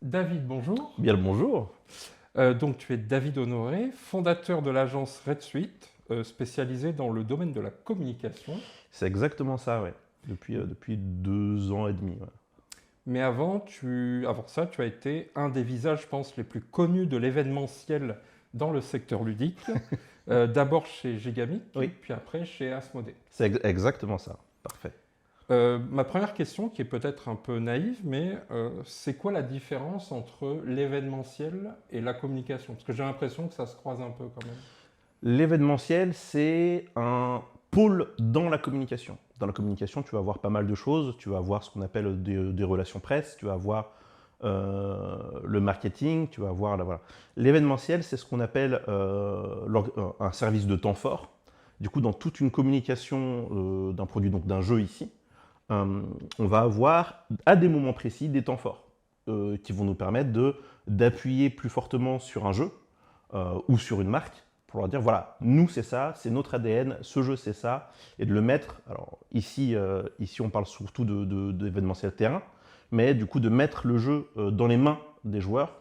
David, bonjour. Bien le bonjour. Donc tu es David Honoré, fondateur de l'agence Red Suite, spécialisée dans le domaine de la communication. C'est exactement ça, ouais. Depuis 2 ans et demi. Ouais. Mais avant ça, tu as été un des visages, je pense, les plus connus de l'événementiel dans le secteur ludique. D'abord chez Gigamic, Oui. puis après chez Asmodée. C'est exactement ça. Parfait. Ma première question, qui est peut-être un peu naïve, mais c'est quoi la différence entre l'événementiel et la communication? Parce que j'ai l'impression que ça se croise un peu quand même. L'événementiel, c'est un pôle dans la communication. Dans la communication, tu vas avoir pas mal de choses. Tu vas avoir ce qu'on appelle des relations presse, tu vas avoir le marketing, tu vas avoir... Voilà. L'événementiel, c'est ce qu'on appelle un service de temps fort. Du coup, dans toute une communication d'un produit, donc d'un jeu ici, on va avoir à des moments précis des temps forts qui vont nous permettre d'appuyer plus fortement sur un jeu ou sur une marque pour leur dire voilà, nous c'est ça, c'est notre ADN, ce jeu c'est ça, et de le mettre. Alors ici on parle surtout d'événementiel terrain, mais du coup de mettre le jeu dans les mains des joueurs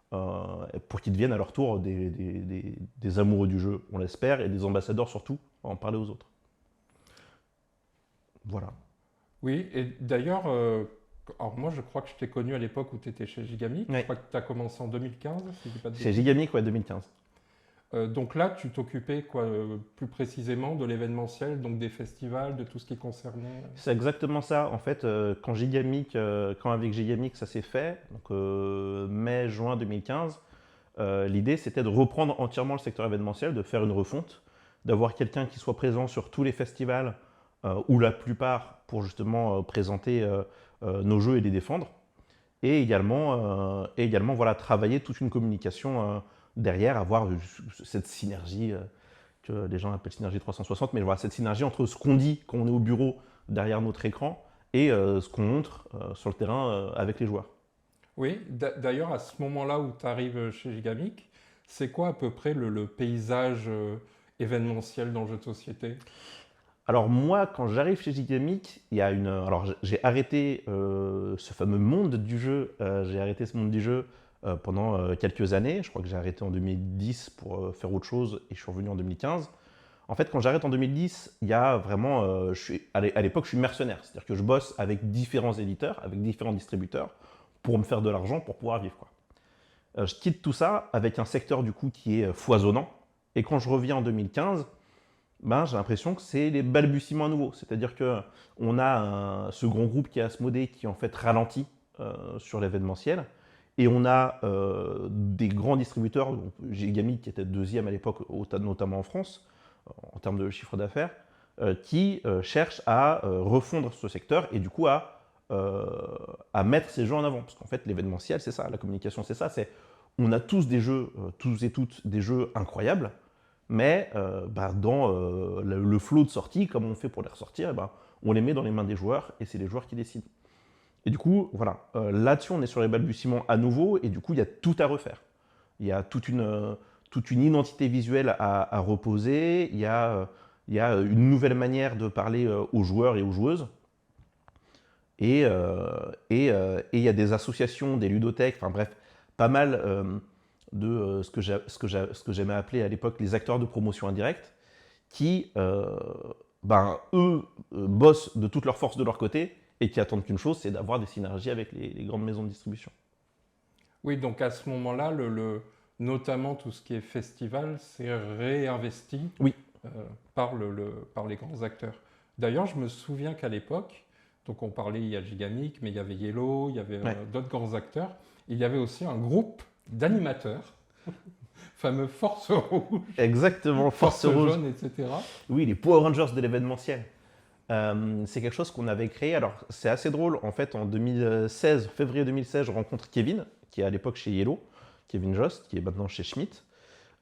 pour qu'ils deviennent à leur tour des amoureux du jeu, on l'espère, et des ambassadeurs surtout, à en parler aux autres. Voilà. Oui, et d'ailleurs, alors moi je crois que je t'ai connu à l'époque où tu étais chez Gigamic. Ouais. Je crois que tu as commencé en 2015, si je dis pas de Chez bêtises. Gigamic, ouais, 2015. Donc là, tu t'occupais quoi, plus précisément de l'événementiel, donc des festivals, de tout ce qui concernait. C'est exactement ça. En fait, quand avec Gigamic ça s'est fait, donc mai-juin 2015, l'idée c'était de reprendre entièrement le secteur événementiel, de faire une refonte, d'avoir quelqu'un qui soit présent sur tous les festivals ou la plupart pour justement présenter nos jeux et les défendre, et également voilà, travailler toute une communication derrière, avoir cette synergie que les gens appellent synergie 360, mais voilà, cette synergie entre ce qu'on dit quand on est au bureau derrière notre écran et ce qu'on montre sur le terrain avec les joueurs. Oui, d'ailleurs, à ce moment-là où tu arrives chez Gigamic, c'est quoi à peu près le paysage événementiel dans le jeu de société? Alors moi, quand j'arrive chez Gigamic, alors j'ai arrêté ce fameux monde du jeu. J'ai arrêté ce monde du jeu pendant quelques années. Je crois que j'ai arrêté en 2010 pour faire autre chose et je suis revenu en 2015. En fait, quand j'arrête en 2010, il y a vraiment, à l'époque, je suis mercenaire, c'est-à-dire que je bosse avec différents éditeurs, avec différents distributeurs pour me faire de l'argent pour pouvoir vivre, quoi. Je quitte tout ça avec un secteur du coup qui est foisonnant. Et quand je reviens en 2015, ben, j'ai l'impression que c'est les balbutiements à nouveau. C'est-à-dire qu'on a ce grand groupe qui est Asmodée qui en fait ralentit sur l'événementiel. Et on a des grands distributeurs, Gigamic qui était deuxième à l'époque, notamment en France, en termes de chiffre d'affaires, qui cherchent à refondre ce secteur et du coup à mettre ces jeux en avant. Parce qu'en fait, l'événementiel, c'est ça, la communication, c'est ça. On a tous des jeux, tous et toutes, des jeux incroyables, mais dans le flot de sortie, comme on fait pour les ressortir, on les met dans les mains des joueurs et c'est les joueurs qui décident. Et du coup, voilà, là-dessus, on est sur les balbutiements à nouveau et du coup, il y a tout à refaire. Il y a toute une identité visuelle à reposer, il y a une nouvelle manière de parler aux joueurs et aux joueuses. Et il y a des associations, des ludothèques, enfin bref, pas mal de ce que j'aimais appeler à l'époque les acteurs de promotion indirecte, qui, eux, bossent de toute leur force de leur côté et qui attendent qu'une chose, c'est d'avoir des synergies avec les grandes maisons de distribution. Oui, donc à ce moment-là, notamment tout ce qui est festival, c'est réinvesti Oui. par les grands acteurs. D'ailleurs, je me souviens qu'à l'époque, donc on parlait, il y a Gigamic, mais il y avait Yellow, il y avait d'autres grands acteurs. Il y avait aussi un groupe d'animateurs, fameux Force Rouge. Exactement, Force Rouge. Jaune, etc. Oui, les Power Rangers de l'événementiel. C'est quelque chose qu'on avait créé. Alors, c'est assez drôle. En fait, en 2016, février 2016, je rencontre Kevin, qui est à l'époque chez Yellow, Kevin Jost, qui est maintenant chez Schmitt.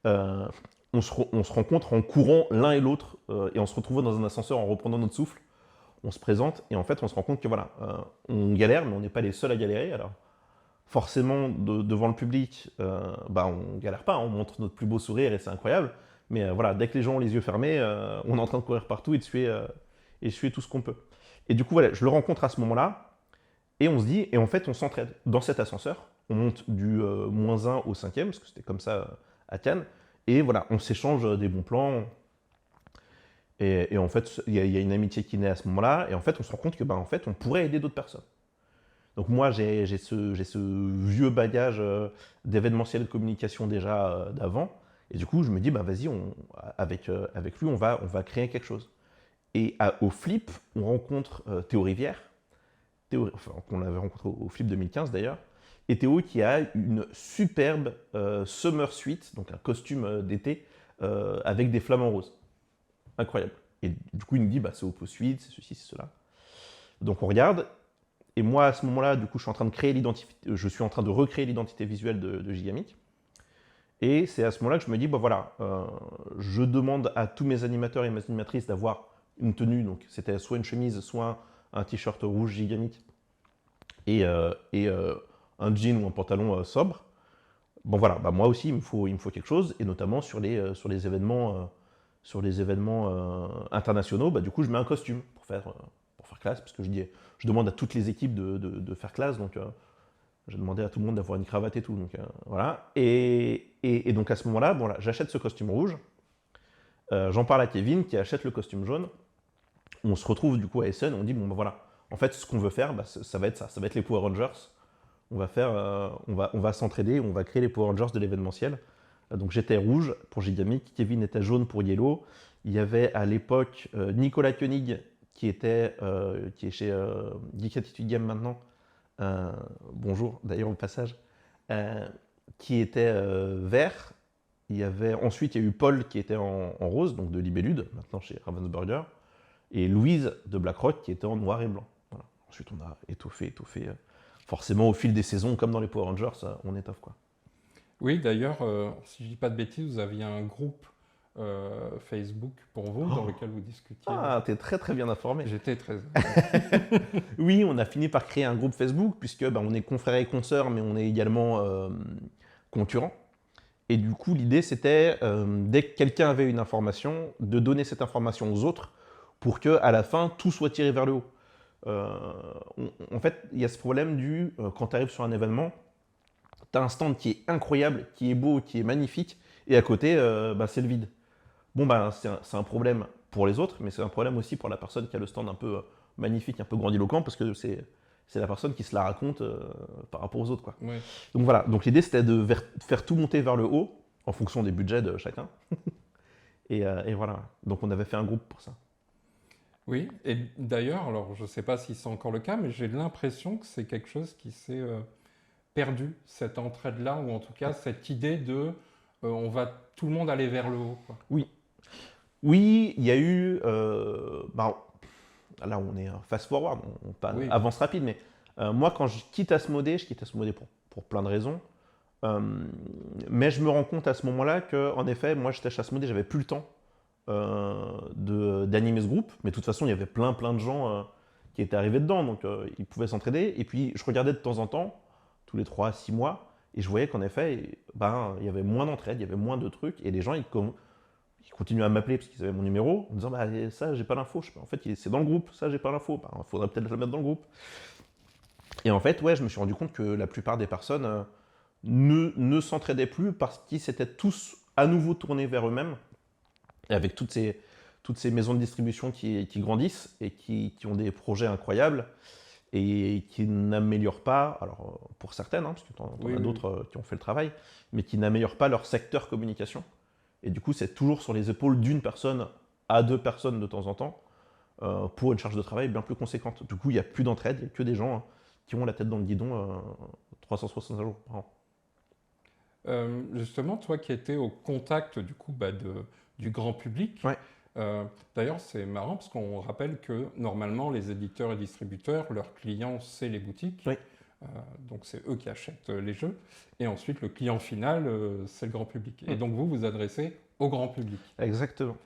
On se rencontre en courant l'un et l'autre et on se retrouve dans un ascenseur en reprenant notre souffle. On se présente et en fait, on se rend compte que voilà, on galère, mais on n'est pas les seuls à galérer. Alors, forcément, devant le public, on galère pas, on montre notre plus beau sourire et c'est incroyable. Mais voilà, dès que les gens ont les yeux fermés, on est en train de courir partout et de suer tout ce qu'on peut. Et du coup, voilà, je le rencontre à ce moment-là et on se dit, et en fait, on s'entraide. Dans cet ascenseur, on monte du -1 au 5e, parce que c'était comme ça à Cannes, et voilà, on s'échange des bons plans. Et en fait, il y a une amitié qui naît à ce moment-là, et en fait, on se rend compte que en fait, on pourrait aider d'autres personnes. Donc moi, j'ai ce vieux bagage d'événementiel de communication déjà d'avant, et du coup, je me dis, vas-y, avec lui, on va créer quelque chose. Et au Flip, on rencontre Théo Rivière, qu'on avait rencontré au Flip 2015 d'ailleurs, et Théo qui a une superbe summer suite, donc un costume d'été avec des flamants roses. Incroyable. Et du coup, il nous dit, c'est Oppo Suite, c'est ceci, c'est cela. Donc on regarde, et moi à ce moment-là, du coup, je suis en train de recréer l'identité visuelle de Gigamic. Et c'est à ce moment-là que je me dis, je demande à tous mes animateurs et mes animatrices d'avoir une tenue, donc c'était soit une chemise, soit un t-shirt rouge Gigamic, et un jean ou un pantalon sobre. Moi aussi, il me faut quelque chose, et notamment sur les événements internationaux, du coup, je mets un costume pour faire classe, parce que je demande à toutes les équipes de faire classe, donc j'ai demandé à tout le monde d'avoir une cravate et tout, donc voilà. Et donc à ce moment-là, j'achète ce costume rouge, j'en parle à Kevin qui achète le costume jaune, on se retrouve du coup à Essen, on dit, en fait, ce qu'on veut faire, ça va être ça va être les Power Rangers, on va s'entraider, on va créer les Power Rangers de l'événementiel. Donc j'étais rouge pour Gigamic, Kevin était jaune pour Yellow. Il y avait à l'époque Nicolas Koenig qui est chez Geek Attitude Game maintenant. Bonjour d'ailleurs au passage. Qui était vert. Ensuite il y a eu Paul qui était en rose, donc de Libellude, maintenant chez Ravensburger. Et Louise de BlackRock qui était en noir et blanc. Voilà. Ensuite on a étoffé. Forcément au fil des saisons, comme dans les Power Rangers, on étoffe quoi. Oui, d'ailleurs, si je ne dis pas de bêtises, vous aviez un groupe Facebook pour vous dans lequel vous discutiez. Ah, t'es très très bien informé. J'étais très. Oui, on a fini par créer un groupe Facebook, puisque on est confrères et consoeurs, mais on est également concurrents. Et du coup, l'idée, c'était, dès que quelqu'un avait une information, de donner cette information aux autres, pour qu'à la fin, tout soit tiré vers le haut. En fait, il y a ce problème quand tu arrives sur un événement, tu as un stand qui est incroyable, qui est beau, qui est magnifique, et à côté, c'est le vide. C'est un problème pour les autres, mais c'est un problème aussi pour la personne qui a le stand un peu magnifique, un peu grandiloquent, parce que c'est la personne qui se la raconte par rapport aux autres, quoi. Ouais. Donc voilà, donc l'idée c'était de faire tout monter vers le haut, en fonction des budgets de chacun. et voilà, donc on avait fait un groupe pour ça. Oui, et d'ailleurs, alors je ne sais pas si c'est encore le cas, mais j'ai l'impression que c'est quelque chose qui s'est perdu, cette entraide-là, ou en tout cas cette idée de on va tout le monde aller vers le haut, quoi. Oui, il y a eu... là, on est fast-forward, on avance rapide, mais moi, quand je quitte Asmodée pour plein de raisons, mais je me rends compte à ce moment-là qu'en effet, moi, j'étais chez Asmodée, j'avais plus le temps d'animer ce groupe, mais de toute façon, il y avait plein de gens qui étaient arrivés dedans, donc ils pouvaient s'entraider, et puis je regardais de temps en temps, tous les 3 à 6 mois, et je voyais qu'en effet, il y avait moins d'entraide, il y avait moins de trucs, et les gens, ils continuaient à m'appeler parce qu'ils avaient mon numéro, en me disant ça, j'ai pas l'info. En fait, c'est dans le groupe, ça, j'ai pas l'info. Il faudrait peut-être le mettre dans le groupe. Et en fait, je me suis rendu compte que la plupart des personnes ne s'entraidaient plus parce qu'ils s'étaient tous à nouveau tournés vers eux-mêmes, et avec toutes ces maisons de distribution qui grandissent et qui ont des projets incroyables et qui n'améliorent pas, alors pour certaines, parce que t'en as d'autres qui ont fait le travail, mais qui n'améliorent pas leur secteur communication. Et du coup, c'est toujours sur les épaules d'une personne à 2 personnes de temps en temps pour une charge de travail bien plus conséquente. Du coup, il n'y a plus d'entraide, il n'y a que des gens qui ont la tête dans le guidon 360 jours par an. Justement, toi qui étais au contact du coup du grand public, ouais. D'ailleurs c'est marrant parce qu'on rappelle que normalement les éditeurs et distributeurs, leurs clients c'est les boutiques. Oui. Donc c'est eux qui achètent les jeux. Et ensuite, le client final, c'est le grand public. Et donc vous vous adressez au grand public. Exactement.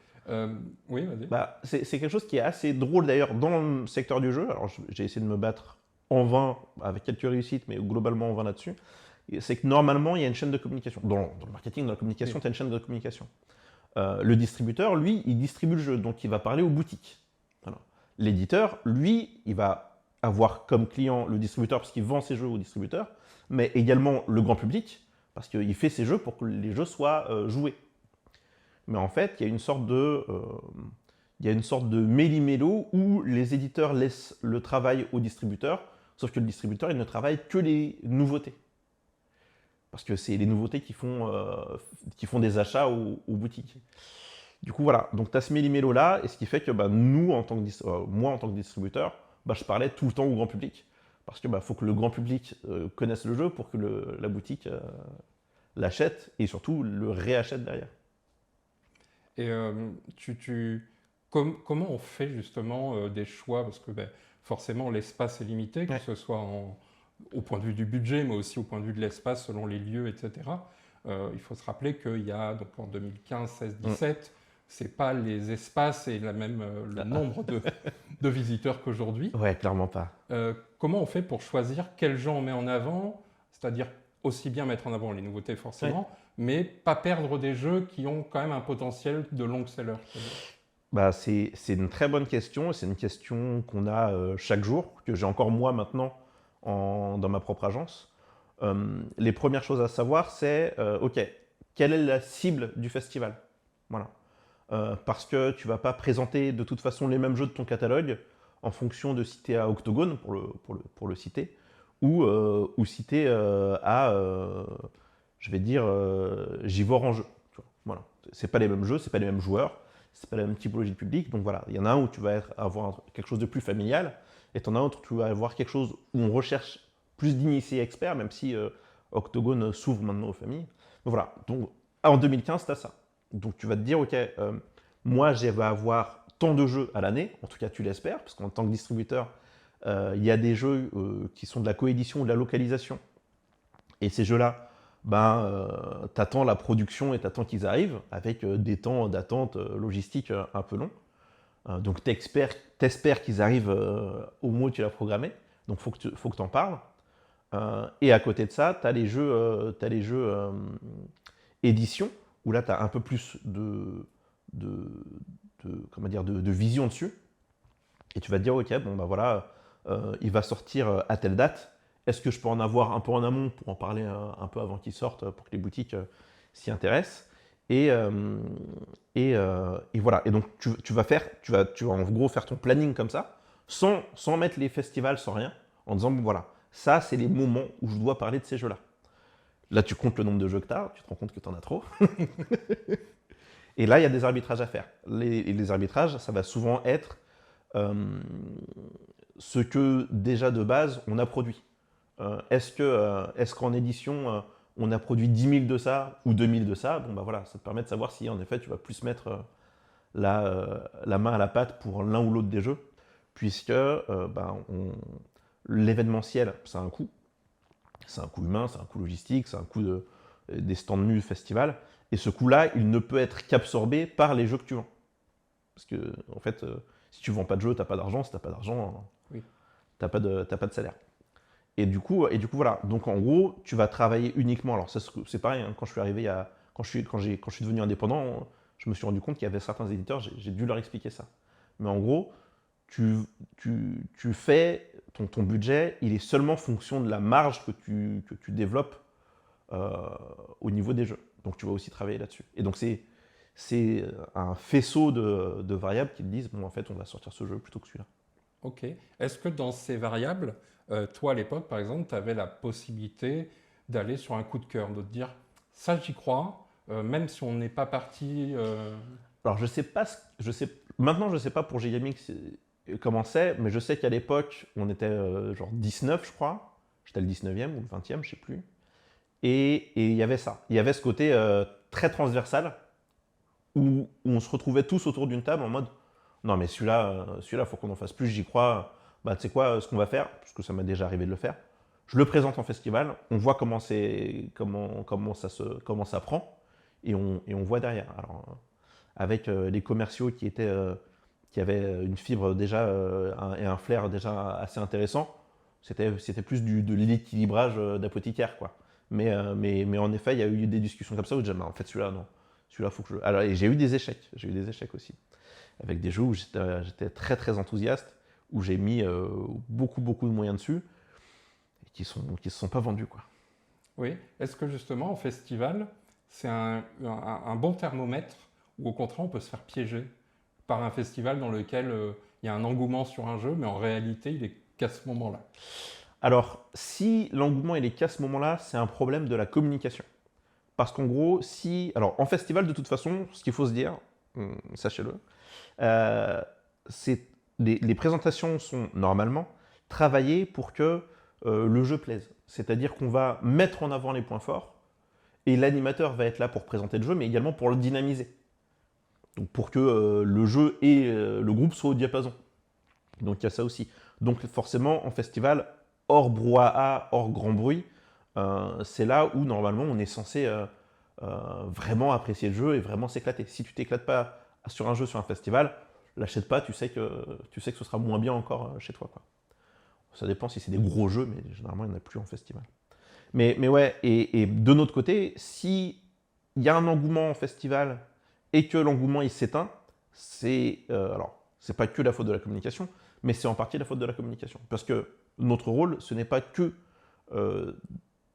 Oui, vas-y. C'est quelque chose qui est assez drôle d'ailleurs dans le secteur du jeu. Alors j'ai essayé de me battre en vain, avec quelques réussites, mais globalement en vain là-dessus. C'est que normalement, il y a une chaîne de communication. Dans le marketing, dans la communication, tu as une chaîne de communication. Le distributeur, lui, il distribue le jeu, donc il va parler aux boutiques. Voilà. L'éditeur, lui, il va avoir comme client le distributeur parce qu'il vend ses jeux au distributeur, mais également le grand public parce qu'il fait ses jeux pour que les jeux soient joués. Mais en fait, il y a une sorte de méli-mélo où les éditeurs laissent le travail au distributeur, sauf que le distributeur, il ne travaille que les nouveautés. Parce que c'est les nouveautés qui font des achats aux boutiques. Du coup, voilà. Donc, tu as ce méli-mélo-là, et ce qui fait que nous, moi, en tant que distributeur, je parlais tout le temps au grand public. Parce que faut que le grand public connaisse le jeu pour que la boutique l'achète et surtout le réachète derrière. Et comment on fait justement des choix? Parce que forcément, l'espace est limité, que ce soit au point de vue du budget, mais aussi au point de vue de l'espace selon les lieux, etc. Il faut se rappeler qu'il y a, donc en 2015, 16, 17, c'est pas les espaces et le nombre de visiteurs qu'aujourd'hui. Ouais, clairement pas. Comment on fait pour choisir quel jeu on met en avant? C'est-à-dire aussi bien mettre en avant les nouveautés forcément, mais pas perdre des jeux qui ont quand même un potentiel de long seller. C'est une très bonne question. C'est une question qu'on a chaque jour, que j'ai encore moi maintenant dans ma propre agence. Les premières choses à savoir, c'est OK, quelle est la cible du festival? Voilà. Parce que tu ne vas pas présenter de toute façon les mêmes jeux de ton catalogue en fonction de si tu es à Octogone, pour le citer, ou si tu es à, je vais dire, Givor en jeu. Voilà. Ce n'est pas les mêmes jeux, ce n'est pas les mêmes joueurs, ce n'est pas la même typologie de public. Donc voilà, il y en a un où tu vas avoir quelque chose de plus familial, et tu en as un autre où tu vas avoir quelque chose où on recherche plus d'initiés experts, même si Octogone s'ouvre maintenant aux familles. Donc voilà, donc, en 2015, tu as ça. Donc tu vas te dire, OK, moi, je vais avoir tant de jeux à l'année, en tout cas tu l'espères, parce qu'en tant que distributeur, il y a des jeux qui sont de la coédition ou de la localisation. Et ces jeux-là, tu attends la production et tu attends qu'ils arrivent, avec des temps d'attente logistique un peu longs. Donc tu espères qu'ils arrivent au moment où tu l'as programmé, donc il faut que tu en parles. Et à côté de ça, tu as les jeux, édition, où là, tu as un peu plus de vision dessus. Et tu vas te dire, OK, voilà, il va sortir à telle date. Est-ce que je peux en avoir un peu en amont pour en parler un peu avant qu'il sorte, pour que les boutiques s'y intéressent? Et voilà. Et donc, tu vas en gros faire ton planning comme ça, sans mettre les festivals, sans rien, en disant, voilà, ça, c'est les moments où je dois parler de ces jeux-là. Là, tu comptes le nombre de jeux que tu as, tu te rends compte que tu en as trop. Et là, il y a des arbitrages à faire. Les arbitrages, ça va souvent être ce que déjà de base, on a produit. Est-ce qu'en édition, on a produit 10 000 de ça ou 2 000 de ça? Voilà, ça te permet de savoir si en effet tu vas plus mettre la main à la pâte pour l'un ou l'autre des jeux, puisque l'événementiel, ça a un coût. C'est un coût humain, c'est un coût logistique, c'est un coût des stands nus du festival. Et ce coût-là, il ne peut être qu'absorbé par les jeux que tu vends. Parce que, en fait, si tu ne vends pas de jeu, tu n'as pas d'argent. Si tu n'as pas d'argent, tu n'as pas de salaire. Et du coup, voilà. Donc, en gros, tu vas travailler uniquement. Alors, c'est pareil, hein, quand je suis arrivé quand je suis devenu indépendant, je me suis rendu compte qu'il y avait certains éditeurs, j'ai dû leur expliquer ça. Mais en gros, tu fais ton budget, il est seulement fonction de la marge que tu développes au niveau des jeux. Donc tu vas aussi travailler là-dessus. Et donc c'est un faisceau de variables qui te disent, en fait, on va sortir ce jeu plutôt que celui-là. Ok. Est-ce que dans ces variables, toi à l'époque, par exemple, tu avais la possibilité d'aller sur un coup de cœur, de te dire, ça j'y crois, même si on n'est pas parti... Alors maintenant je sais pas pour Gigamix comment c'est, mais je sais qu'à l'époque, on était genre 19, je crois. J'étais le 19e ou le 20e, je sais plus. Et il y avait ça. Il y avait ce côté très transversal où on se retrouvait tous autour d'une table en mode non, mais celui-là, faut qu'on en fasse plus, j'y crois. Tu sais quoi, ce qu'on va faire, parce que ça m'est déjà arrivé de le faire, je le présente en festival, on voit comment ça prend, et on voit derrière. Alors, avec les commerciaux qui avaient une fibre déjà et un flair déjà assez intéressant, c'était plus de l'équilibrage d'apothicaire, quoi. Mais en effet, il y a eu des discussions comme ça où je disais, en fait, celui-là, non. Celui-là, faut que je... Alors, et j'ai eu des échecs aussi. Avec des jeux où j'étais très, très enthousiaste, où j'ai mis beaucoup de moyens dessus, et qui se sont pas vendus, quoi. Oui. Est-ce que justement, au festival, c'est un bon thermomètre ou au contraire, on peut se faire piéger par un festival dans lequel il y a un engouement sur un jeu, mais en réalité, il est qu'à ce moment-là? Alors, si l'engouement il est qu'à ce moment-là, c'est un problème de la communication. Parce qu'en gros, alors en festival, de toute façon, ce qu'il faut se dire, sachez-le, euh, c'est les présentations sont normalement travaillées pour que le jeu plaise. C'est-à-dire qu'on va mettre en avant les points forts et l'animateur va être là pour présenter le jeu, mais également pour le dynamiser. Donc pour que le jeu et le groupe soient au diapason. Donc il y a ça aussi. Donc forcément, en festival, hors brouhaha, hors grand bruit, c'est là où normalement on est censé vraiment apprécier le jeu et vraiment s'éclater. Si tu t'éclates pas sur un jeu, sur un festival, l'achète pas, tu sais que ce sera moins bien encore chez toi, quoi. Ça dépend si c'est des gros jeux, mais généralement il n'y en a plus en festival. Mais ouais, et de notre côté, si il y a un engouement en festival et que l'engouement il s'éteint, alors c'est pas que la faute de la communication, mais c'est en partie la faute de la communication. Parce que notre rôle, ce n'est pas que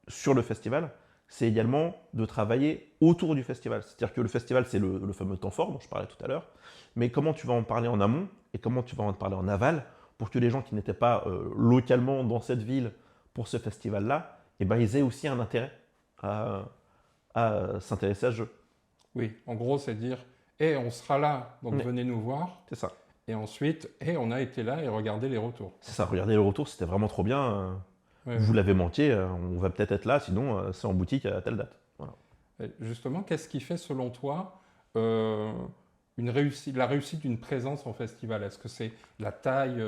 sur le festival, c'est également de travailler autour du festival. C'est-à-dire que le festival, c'est le fameux temps fort dont je parlais tout à l'heure, mais comment tu vas en parler en amont et comment tu vas en parler en aval pour que les gens qui n'étaient pas localement dans cette ville pour ce festival-là, eh ben, ils aient aussi un intérêt à s'intéresser à ce jeu. Oui, en gros, c'est dire, hey, on sera là, donc Ouais. venez nous voir. C'est ça. Et ensuite, hey, on a été là et regardez les retours. C'est ça, regardez le retour, c'était vraiment trop bien. Ouais, Vous ouais. l'avez manqué, on va peut-être être là, sinon c'est en boutique à telle date. Voilà. Et justement, qu'est-ce qui fait, selon toi, la réussite d'une présence en festival? Est-ce que c'est la taille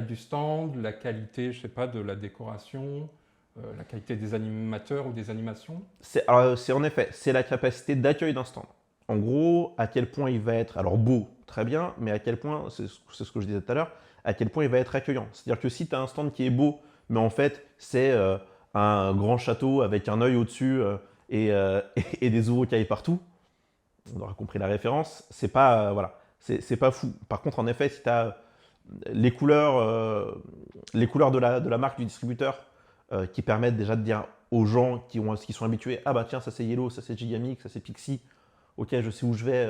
du stand, la qualité, je sais pas, de la décoration, la qualité des animateurs ou des animations? C'est en effet, c'est la capacité d'accueil d'un stand. En gros, à quel point il va être, alors beau, très bien, mais à quel point, c'est ce que je disais tout à l'heure, à quel point il va être accueillant. C'est-à-dire que si tu as un stand qui est beau, mais en fait c'est un grand château avec un œil au-dessus et des urukai partout, on aura compris la référence, c'est pas, voilà, c'est pas fou. Par contre, en effet, si tu as les couleurs de la marque du distributeur qui permettent déjà de dire aux gens qui sont habitués, ah bah tiens, ça c'est Yellow, ça c'est Gigamic, ça c'est Pixie, ok, je sais où je vais,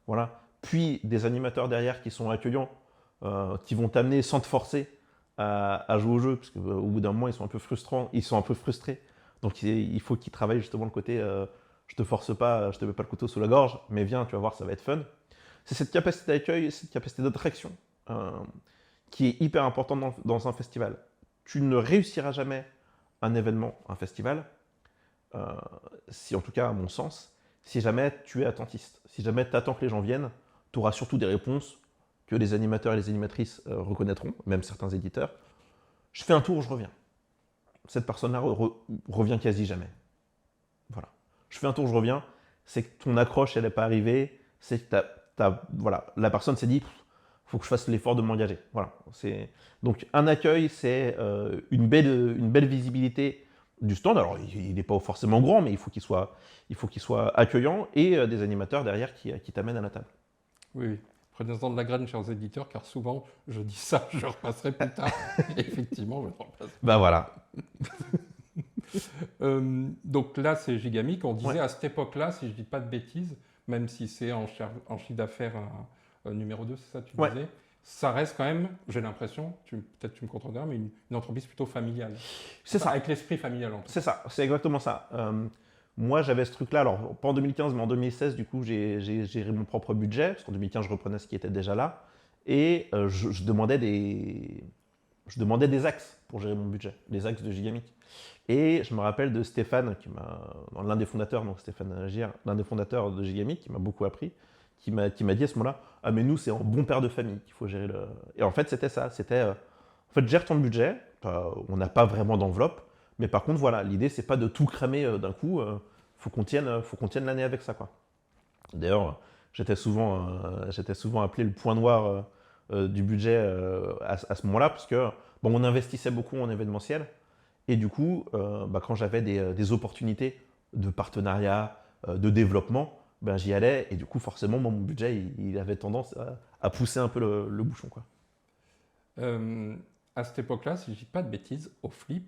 voilà. Puis des animateurs derrière qui sont accueillants, qui vont t'amener sans te forcer à jouer au jeu, parce qu'au bout d'un moment, ils sont un peu frustrés. Donc il faut qu'ils travaillent justement le côté, je te force pas, je te mets pas le couteau sous la gorge, mais viens, tu vas voir, ça va être fun. C'est cette capacité d'accueil, cette capacité d'attraction euh, qui est hyper importante dans un festival. Tu ne réussiras jamais un événement, un festival, si en tout cas à mon sens, si jamais tu es attentiste. Si jamais tu attends que les gens viennent, tu auras surtout des réponses que les animateurs et les animatrices reconnaîtront, même certains éditeurs. Je fais un tour, je reviens. Cette personne-là revient quasi jamais. Voilà. Je fais un tour, je reviens. C'est que ton accroche, elle n'est pas arrivée. C'est que voilà, la personne s'est dit, faut que je fasse l'effort de m'engager. Voilà. Donc un accueil, c'est une belle visibilité du stand. Alors il n'est pas forcément grand, mais il faut qu'il soit accueillant et des animateurs derrière qui t'amènent à la table. Oui, oui. Prenez-en de la graine, chers éditeurs, car souvent, je dis ça, je repasserai plus tard. Et effectivement, je ne repasse pas. Bah voilà. Donc là, c'est Gigamic. On disait Ouais. à cette époque-là, si je ne dis pas de bêtises, même si c'est en chiffre d'affaires numéro 2, c'est ça que tu Ouais. disais, ça reste quand même, j'ai l'impression, peut-être tu me contrediras, mais une entreprise plutôt familiale. C'est ça. Avec l'esprit familial en tout cas. C'est ça, c'est exactement ça. Moi, j'avais ce truc-là, alors pas en 2015, mais en 2016, du coup, j'ai géré mon propre budget, parce qu'en 2015, je reprenais ce qui était déjà là, et je demandais des axes pour gérer mon budget, des axes de Gigamic. Et je me rappelle de Stéphane, l'un des fondateurs, donc Stéphane Gier, l'un des fondateurs de Gigamic, qui m'a beaucoup appris, qui m'a dit à ce moment-là, ah mais nous, c'est en bon père de famille qu'il faut gérer le... Et en fait, c'était ça, en fait, gère ton budget, on n'a pas vraiment d'enveloppe, mais par contre, voilà, l'idée, c'est pas de tout cramer d'un coup. Faut qu'on tienne l'année avec ça, quoi. D'ailleurs, j'étais souvent appelé le point noir du budget à ce moment-là, parce que bon, on investissait beaucoup en événementiel, et du coup, quand j'avais des opportunités de partenariat, de développement, ben, j'y allais, et du coup, forcément, mon budget, il avait tendance à pousser un peu le bouchon, quoi. À cette époque-là, si je dis pas de bêtises, au Flip,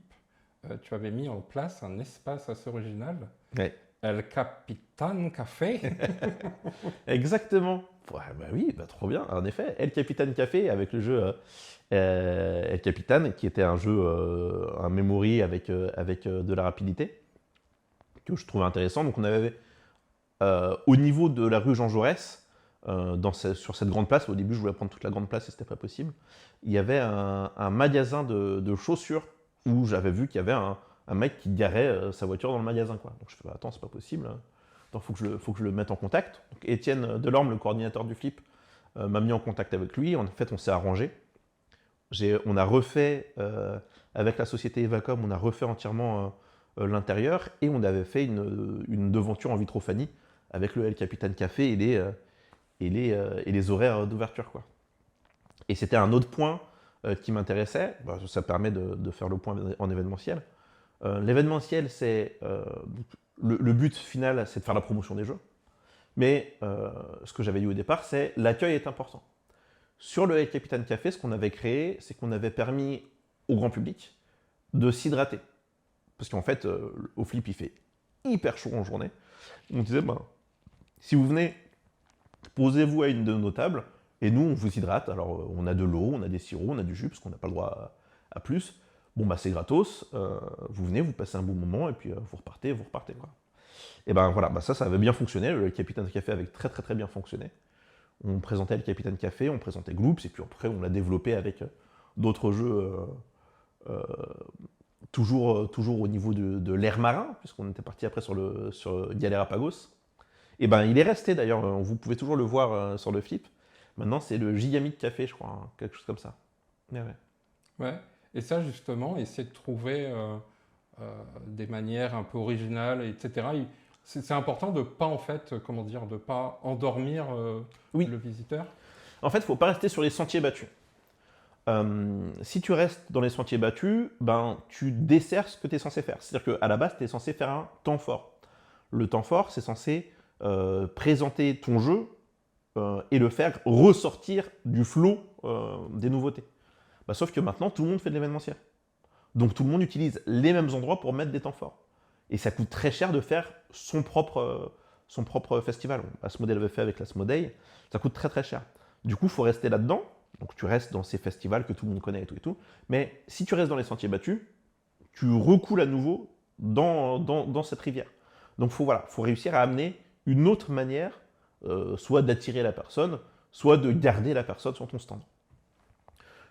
tu avais mis en place un espace assez original, Ouais. El Capitan Café. Exactement. Ouais, bah oui, bah trop bien. En effet, El Capitan Café avec le jeu El Capitan, qui était un jeu, un memory avec de la rapidité, que je trouvais intéressant. Donc on avait au niveau de la rue Jean Jaurès, sur cette grande place, au début je voulais prendre toute la grande place et c'était pas possible, il y avait un magasin de chaussures où j'avais vu qu'il y avait un mec qui garait sa voiture dans le magasin, quoi. Donc je fais, bah, attends, c'est pas possible. Attends, faut que je le mette en contact. Donc Étienne Delorme, le coordinateur du Flip, m'a mis en contact avec lui. En fait, on s'est arrangé. On a refait, avec la société Evacom, on a refait entièrement l'intérieur et on avait fait une devanture en vitrophanie avec le El Capitan Café et les horaires d'ouverture, quoi. Et c'était un autre point qui m'intéressait. Bah, ça permet de faire le point en événementiel. L'événementiel, le but final, c'est de faire la promotion des jeux. Mais ce que j'avais dit au départ, c'est l'accueil est important. Sur le El Capitan Café, ce qu'on avait créé, c'est qu'on avait permis au grand public de s'hydrater. Parce qu'en fait, au Flip, il fait hyper chaud en journée. On disait, ben, si vous venez, posez-vous à une de nos tables, et nous, on vous hydrate. Alors, on a de l'eau, on a des sirops, on a du jus, parce qu'on n'a pas le droit à plus. Bon, bah, c'est gratos. Vous venez, vous passez un bon moment, et puis vous repartez, quoi. Et ben voilà, bah, ça avait bien fonctionné. Le Capitaine Café avait très très très bien fonctionné. On présentait le Capitaine Café, on présentait Gloops, et puis après, on l'a développé avec d'autres jeux, toujours au niveau de l'air marin, puisqu'on était parti après sur Galerapagos. Et ben, il est resté d'ailleurs, vous pouvez toujours le voir sur le Flip. Maintenant, c'est le Gigamic Café, je crois, hein, quelque chose comme ça. Ouais, ouais. Ouais. Et ça, justement, essayer de trouver des manières un peu originales, etc. C'est important de pas, en fait, comment dire, de pas endormir Oui. le visiteur. En fait, il ne faut pas rester sur les sentiers battus. Si tu restes dans les sentiers battus, ben, tu desserres ce que tu es censé faire. C'est-à-dire qu'à la base, tu es censé faire un temps fort. Le temps fort, c'est censé présenter ton jeu et le faire ressortir du flot des nouveautés. Bah, sauf que maintenant, tout le monde fait de l'événementiel. Donc tout le monde utilise les mêmes endroits pour mettre des temps forts. Et ça coûte très cher de faire son propre festival. Asmodee l'avait fait avec l'Asmodee. Ça coûte très très cher. Du coup, il faut rester là-dedans. Donc tu restes dans ces festivals que tout le monde connaît et tout et tout. Mais si tu restes dans les sentiers battus, tu recoules à nouveau dans cette rivière. Donc faut réussir à amener une autre manière, soit d'attirer la personne, soit de garder la personne sur ton stand.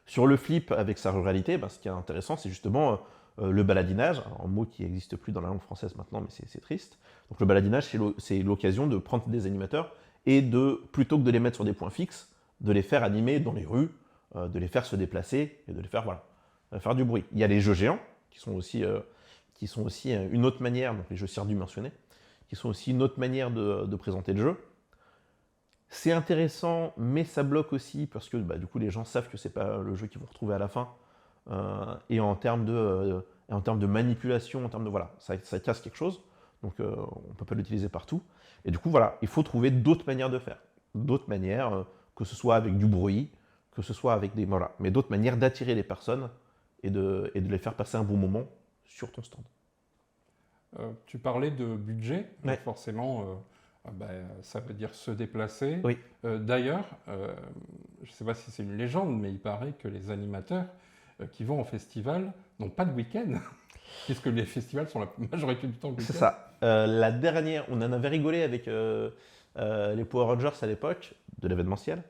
Sur le Flip, avec sa ruralité, ce qui est intéressant, c'est justement le baladinage, un mot qui n'existe plus dans la langue française maintenant, mais c'est triste. Donc le baladinage, c'est l'occasion de prendre des animateurs et plutôt que de les mettre sur des points fixes, de les faire animer dans les rues, de les faire se déplacer et de les faire, faire du bruit. Il y a les jeux géants, qui sont aussi une autre manière, donc les jeux surdimensionnés, qui sont aussi une autre manière de présenter le jeu. C'est intéressant, mais ça bloque aussi parce que du coup les gens savent que c'est pas le jeu qu'ils vont retrouver à la fin. Et en termes de manipulation, ça casse quelque chose. Donc on peut pas l'utiliser partout. Et du coup il faut trouver d'autres manières de faire, d'autres manières, que ce soit avec du bruit, que ce soit avec mais d'autres manières d'attirer les personnes et de les faire passer un bon moment sur ton stand. Tu parlais de budget, Ouais. donc forcément. Ça veut dire se déplacer. Oui. D'ailleurs, je ne sais pas si c'est une légende, mais il paraît que les animateurs qui vont en festival n'ont pas de week-end, puisque les festivals sont la majorité du temps le week-end. C'est ça. La dernière, on en avait rigolé avec les Power Rangers à l'époque de l'événementiel.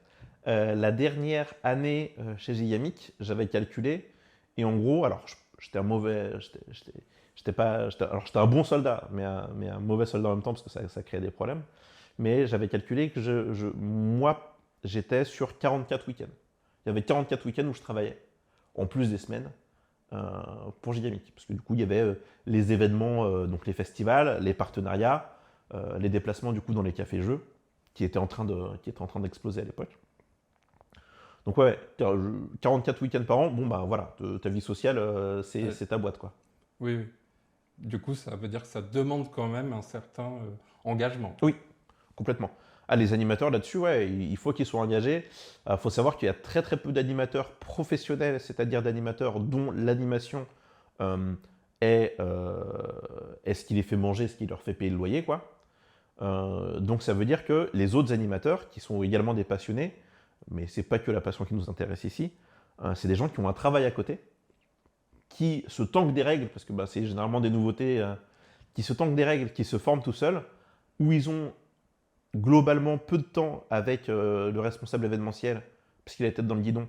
La dernière année chez Gigamic, j'avais calculé, et en gros, alors j'étais un mauvais, j'étais un bon soldat, mais un mauvais soldat en même temps parce que ça créait des problèmes. Mais j'avais calculé que moi, j'étais sur 44 week-ends. Il y avait 44 week-ends où je travaillais, en plus des semaines, pour Gigamic. Parce que du coup, il y avait les événements, donc les festivals, les partenariats, les déplacements du coup dans les cafés-jeux, qui étaient en train d'exploser à l'époque. Donc ouais, 44 week-ends par an, ta vie sociale, c'est ta boîte, quoi. Oui, oui. Du coup, ça veut dire que ça demande quand même un certain engagement. Oui, complètement. Ah, les animateurs là-dessus, ouais, il faut qu'ils soient engagés. Il faut savoir qu'il y a très très peu d'animateurs professionnels, c'est-à-dire d'animateurs dont l'animation euh, est ce qui les fait manger, ce qui leur fait payer le loyer, quoi. Donc ça veut dire que les autres animateurs, qui sont également des passionnés, mais c'est pas que la passion qui nous intéresse ici, c'est des gens qui ont un travail à côté, qui se tankent des règles, parce que bah, c'est généralement des nouveautés, qui se tankent des règles, qui se forment tout seuls, où ils ont globalement peu de temps avec le responsable événementiel, parce qu'il a la tête dans le guidon,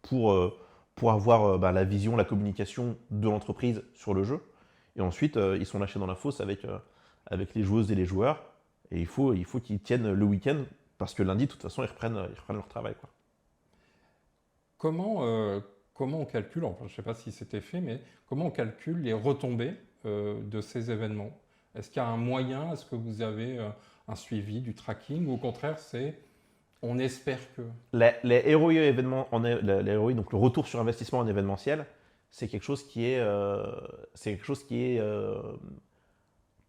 pour, euh, pour avoir bah, la vision, la communication de l'entreprise sur le jeu. Et ensuite, ils sont lâchés dans la fosse avec les joueuses et les joueurs. Et il faut qu'ils tiennent le week-end, parce que lundi, de toute façon, ils reprennent leur travail, quoi. Comment, comment on calcule, enfin, je ne sais pas si c'était fait, mais comment on calcule les retombées de ces événements? Est-ce qu'il y a un moyen? Est-ce que vous avez un suivi, du tracking? Ou au contraire, c'est on espère que... Les ROI événements, les ROI, donc le retour sur investissement en événementiel, c'est quelque chose qui est,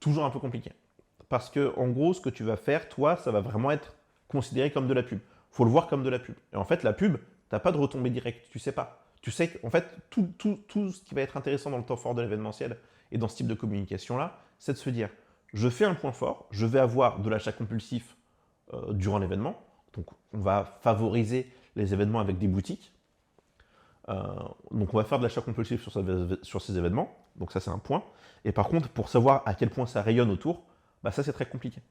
toujours un peu compliqué. Parce que, en gros, ce que tu vas faire, toi, ça va vraiment être considéré comme de la pub. Il faut le voir comme de la pub. Et en fait, la pub, tu n'as pas de retombée directe, tu sais pas. Tu sais qu'en fait, tout ce qui va être intéressant dans le temps fort de l'événementiel et dans ce type de communication-là, c'est de se dire, je fais un point fort, je vais avoir de l'achat compulsif durant l'événement. Donc, on va favoriser les événements avec des boutiques. Euh, donc, on va faire de l'achat compulsif sur ces événements. Donc, ça, c'est un point. Et par contre, pour savoir à quel point ça rayonne autour, bah, ça, c'est très compliqué.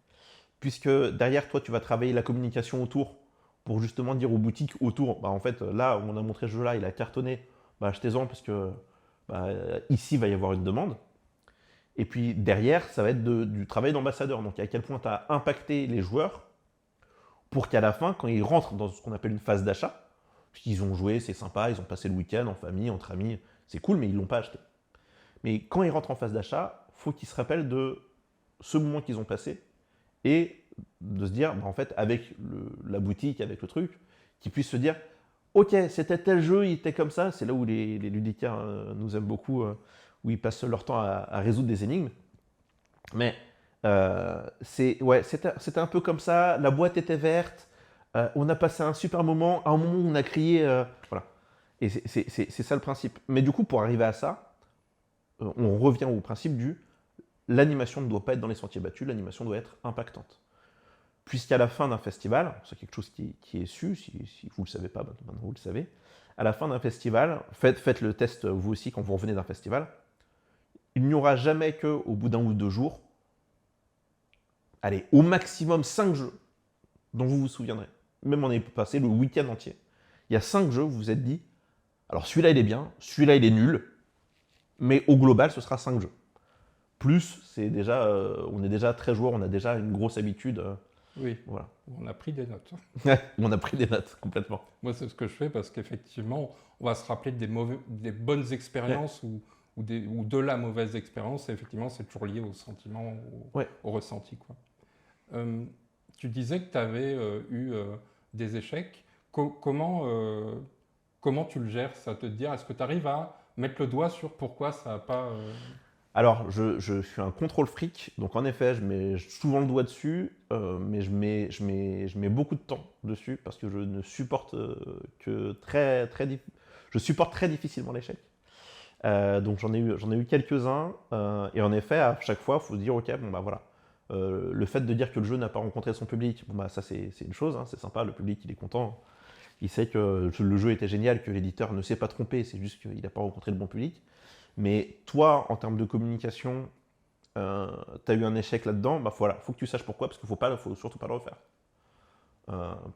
Puisque derrière, toi, tu vas travailler la communication autour pour justement dire aux boutiques autour, bah, en fait, là, on a montré ce jeu-là, il a cartonné, bah, achetez-en parce que bah, ici, il va y avoir une demande. Et puis derrière, ça va être du travail d'ambassadeur. Donc, à quel point tu as impacté les joueurs pour qu'à la fin, quand ils rentrent dans ce qu'on appelle une phase d'achat, puisqu'ils ont joué, c'est sympa, ils ont passé le week-end en famille, entre amis, c'est cool, mais ils ne l'ont pas acheté. Mais quand ils rentrent en phase d'achat, il faut qu'ils se rappellent de ce moment qu'ils ont passé et de se dire, bah, en fait, avec la boutique, avec le truc, qu'ils puissent se dire, ok, c'était tel jeu, il était comme ça. C'est là où les ludicaires nous aiment beaucoup, où ils passent leur temps à résoudre des énigmes. Mais ouais, c'était un peu comme ça. La boîte était verte. On a passé un super moment. À un moment où on a crié. Voilà. Et c'est ça le principe. Mais du coup, pour arriver à ça, on revient au principe l'animation ne doit pas être dans les sentiers battus, l'animation doit être impactante. Puisqu'à la fin d'un festival, c'est quelque chose qui est su, si vous ne le savez pas, maintenant vous le savez, à la fin d'un festival, faites le test vous aussi quand vous revenez d'un festival, il n'y aura jamais qu'au bout d'un ou deux jours, allez, au maximum 5 jeux dont vous vous souviendrez. Même on est passé le week-end entier. Il y a 5 jeux où vous vous êtes dit, alors celui-là il est bien, celui-là il est nul, mais au global ce sera 5 jeux. Plus, c'est déjà, on est déjà très joueur, on a déjà une grosse habitude. Oui, Voilà. on a pris des notes. On a pris des notes, complètement. Moi, c'est ce que je fais parce qu'effectivement, on va se rappeler des bonnes expériences ou de la mauvaise expérience. Et effectivement, c'est toujours lié au sentiment, au ressenti, quoi. Tu disais que tu avais eu des échecs. Comment tu le gères, ça, te dire, est-ce que tu arrives à mettre le doigt sur pourquoi ça n'a pas... Alors, je suis un contrôle fric, donc en effet, je mets souvent le doigt dessus, mais je mets beaucoup de temps dessus parce que je ne supporte je supporte très difficilement l'échec. Donc j'en ai eu quelques-uns, et en effet, à chaque fois, il faut se dire, ok, bon bah voilà. Le fait de dire que le jeu n'a pas rencontré son public, bon bah ça c'est une chose, hein, c'est sympa, le public il est content, il sait que le jeu était génial, que l'éditeur ne s'est pas trompé, c'est juste qu'il n'a pas rencontré le bon public. Mais toi, en termes de communication, tu as eu un échec là-dedans, bah voilà, faut que tu saches pourquoi, parce qu'il faut surtout pas le refaire.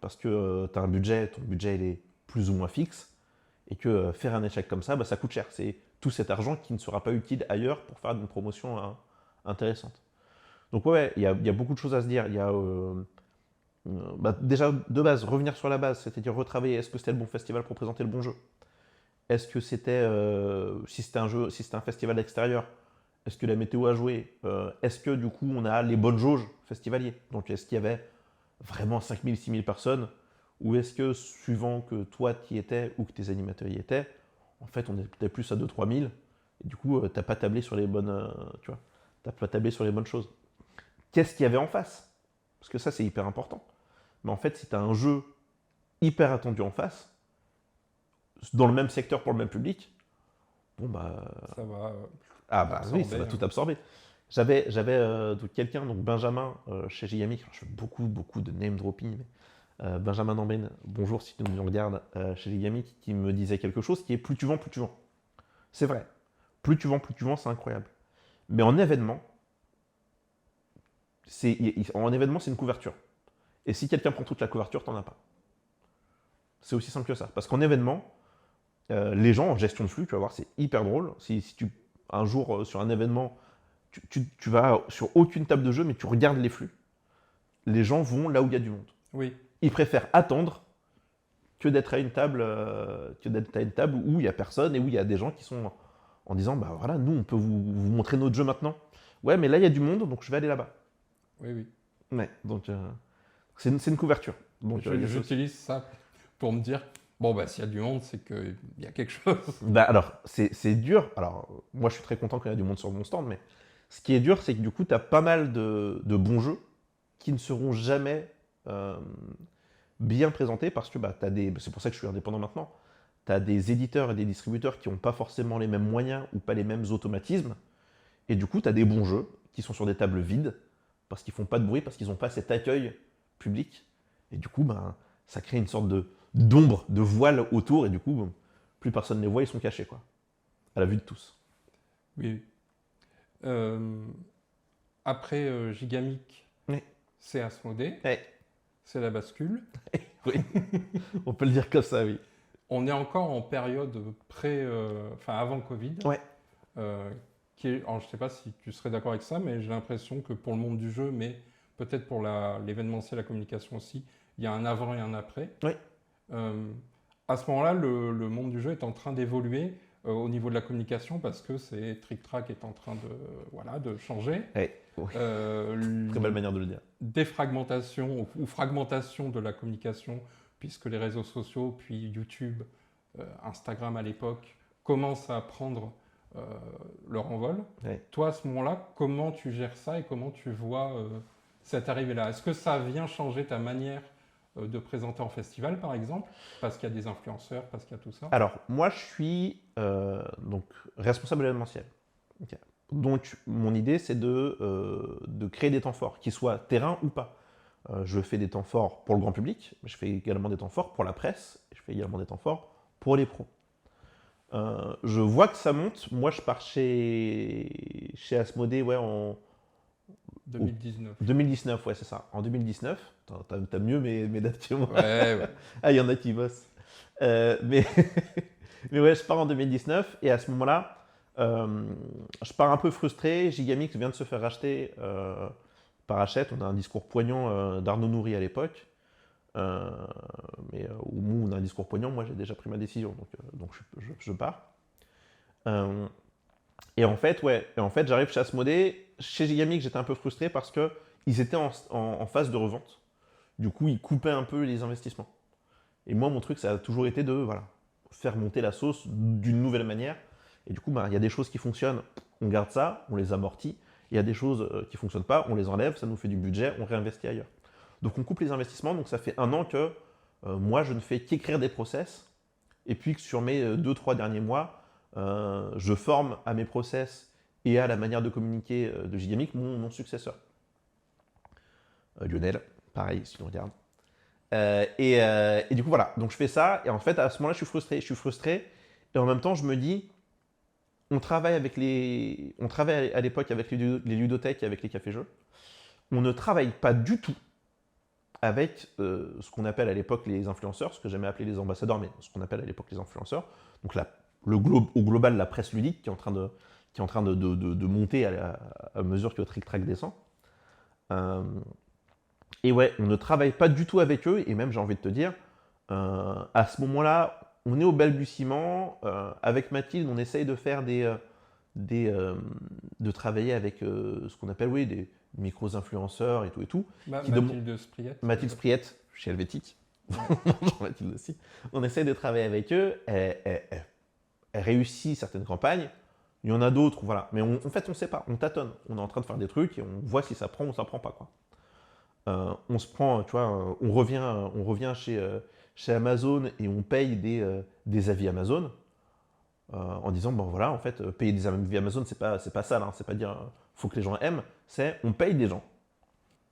Parce que tu as un budget, ton budget il est plus ou moins fixe, et que faire un échec comme ça, bah, ça coûte cher. C'est tout cet argent qui ne sera pas utile ailleurs pour faire une promotion intéressante. Donc ouais, il y a beaucoup de choses à se dire. Il y a bah, déjà de base, revenir sur la base, c'est-à-dire retravailler, est-ce que c'était le bon festival pour présenter le bon jeu? Est-ce que c'était, si c'était un festival extérieur, est-ce que la météo a joué? Est-ce que du coup on a les bonnes jauges festivaliers? Donc est-ce qu'il y avait vraiment 5000, 6000 personnes? Ou est-ce que suivant que toi tu y étais ou que tes animateurs y étaient, en fait on était plus à 2-3 000 et du coup t'as pas tablé sur les bonnes, tu vois, t'as pas tablé sur les bonnes choses. Qu'est-ce qu'il y avait en face? Parce que ça, c'est hyper important. Mais en fait, si tu as un jeu hyper attendu en face, dans le même secteur pour le même public, bon bah... Ça va Ah bah oui, absorber, ça va tout hein. absorber. J'avais donc quelqu'un, donc Benjamin, chez Gigamic, je fais beaucoup de name dropping, mais Benjamin Dambène, bonjour si tu nous regardes, chez Gigamic, qui me disait quelque chose qui est plus tu vends, plus tu vends. C'est vrai. Plus tu vends, c'est incroyable. Mais en événement, c'est une couverture. Et si quelqu'un prend toute la couverture, t'en as pas. C'est aussi simple que ça. Parce qu'en événement, les gens en gestion de flux, tu vas voir, c'est hyper drôle. Si tu, un jour, sur un événement, tu vas sur aucune table de jeu, mais tu regardes les flux, les gens vont là où il y a du monde. Oui. Ils préfèrent attendre que d'être à une table, où il n'y a personne et où il y a des gens qui sont en disant, bah voilà, nous, on peut vous montrer notre jeu maintenant. Ouais, mais là, il y a du monde, donc je vais aller là-bas. Oui. Ouais, donc c'est une couverture. Donc, J'utilise ça pour me dire, bon, bah, s'il y a du monde, c'est qu'il y a quelque chose. Bah alors, c'est dur. Alors, moi, je suis très content qu'il y ait du monde sur mon stand, mais ce qui est dur, c'est que du coup, tu as pas mal de bons jeux qui ne seront jamais bien présentés parce que bah, c'est pour ça que je suis indépendant maintenant. Tu as des éditeurs et des distributeurs qui n'ont pas forcément les mêmes moyens ou pas les mêmes automatismes. Et du coup, tu as des bons jeux qui sont sur des tables vides parce qu'ils font pas de bruit, parce qu'ils n'ont pas cet accueil public. Et du coup, ben, ça crée une sorte d'ombre, de voile autour. Et du coup, ben, plus personne ne les voit, ils sont cachés, quoi. À la vue de tous. Oui. Après Gigamic, Oui. c'est Asmodée, Ouais. c'est la bascule. Oui. On peut le dire comme ça, oui. On est encore en période avant Covid. Ouais. Alors, je ne sais pas si tu serais d'accord avec ça, mais j'ai l'impression que pour le monde du jeu, mais peut-être pour l'événementiel, la communication aussi, il y a un avant et un après. Oui. À ce moment-là, le monde du jeu est en train d'évoluer au niveau de la communication parce que Trick Track est en train de changer. Ouais. Oui. Très belle manière de le dire. Défragmentation ou fragmentation de la communication, puisque les réseaux sociaux, puis YouTube, Instagram à l'époque, commencent à prendre leur envol. Ouais. Toi, à ce moment-là, comment tu gères ça et comment tu vois cette arrivée-là? Est-ce que ça vient changer ta manière de présenter en festival, par exemple, parce qu'il y a des influenceurs, parce qu'il y a tout ça? Alors, moi, je suis donc responsable événementiel. Okay. Donc, mon idée, c'est de créer des temps forts, qu'ils soient terrain ou pas. Je fais des temps forts pour le grand public, mais je fais également des temps forts pour la presse, et je fais également des temps forts pour les pros. Je vois que ça monte. Moi, je pars chez Asmodée en 2019. 2019, ouais, c'est ça. En 2019. T'as mieux mes dates que moi. Ouais. Ah, il y en a qui bossent. Mais ouais, je pars en 2019 et à ce moment-là, je pars un peu frustré. Gigamix vient de se faire racheter par Hachette. On a un discours poignant d'Arnaud Nourri à l'époque. Mais au moment où on a un discours poignant, moi j'ai déjà pris ma décision, donc je pars. Et en fait, j'arrive chez Asmodée. Chez Gigamix, j'étais un peu frustré parce qu'ils étaient en phase de revente. Du coup, ils coupaient un peu les investissements. Et moi, mon truc, ça a toujours été de faire monter la sauce d'une nouvelle manière. Et du coup, il y a des choses qui fonctionnent, on garde ça, on les amortit. Il y a des choses qui ne fonctionnent pas, on les enlève, ça nous fait du budget, on réinvestit ailleurs. Donc on coupe les investissements, donc ça fait 1 an que moi je ne fais qu'écrire des process, et puis que sur mes 2-3 derniers mois, je forme à mes process et à la manière de communiquer de Gigamic mon successeur. Lionel, pareil, si on regarde. Et du coup voilà, donc je fais ça, et en fait à ce moment-là je suis frustré, et en même temps je me dis, on travaille à l'époque avec les ludothèques et avec les cafés-jeux, on ne travaille pas du tout avec ce qu'on appelle à l'époque les influenceurs, ce que j'aimais appeler les ambassadeurs, mais ce qu'on appelle à l'époque les influenceurs. Donc au global, la presse ludique qui est en train de monter à mesure que Trick Track descend. Et ouais, on ne travaille pas du tout avec eux, et même j'ai envie de te dire, à ce moment-là, on est au balbutiement. Avec Mathilde, on essaye de faire de travailler avec ce qu'on appelle des micro-influenceurs et tout. Mathilde Spriette, chez Helvétique. Bonjour Mathilde aussi. On essaye de travailler avec eux. Elle réussit certaines campagnes. Il y en a d'autres, voilà. Mais en fait, on ne sait pas. On tâtonne. On est en train de faire des trucs et on voit si ça prend ou ça prend pas, quoi. on se prend, tu vois, on revient chez Amazon et on paye des avis Amazon en disant, bon voilà, en fait, payer des avis Amazon, c'est pas ça, hein, c'est pas dire, faut que les gens aiment, c'est on paye des gens,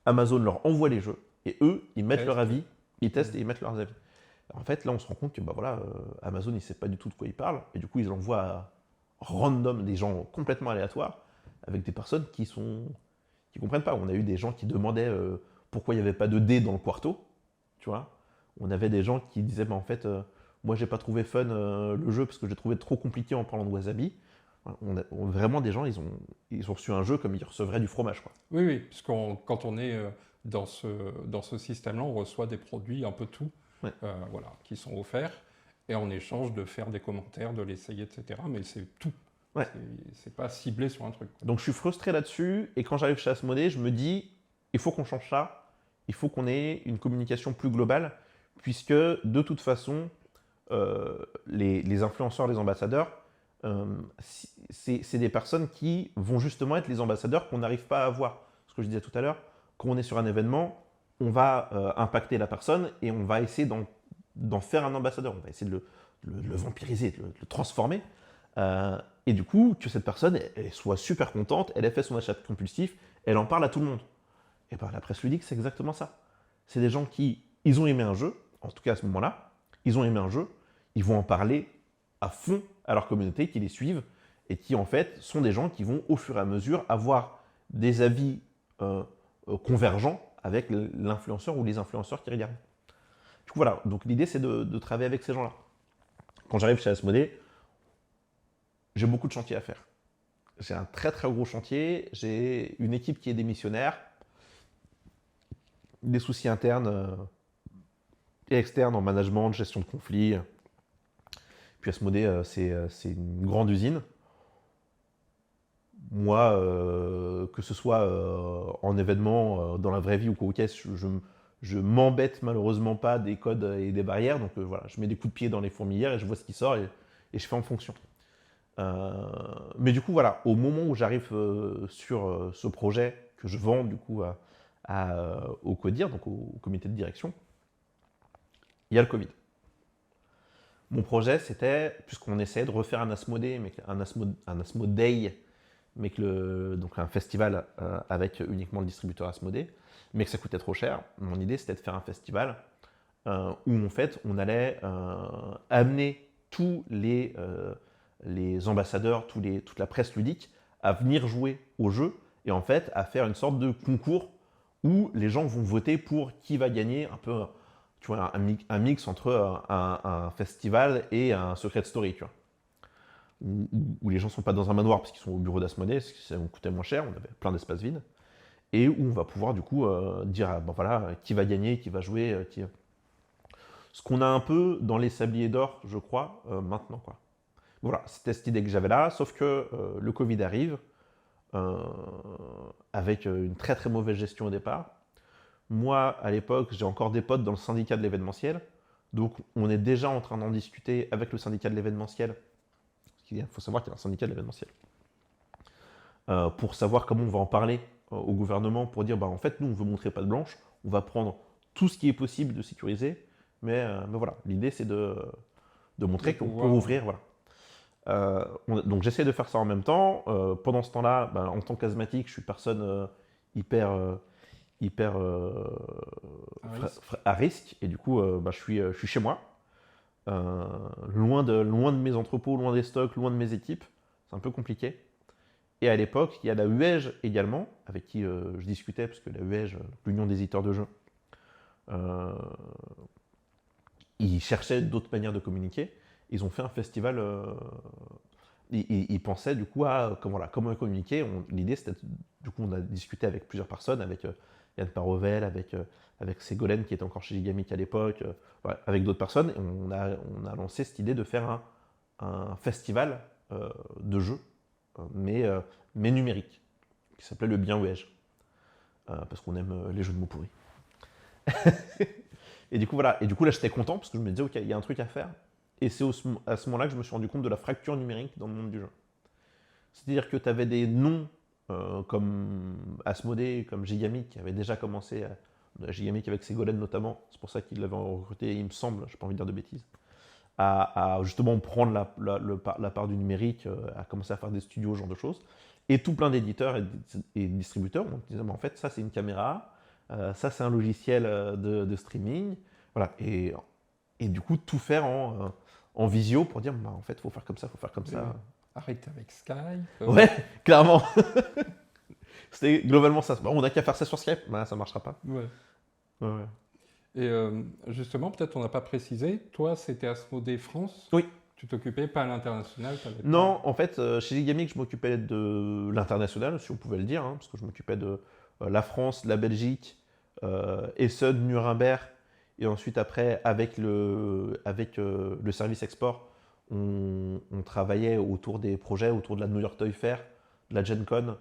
Amazon leur envoie les jeux, et eux, ils mettent leur avis, ils testent et ils mettent leurs avis. Alors, en fait, là, on se rend compte que bah, voilà, Amazon, il ne sait pas du tout de quoi il parle, et du coup, ils envoient random des gens complètement aléatoires, avec des personnes qui comprennent pas. On a eu des gens qui demandaient pourquoi il n'y avait pas de dés dans le quarto, tu vois. On avait des gens qui disaient, bah, en fait, moi, j'ai pas trouvé fun le jeu parce que j'ai trouvé trop compliqué en parlant de Wasabi. Vraiment, des gens, ils ont reçu un jeu comme ils recevraient du fromage, quoi. Oui, oui, parce quand on est dans ce système-là, on reçoit des produits un peu tout, Ouais. voilà, qui sont offerts, et en échange de faire des commentaires, de l'essayer, etc. Mais c'est tout. Ouais. C'est pas ciblé sur un truc, quoi. Donc je suis frustré là-dessus, et quand j'arrive chez Asmodée, je me dis, il faut qu'on change ça, il faut qu'on ait une communication plus globale, puisque de toute façon, les influenceurs, les ambassadeurs, c'est des personnes qui vont justement être les ambassadeurs qu'on n'arrive pas à avoir. Ce que je disais tout à l'heure, quand on est sur un événement, on va impacter la personne et on va essayer d'en faire un ambassadeur, on va essayer de le vampiriser, de le transformer. Et du coup, que cette personne elle soit super contente, elle ait fait son achat compulsif, elle en parle à tout le monde. Et bien la presse ludique, c'est exactement ça. C'est des gens qui, ils ont aimé un jeu, en tout cas à ce moment-là, ils ont aimé un jeu, ils vont en parler à fond à leur communauté, qui les suivent, et qui en fait sont des gens qui vont au fur et à mesure avoir des avis convergents avec l'influenceur ou les influenceurs qui regardent. Du coup voilà, donc l'idée c'est de travailler avec ces gens-là. Quand j'arrive chez Asmodée, j'ai beaucoup de chantiers à faire. J'ai un très très gros chantier, j'ai une équipe qui est démissionnaire, des soucis internes et externes en management, gestion de conflits. Puis Asmodée, c'est une grande usine. Moi, que ce soit en événement, dans la vraie vie ou quoi, je m'embête malheureusement pas des codes et des barrières. Donc voilà, je mets des coups de pied dans les fourmilières et je vois ce qui sort et je fais en fonction. Mais du coup, voilà, au moment où j'arrive sur ce projet que je vends du coup au CODIR, donc au comité de direction, il y a le Covid. Mon projet, c'était, puisqu'on essayait de refaire un Asmodée, mais un Asmodee, mais donc un festival avec uniquement le distributeur Asmodée, mais que ça coûtait trop cher. Mon idée, c'était de faire un festival où en fait, on allait amener tous les ambassadeurs, toute la presse ludique à venir jouer au jeu et en fait à faire une sorte de concours où les gens vont voter pour qui va gagner un peu, tu vois, un mix entre un festival et un Secret Story, tu vois. Où les gens ne sont pas dans un manoir parce qu'ils sont au bureau d'Asmodée, parce que ça nous coûtait moins cher, on avait plein d'espaces vides, et où on va pouvoir du coup dire bon, voilà, qui va gagner, qui va jouer, ce qu'on a un peu dans les Sabliers d'Or, je crois, maintenant, quoi. Voilà, c'était cette idée que j'avais là, sauf que le Covid arrive, avec une très très mauvaise gestion au départ. Moi, à l'époque, j'ai encore des potes dans le syndicat de l'événementiel, donc on est déjà en train d'en discuter avec le syndicat de l'événementiel. Il faut savoir qu'il y a un syndicat de l'événementiel. Pour savoir comment on va en parler au gouvernement, pour dire, bah, en fait, nous, on veut montrer patte blanche, on va prendre tout ce qui est possible de sécuriser, mais voilà, l'idée, c'est de montrer qu'on peut ouvrir, voilà. Donc j'essaie de faire ça en même temps. Pendant ce temps-là, ben, en tant qu'asthmatique, je suis personne hyper à risque. Et du coup, ben, je suis chez moi, loin de mes entrepôts, loin des stocks, loin de mes équipes. C'est un peu compliqué. Et à l'époque, il y a la UEG également, avec qui je discutais, parce que la UEG, l'Union des éditeurs de jeux, ils cherchaient d'autres manières de communiquer. Ils ont fait un festival. Ils pensaient du coup à comment communiquer. L'idée, c'était, du coup, on a discuté avec plusieurs personnes, avec Yann Parovel, avec Ségolène qui était encore chez Gigamic à l'époque, avec d'autres personnes. Et on a lancé cette idée de faire un festival de jeux, mais numérique, qui s'appelait le Bien Wedge, parce qu'on aime les jeux de mots pourris. Et du coup, voilà. Et du coup, là, j'étais content parce que je me disais, ok, il y a un truc à faire. Et c'est à ce moment-là que je me suis rendu compte de la fracture numérique dans le monde du jeu. C'est-à-dire que tu avais des noms comme Asmodée, comme Gigamic, qui avaient déjà commencé Gigamic avec Ségolène notamment, c'est pour ça qu'il l'avait recruté, il me semble, je n'ai pas envie de dire de bêtises, à justement prendre la part du numérique, à commencer à faire des studios, ce genre de choses. Et tout plein d'éditeurs et distributeurs on disait, en fait, ça c'est une caméra, ça c'est un logiciel de streaming, voilà. Et du coup, tout faire en visio pour dire, bah, en fait, il faut faire comme ça, il faut faire comme ça. Arrête avec Skype. Ouais, clairement. C'était globalement ça. Bon, on n'a qu'à faire ça sur Skype, bah, ça ne marchera pas. Ouais. Ouais. Et justement, peut-être on n'a pas précisé, toi c'était Asmodée France. Oui. Tu t'occupais pas à l'international? Non, en fait, chez Gigamic, je m'occupais de l'international, si on pouvait le dire, hein, parce que je m'occupais de la France, la Belgique, Essen, Nuremberg, et ensuite après, avec le service export, on travaillait autour des projets, autour de la New York Toy Fair, de la Gen Con,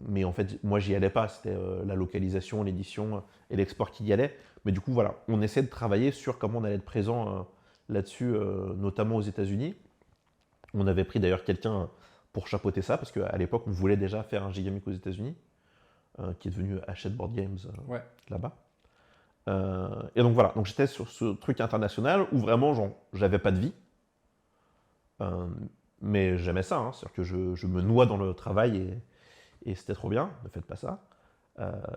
mais en fait, moi, j'y allais pas, c'était la localisation, l'édition et l'export qui y allait. Mais du coup, voilà, on essaie de travailler sur comment on allait être présent là-dessus, notamment aux États-Unis. On avait pris d'ailleurs quelqu'un pour chapeauter ça, parce qu'à l'époque, on voulait déjà faire un Gigamic aux États-Unis, qui est devenu Hachette Board Games là-bas. Et donc voilà, donc j'étais sur ce truc international où vraiment, genre, j'avais pas de vie. Mais j'aimais ça, hein, c'est-à-dire que je me noie dans le travail et c'était trop bien, ne faites pas ça,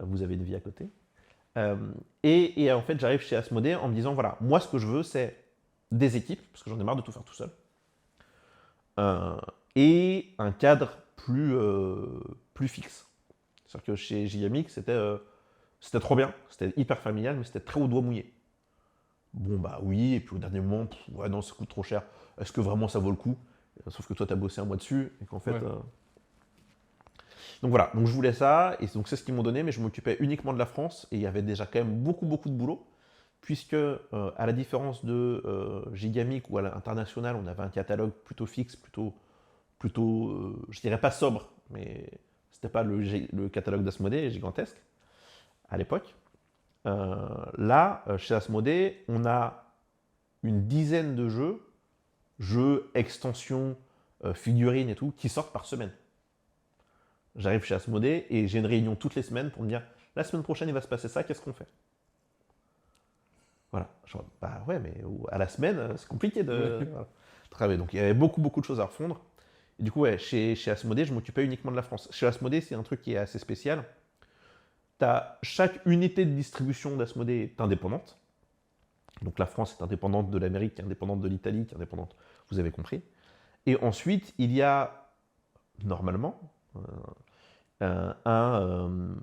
vous avez une vie à côté. Et en fait, j'arrive chez Asmodée en me disant, voilà, moi ce que je veux, c'est des équipes, parce que j'en ai marre de tout faire tout seul, et un cadre plus fixe. C'est-à-dire que chez Gigamic, c'était trop bien, c'était hyper familial, mais c'était très au doigt mouillé. Bon, bah oui, et puis au dernier moment, ouais, non, ça coûte trop cher, est-ce que vraiment ça vaut le coup? Sauf que toi, tu as bossé un mois dessus, et qu'en fait... Ouais. Donc voilà, donc je voulais ça, et donc c'est ce qu'ils m'ont donné, mais je m'occupais uniquement de la France, et il y avait déjà quand même beaucoup de boulot, puisque à la différence de Gigamic, ou à l'international, on avait un catalogue plutôt fixe, plutôt je dirais pas sobre, mais c'était pas le catalogue d'Asmodée gigantesque, à l'époque. Là, chez Asmodée, on a une dizaine de jeux, extensions, figurines et tout, qui sortent par semaine. J'arrive chez Asmodée et j'ai une réunion toutes les semaines pour me dire, la semaine prochaine il va se passer ça, qu'est-ce qu'on fait? Voilà. Genre, bah ouais, mais à la semaine, c'est compliqué de travailler. Donc il y avait beaucoup de choses à refondre. Et du coup, ouais, chez Asmodée, je m'occupais uniquement de la France. Chez Asmodée, c'est un truc qui est assez spécial. Chaque unité de distribution d'Asmodée est indépendante. Donc la France est indépendante de l'Amérique, qui est indépendante de l'Italie, qui est indépendante, vous avez compris. Et ensuite, il y a, normalement, un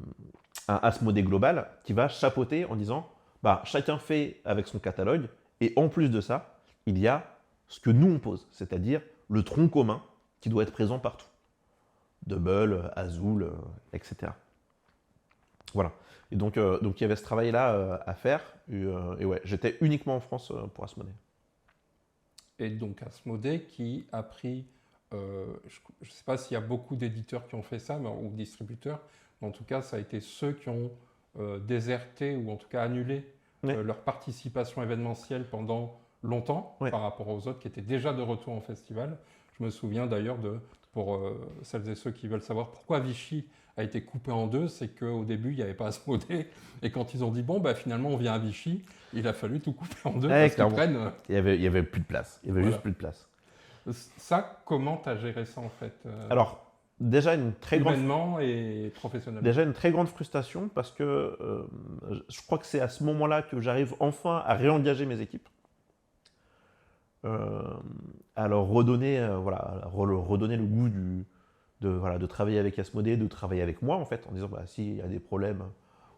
Asmodée global qui va chapeauter en disant, bah, chacun fait avec son catalogue, et en plus de ça, il y a ce que nous on pose, c'est-à-dire le tronc commun qui doit être présent partout. Double, Azul, etc. Voilà. Et donc il y avait ce travail-là à faire. Et ouais, j'étais uniquement en France pour Asmodée. Et donc Asmodée qui a pris, je ne sais pas s'il y a beaucoup d'éditeurs qui ont fait ça, ou distributeurs, mais en tout cas, ça a été ceux qui ont déserté ou en tout cas annulé leur participation événementielle pendant longtemps par rapport aux autres qui étaient déjà de retour en festival. Je me souviens d'ailleurs pour celles et ceux qui veulent savoir pourquoi Vichy a été coupé en deux, c'est qu'au début, il n'y avait pas Asmodée. Et quand ils ont dit, bon, bah, finalement, on vient à Vichy, il a fallu tout couper en deux parce qu'ils prennent... Il y avait plus de place. Il y avait juste plus de place. Ça, comment tu as géré ça, en fait Alors, déjà une très grande... Humainement et professionnellement. Déjà une très grande frustration parce que je crois que c'est à ce moment-là que j'arrive enfin à réengager mes équipes. À leur redonner, redonner le goût de travailler avec Asmodée, de travailler avec moi en fait, en disant bah, s'il y a des problèmes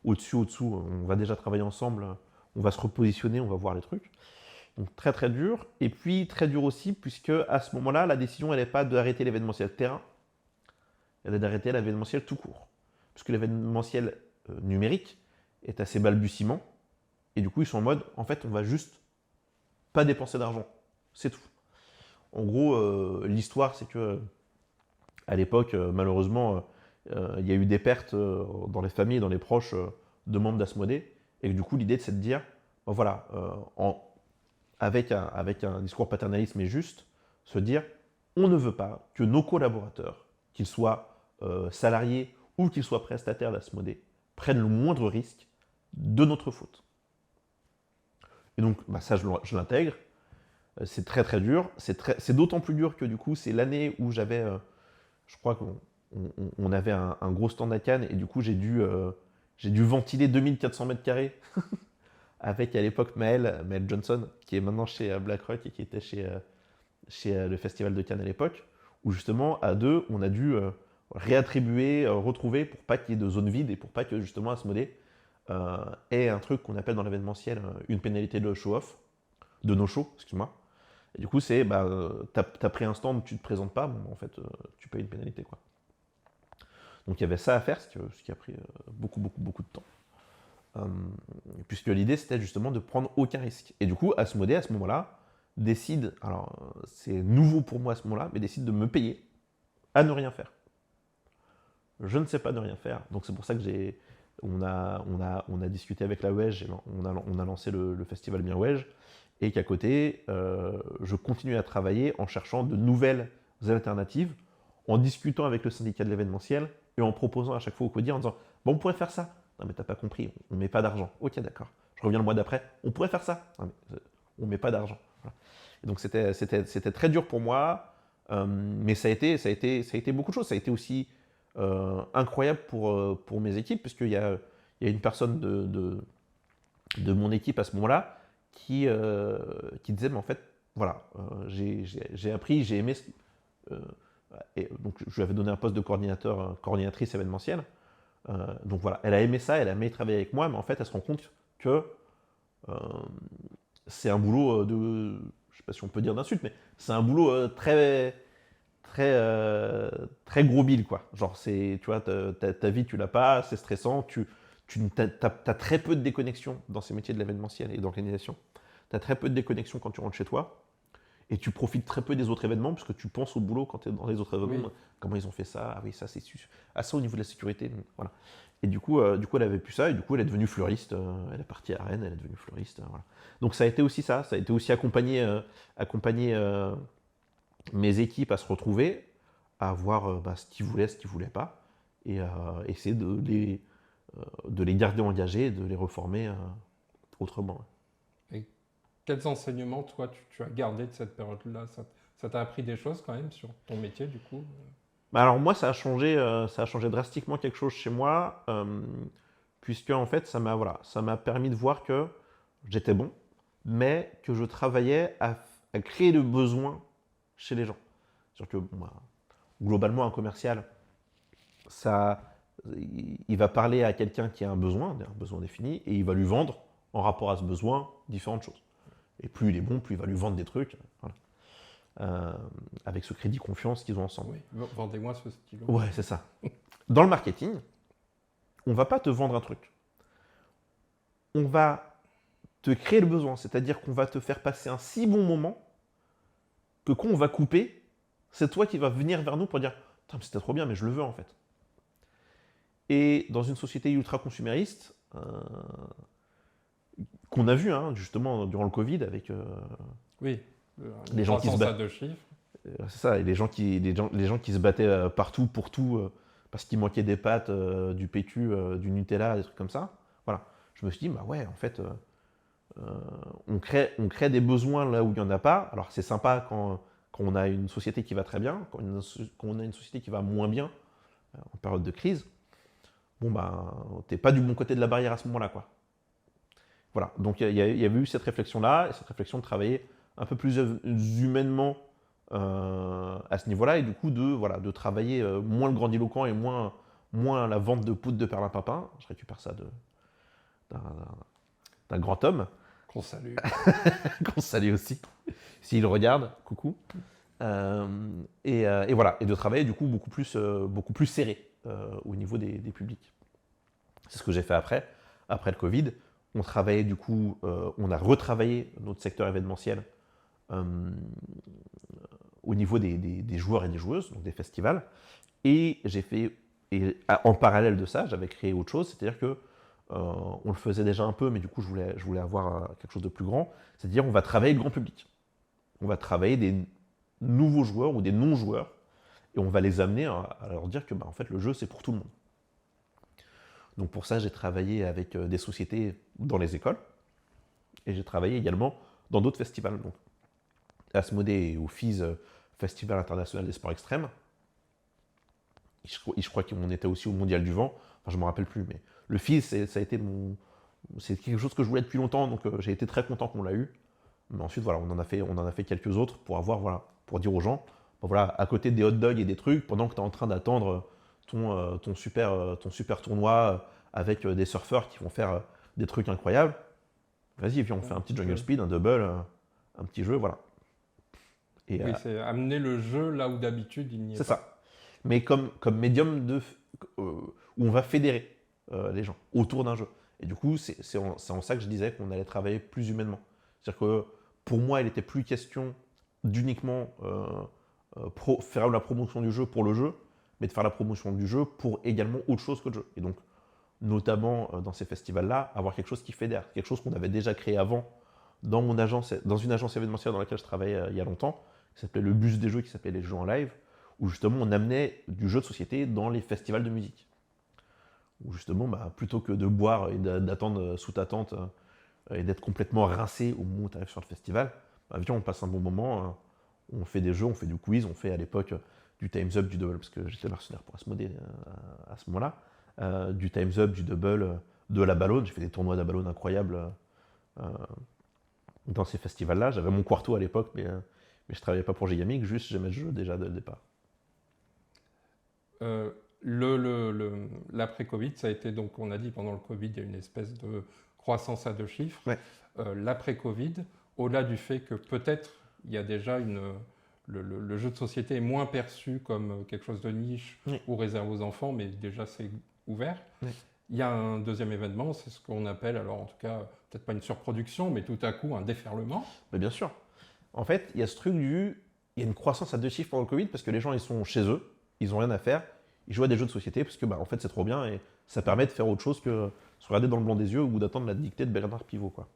au-dessous, on va déjà travailler ensemble, on va se repositionner, on va voir les trucs. Donc très dur. Et puis très dur aussi, puisque à ce moment-là, la décision elle n'est pas d'arrêter l'événementiel terrain, elle est d'arrêter l'événementiel tout court. Puisque l'événementiel numérique est assez balbutiement, et du coup ils sont en mode, en fait on va juste pas dépenser d'argent, c'est tout. En gros, l'histoire c'est que à l'époque, malheureusement, il y a eu des pertes dans les familles, dans les proches de membres d'Asmodée, et que du coup l'idée c'est de dire, ben voilà, avec un discours paternaliste mais juste, se dire, on ne veut pas que nos collaborateurs, qu'ils soient salariés ou qu'ils soient prestataires d'Asmodée, prenne le moindre risque de notre faute. Et donc, ça, je l'intègre. C'est très très dur. C'est d'autant plus dur que du coup, c'est l'année où j'avais, je crois qu'on avait un gros stand à Cannes, et du coup, j'ai dû ventiler 2400 mètres carrés avec à l'époque Maël Johnson, qui est maintenant chez BlackRock et qui était chez le Festival de Cannes à l'époque, où justement, à deux, on a dû réattribuer, retrouver pour pas qu'il y ait de zone vide et pour pas que justement Asmodée ait un truc qu'on appelle dans l'événementiel une pénalité de show-off, de no-show, excuse-moi. Et du coup, c'est, t'as pris un stand, tu te présentes pas, bon, en fait, tu payes une pénalité, quoi. Donc il y avait ça à faire, ce qui a pris beaucoup de temps. Puisque l'idée, c'était justement de prendre aucun risque. Et du coup, Asmodée, à ce moment-là, décide, alors c'est nouveau pour moi à ce moment-là, mais décide de me payer à ne rien faire. Je ne sais pas de rien faire, donc c'est pour ça que on a discuté avec la Wedge, et on a lancé le festival Bien Wedge, et qu'à côté, je continue à travailler en cherchant de nouvelles alternatives, en discutant avec le syndicat de l'événementiel, et en proposant à chaque fois au codir en disant « Bon, on pourrait faire ça. » Non, mais t'as pas compris, on ne met pas d'argent. Ok, d'accord. Je reviens le mois d'après, on pourrait faire ça. Non, mais on ne met pas d'argent. Voilà. Et donc c'était très dur pour moi, mais ça a été beaucoup de choses. Ça a été aussi incroyable pour mes équipes, parce qu'il y a une personne de mon équipe à ce moment-là qui disait, mais en fait, voilà, j'ai appris, j'ai aimé. Et donc je lui avais donné un poste de coordinatrice événementielle. Donc voilà, elle a aimé ça, elle a aimé travailler avec moi, mais en fait, elle se rend compte que c'est un boulot je sais pas si on peut dire d'insulte, mais c'est un boulot très gros bill, quoi. Genre, tu vois, ta vie, tu l'as pas, c'est stressant, t'as très peu de déconnexion dans ces métiers de l'événementiel et d'organisation. Tu as très peu de déconnexion quand tu rentres chez toi, et tu profites très peu des autres événements, parce que tu penses au boulot quand tu es dans les autres événements. Oui. Comment ils ont fait ça? Ah oui, ça c'est ça au niveau de la sécurité. Voilà. Et du coup, elle avait plus ça, et du coup, elle est devenue fleuriste. Elle est partie à Rennes, elle est devenue fleuriste. Voilà. Donc ça a été aussi ça. Ça a été aussi accompagner mes équipes à se retrouver, à voir ce qu'ils voulaient, ce qu'ils voulaient pas, et essayer de les garder engagés, de les reformer autrement. Et quels enseignements, toi, tu as gardé de cette période-là? Ça t'a appris des choses quand même sur ton métier, du coup? Alors moi, ça a changé drastiquement quelque chose chez moi, puisque en fait, ça m'a permis de voir que j'étais bon, mais que je travaillais à créer le besoin chez les gens. C'est-à-dire que globalement, un commercial, il va parler à quelqu'un qui a un besoin défini, et il va lui vendre, en rapport à ce besoin, différentes choses. Et plus il est bon, plus il va lui vendre des trucs. Voilà. Avec ce crédit confiance qu'ils ont ensemble. Oui, vendez-moi ce stylo. Ouais, c'est ça. Dans le marketing, on ne va pas te vendre un truc. On va te créer le besoin, c'est-à-dire qu'on va te faire passer un si bon moment que quand on va couper, c'est toi qui vas venir vers nous pour dire « Putain, c'était trop bien, mais je le veux en fait ». Et dans une société ultra-consumériste, qu'on a vu justement durant le Covid avec oui. Les gens qui se battent. C'est ça, et les gens qui se battaient partout pour tout, parce qu'il manquait des pâtes, du PQ, du Nutella, des trucs comme ça. Voilà. Je me suis dit, bah ouais, en fait, on crée des besoins là où il n'y en a pas. Alors c'est sympa quand on a une société qui va très bien, quand on a une société qui va moins bien, en période de crise. Bon, bah, t'es pas du bon côté de la barrière à ce moment-là, quoi. Voilà. Donc il y avait eu cette réflexion-là, et cette réflexion de travailler un peu plus humainement à ce niveau-là, et du coup de travailler moins le grandiloquent et moins la vente de poudre de perlimpinpin. Je récupère ça d'un grand homme. Qu'on salue. Qu'on salue aussi. S'il regarde, coucou. Et voilà, et de travailler du coup beaucoup plus serré au niveau des publics. C'est ce que j'ai fait après le Covid. On travaillait du coup, on a retravaillé notre secteur événementiel au niveau des joueurs et des joueuses, donc des festivals. Et en parallèle de ça, j'avais créé autre chose, c'est-à-dire que on le faisait déjà un peu, mais du coup, je voulais avoir quelque chose de plus grand. C'est-à-dire, on va travailler le grand public. On va travailler des nouveaux joueurs ou des non-joueurs, et on va les amener à leur dire que, en fait, le jeu, c'est pour tout le monde. Donc pour ça, j'ai travaillé avec des sociétés dans les écoles et j'ai travaillé également dans d'autres festivals. Donc Asmodée et au FIS, Festival international des sports extrêmes. Je crois qu'on était aussi au Mondial du vent. Enfin, je ne me rappelle plus, mais le FIS, ça a été c'est quelque chose que je voulais depuis longtemps, donc j'ai été très content qu'on l'a eu. Mais ensuite, voilà, on en a fait quelques autres pour avoir, voilà, pour dire aux gens, bon, voilà, à côté des hot dogs et des trucs, pendant que tu es en train d'attendre ton super tournoi avec des surfeurs qui vont faire des trucs incroyables, vas-y, viens, on fait un petit jungle speed, un double, un petit jeu, voilà. Et oui, c'est amener le jeu là où d'habitude il n'y est pas. C'est ça. Mais comme médium où on va fédérer les gens autour d'un jeu. Et du coup, c'est en ça que je disais qu'on allait travailler plus humainement. C'est-à-dire que pour moi, il n'était plus question d'uniquement faire la promotion du jeu pour le jeu, mais de faire la promotion du jeu pour également autre chose que le jeu. Et donc, notamment dans ces festivals-là, avoir quelque chose qui fédère, quelque chose qu'on avait déjà créé avant dans une agence événementielle dans laquelle je travaillais il y a longtemps, qui s'appelait le Bus des jeux, qui s'appelait les jeux en live, où justement on amenait du jeu de société dans les festivals de musique. Où justement, plutôt que de boire et d'attendre sous ta tente et d'être complètement rincé au moment où tu arrives sur le festival, viens, on passe un bon moment, on fait des jeux, on fait du quiz, on fait à l'époque du Time's Up, du double, parce que j'étais mercenaire pour Asmodée à ce moment-là, du Time's Up, du double, de la ballonne, j'ai fait des tournois de la ballonne incroyables dans ces festivals-là. J'avais mon quarto à l'époque, mais je travaillais pas pour Gigamic, juste j'aimais le jeu déjà dès le départ. L'après-Covid, ça a été donc, on a dit pendant le Covid, il y a une espèce de croissance à 2 chiffres. Ouais. L'après-Covid, au-delà du fait que peut-être il y a déjà le jeu de société est moins perçu comme quelque chose de niche ou réservé aux enfants, mais déjà c'est ouvert. Oui. Il y a un deuxième événement, c'est ce qu'on appelle, alors en tout cas, peut-être pas une surproduction, mais tout à coup un déferlement. Mais bien sûr. En fait, il y a ce truc il y a une croissance à 2 chiffres pendant le Covid parce que les gens ils sont chez eux, ils n'ont rien à faire, ils jouent à des jeux de société parce que en fait c'est trop bien et ça permet de faire autre chose que se regarder dans le blanc des yeux ou d'attendre la dictée de Bernard Pivot, quoi.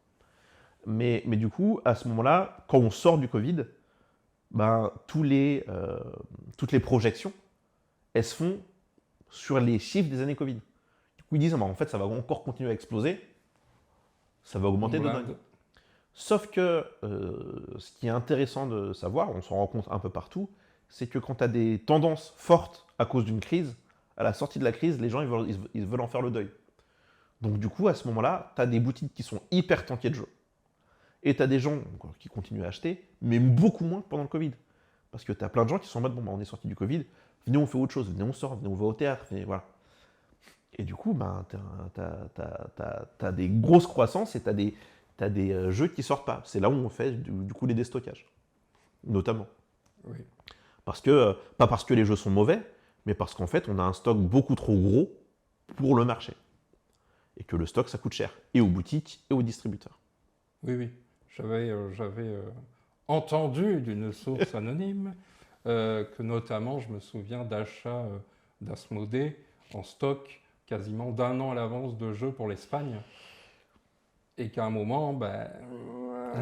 Mais du coup, à ce moment-là, quand on sort du Covid, toutes les projections, elles se font sur les chiffres des années Covid. Du coup, ils disent, en fait, ça va encore continuer à exploser, ça va augmenter de dingue. Sauf que ce qui est intéressant de savoir, on s'en rend compte un peu partout, c'est que quand tu as des tendances fortes à cause d'une crise, à la sortie de la crise, les gens ils veulent en faire le deuil. Donc du coup, à ce moment-là, tu as des boutiques qui sont hyper tankées de jeux. Et tu as des gens qui continuent à acheter, mais beaucoup moins pendant le Covid. Parce que tu as plein de gens qui sont en mode, on est sorti du Covid, venez on fait autre chose, venez on sort, venez on va au théâtre, venez, voilà. Et du coup, tu as des grosses croissances et tu as des jeux qui sortent pas. C'est là où on fait du coup les déstockages, notamment. Oui. Parce que, pas parce que les jeux sont mauvais, mais parce qu'en fait, on a un stock beaucoup trop gros pour le marché. Et que le stock, ça coûte cher, et aux boutiques et aux distributeurs. Oui. J'avais entendu d'une source anonyme que notamment, je me souviens d'achats d'Asmodée en stock quasiment d'1 an à l'avance de jeux pour l'Espagne. Et qu'à un moment,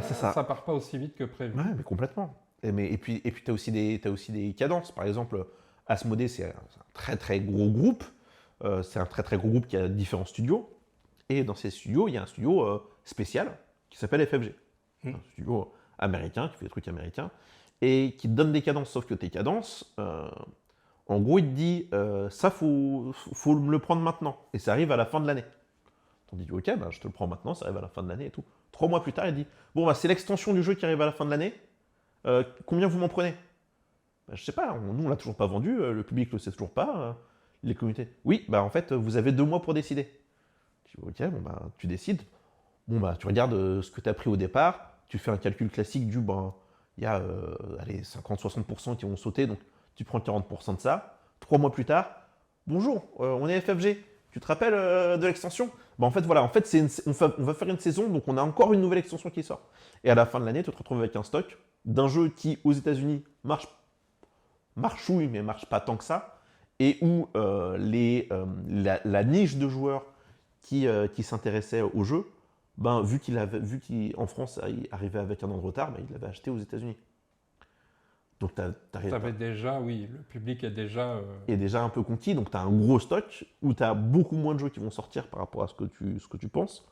ça part pas aussi vite que prévu. Ouais, mais complètement. Et puis tu as aussi des cadences. Par exemple, Asmodée, c'est un très très gros groupe. C'est un très très gros groupe qui a différents studios. Et dans ces studios, il y a un studio spécial qui s'appelle FFG. Un studio américain qui fait des trucs américains et qui te donne des cadences. Sauf que tes cadences, en gros, il te dit ça, faut me le prendre maintenant. Et ça arrive à la fin de l'année. On dit ok, je te le prends maintenant, ça arrive à la fin de l'année et tout. 3 mois plus tard, il dit bon, c'est l'extension du jeu qui arrive à la fin de l'année. Combien vous m'en prenez? Je sais pas, nous on l'a toujours pas vendu, le public le sait toujours pas, les communautés. Oui, en fait, vous avez 2 mois pour décider. Je dis ok, tu décides. Tu regardes ce que tu as pris au départ, tu fais un calcul classique du il y a 50-60% qui vont sauter, donc tu prends 40% de ça. 3 mois plus tard, bonjour, on est FFG. Tu te rappelles de l'extension? En fait, voilà, on va faire une saison, donc on a encore une nouvelle extension qui sort. Et à la fin de l'année, tu te retrouves avec un stock d'un jeu qui, aux États-Unis, marchouille, mais marche pas tant que ça, et où la niche de joueurs qui s'intéressaient au jeu, vu qu'en France, il arrivait avec un an de retard, il l'avait acheté aux États-Unis. Donc T'avais déjà, oui, le public est déjà un peu conquis, donc tu as un gros stock où tu as beaucoup moins de jeux qui vont sortir par rapport à ce que tu penses.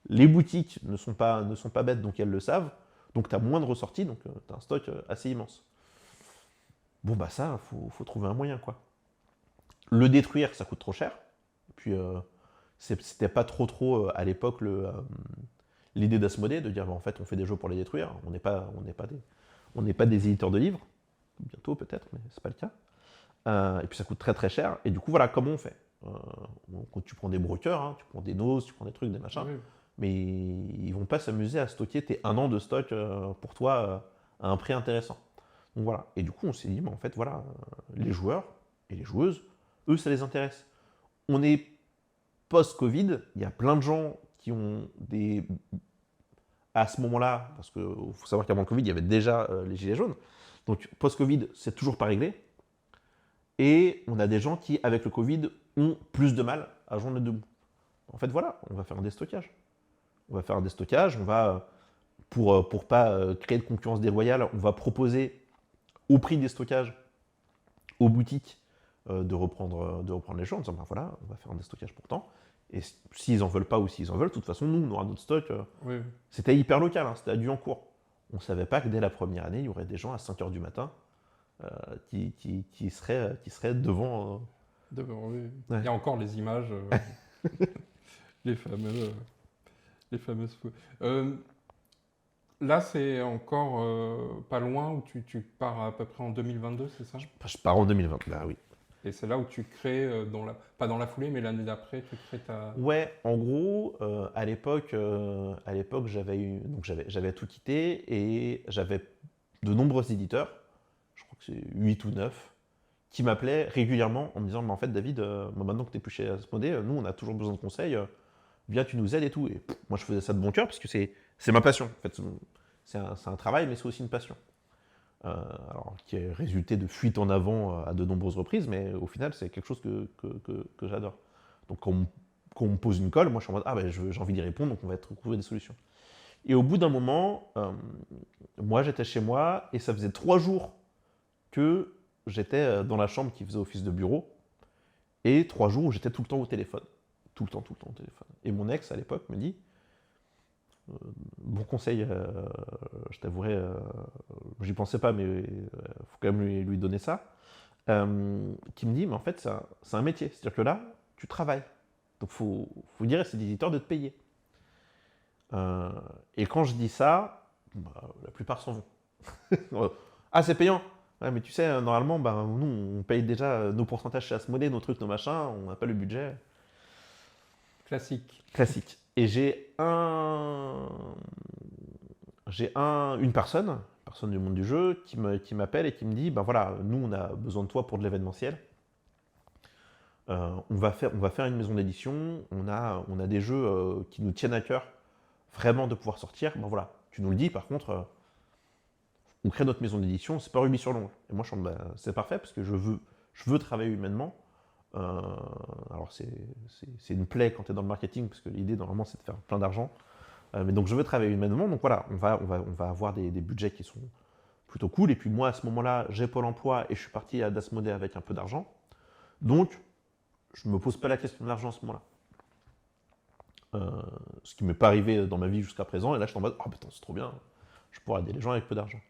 Les boutiques ne sont pas bêtes, donc elles le savent. Donc tu as moins de ressorties, donc tu as un stock assez immense. Bon, bah ça, faut trouver un moyen, quoi. Le détruire, ça coûte trop cher. Et puis, c'était pas trop à l'époque l'idée d'Asmodée de dire, bah, en fait, on fait des jeux pour les détruire. On n'est pas des éditeurs de livres. Bientôt, peut-être, mais c'est pas le cas. Et puis, ça coûte très très cher. Et du coup, voilà, comment on fait quand tu prends des brokers, hein, tu prends des noses, tu prends des trucs, des machins, oui. mais ils vont pas s'amuser à stocker tes 1 an de stock pour toi à un prix intéressant. Donc voilà. Et du coup, on s'est dit, mais en fait, voilà, les joueurs et les joueuses, eux, ça les intéresse. On est post-Covid, il y a plein de gens qui ont des. À ce moment-là, parce qu'il faut savoir qu'avant le Covid, il y avait déjà les Gilets jaunes. Donc, post-Covid, c'est toujours pas réglé. Et on a des gens qui, avec le Covid, ont plus de mal à joindre les deux bouts. En fait, voilà, on va faire un déstockage. On va faire un déstockage, on va, pour pas créer de concurrence déloyale, on va proposer au prix des stockages aux boutiques de reprendre les choses en disant, ben voilà, on va faire un déstockage pour tant. Et s'ils en veulent pas ou s'ils en veulent, de toute façon, nous, on aura notre stock. Oui. C'était hyper local, hein, c'était à Duyancourt. On ne savait pas que dès la première année, il y aurait des gens à 5h du matin qui seraient devant. Oui. Ouais. Il y a encore les images, les fameuses. Là, c'est encore pas loin où tu pars à peu près en 2022, c'est ça? Je pars en 2020, là, oui. Et c'est là où tu crées, pas dans la foulée, mais l'année d'après, tu crées ta. Ouais, en gros, à l'époque, j'avais tout quitté et j'avais de nombreux éditeurs, je crois que c'est 8 ou 9, qui m'appelaient régulièrement en me disant, mais en fait, David, maintenant que tu n'es plus chez Asmodée, nous, on a toujours besoin de conseils, viens, tu nous aides et tout. Et moi, je faisais ça de bon cœur parce que c'est ma passion. En fait, c'est un travail, mais c'est aussi une passion. Alors, qui est résulté de fuites en avant à de nombreuses reprises, mais au final, c'est quelque chose que j'adore. Donc, quand on me pose une colle, moi, je suis en mode, ah ben, j'ai envie d'y répondre, donc on va trouver des solutions. Et au bout d'un moment, moi, j'étais chez moi, et ça faisait 3 jours que j'étais dans la chambre qui faisait office de bureau, et 3 jours où j'étais tout le temps au téléphone. Tout le temps au téléphone. Et mon ex, à l'époque, me dit, bon conseil, je t'avouerai, j'y pensais pas, mais faut quand même lui donner ça, qui me dit, mais en fait, c'est un métier. C'est-à-dire que là, tu travailles. Donc, faut dire à ces éditeurs de te payer. Et quand je dis ça, bah, la plupart s'en vont. Ah, c'est payant. Ouais, mais tu sais, normalement, bah, nous, on paye déjà nos pourcentages chez Asmodée, nos trucs, nos machins, on n'a pas le budget. Classique. Et j'ai une personne du monde du jeu, qui m'appelle et qui me dit, ben voilà, nous on a besoin de toi pour de l'événementiel. On va faire une maison d'édition, on a des jeux qui nous tiennent à cœur vraiment de pouvoir sortir. Ben voilà, tu nous le dis, par contre, on crée notre maison d'édition, c'est pas rubis sur l'ongle. Et moi je suis ben, c'est parfait parce que je veux travailler humainement. Alors c'est une plaie quand tu es dans le marketing, parce que l'idée normalement c'est de faire plein d'argent. Mais donc je veux travailler humainement, donc voilà, on va avoir des budgets qui sont plutôt cool. Et puis moi à ce moment-là, j'ai Pôle emploi et je suis parti à Asmodée avec un peu d'argent. Donc je ne me pose pas la question de l'argent à ce moment-là. Ce qui ne m'est pas arrivé dans ma vie jusqu'à présent. Et là je suis en mode, oh putain c'est trop bien, je pourrais aider les gens avec peu d'argent.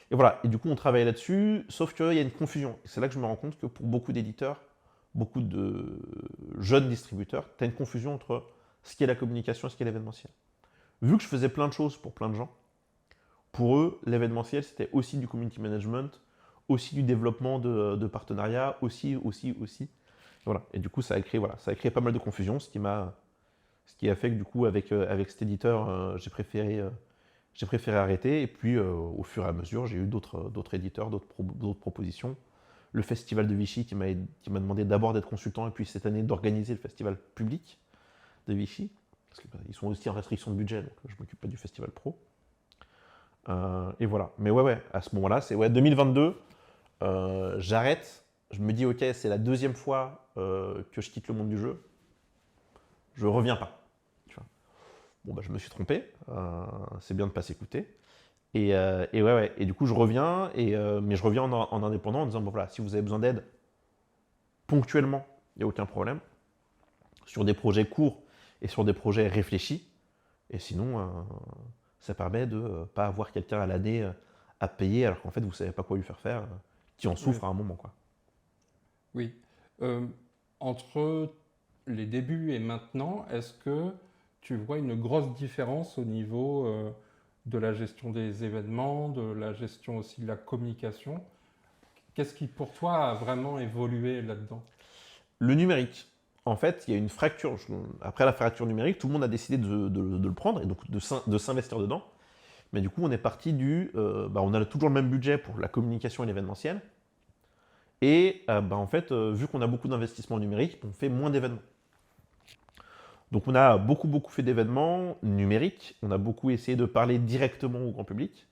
Et voilà, et du coup on travaille là-dessus, sauf qu'il y a une confusion. Et c'est là que je me rends compte que pour beaucoup d'éditeurs, beaucoup de jeunes distributeurs, tu as une confusion entre ce qui est la communication et ce qui est l'événementiel. Vu que je faisais plein de choses pour plein de gens, pour eux, l'événementiel, c'était aussi du community management, aussi du développement de partenariats, aussi. Voilà. Et du coup, ça a créé pas mal de confusion, ce qui a fait que du coup, avec cet éditeur, j'ai préféré arrêter. Et puis, au fur et à mesure, j'ai eu d'autres éditeurs, d'autres propositions. Le festival de Vichy qui m'a demandé d'abord d'être consultant et puis cette année d'organiser le festival public de Vichy. Parce qu'ils sont aussi en restriction de budget, donc je ne m'occupe pas du festival pro. Et voilà. Mais ouais, à ce moment-là, c'est 2022, j'arrête. Je me dis, ok, c'est la 2e fois que je quitte le monde du jeu. Je reviens pas. Tu vois. Bon, bah, je me suis trompé. C'est bien de ne pas s'écouter. Et du coup, je reviens, mais je reviens en indépendant en disant, bon voilà, si vous avez besoin d'aide ponctuellement, il n'y a aucun problème. Sur des projets courts et sur des projets réfléchis. Et sinon, ça permet de ne pas avoir quelqu'un à l'année à payer alors qu'en fait, vous ne savez pas quoi lui faire faire, qui en souffre Oui. à un moment, quoi. Oui. Entre les débuts et maintenant, est-ce que tu vois une grosse différence au niveau de la gestion des événements, de la gestion aussi de la communication? Qu'est-ce qui pour toi a vraiment évolué là-dedans? Le numérique. En fait, il y a une fracture. Après la fracture numérique, tout le monde a décidé de le prendre et donc de s'investir dedans. Mais du coup, on est parti on a toujours le même budget pour la communication et l'événementiel. Et en fait, vu qu'on a beaucoup d'investissements numériques, on fait moins d'événements. Donc on a beaucoup fait d'événements numériques. On a beaucoup essayé de parler directement au grand public.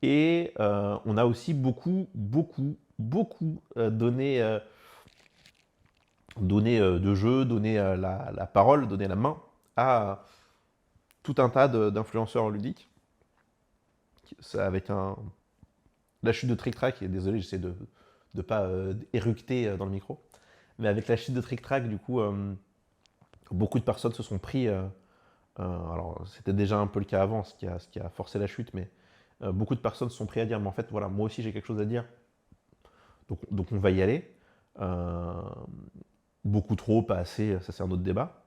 Et on a aussi beaucoup donné de jeux, donné la parole, donné la main à tout un tas d'influenceurs ludiques. Avec la chute de Trick Track, et désolé, j'essaie de ne pas éructer dans le micro, mais avec la chute de Trick Track, du coup, beaucoup de personnes se sont pris. Alors, c'était déjà un peu le cas avant, ce qui a forcé la chute, mais beaucoup de personnes se sont pris à dire, mais en fait, voilà, moi aussi j'ai quelque chose à dire, donc on va y aller. Beaucoup trop, pas assez, ça c'est un autre débat.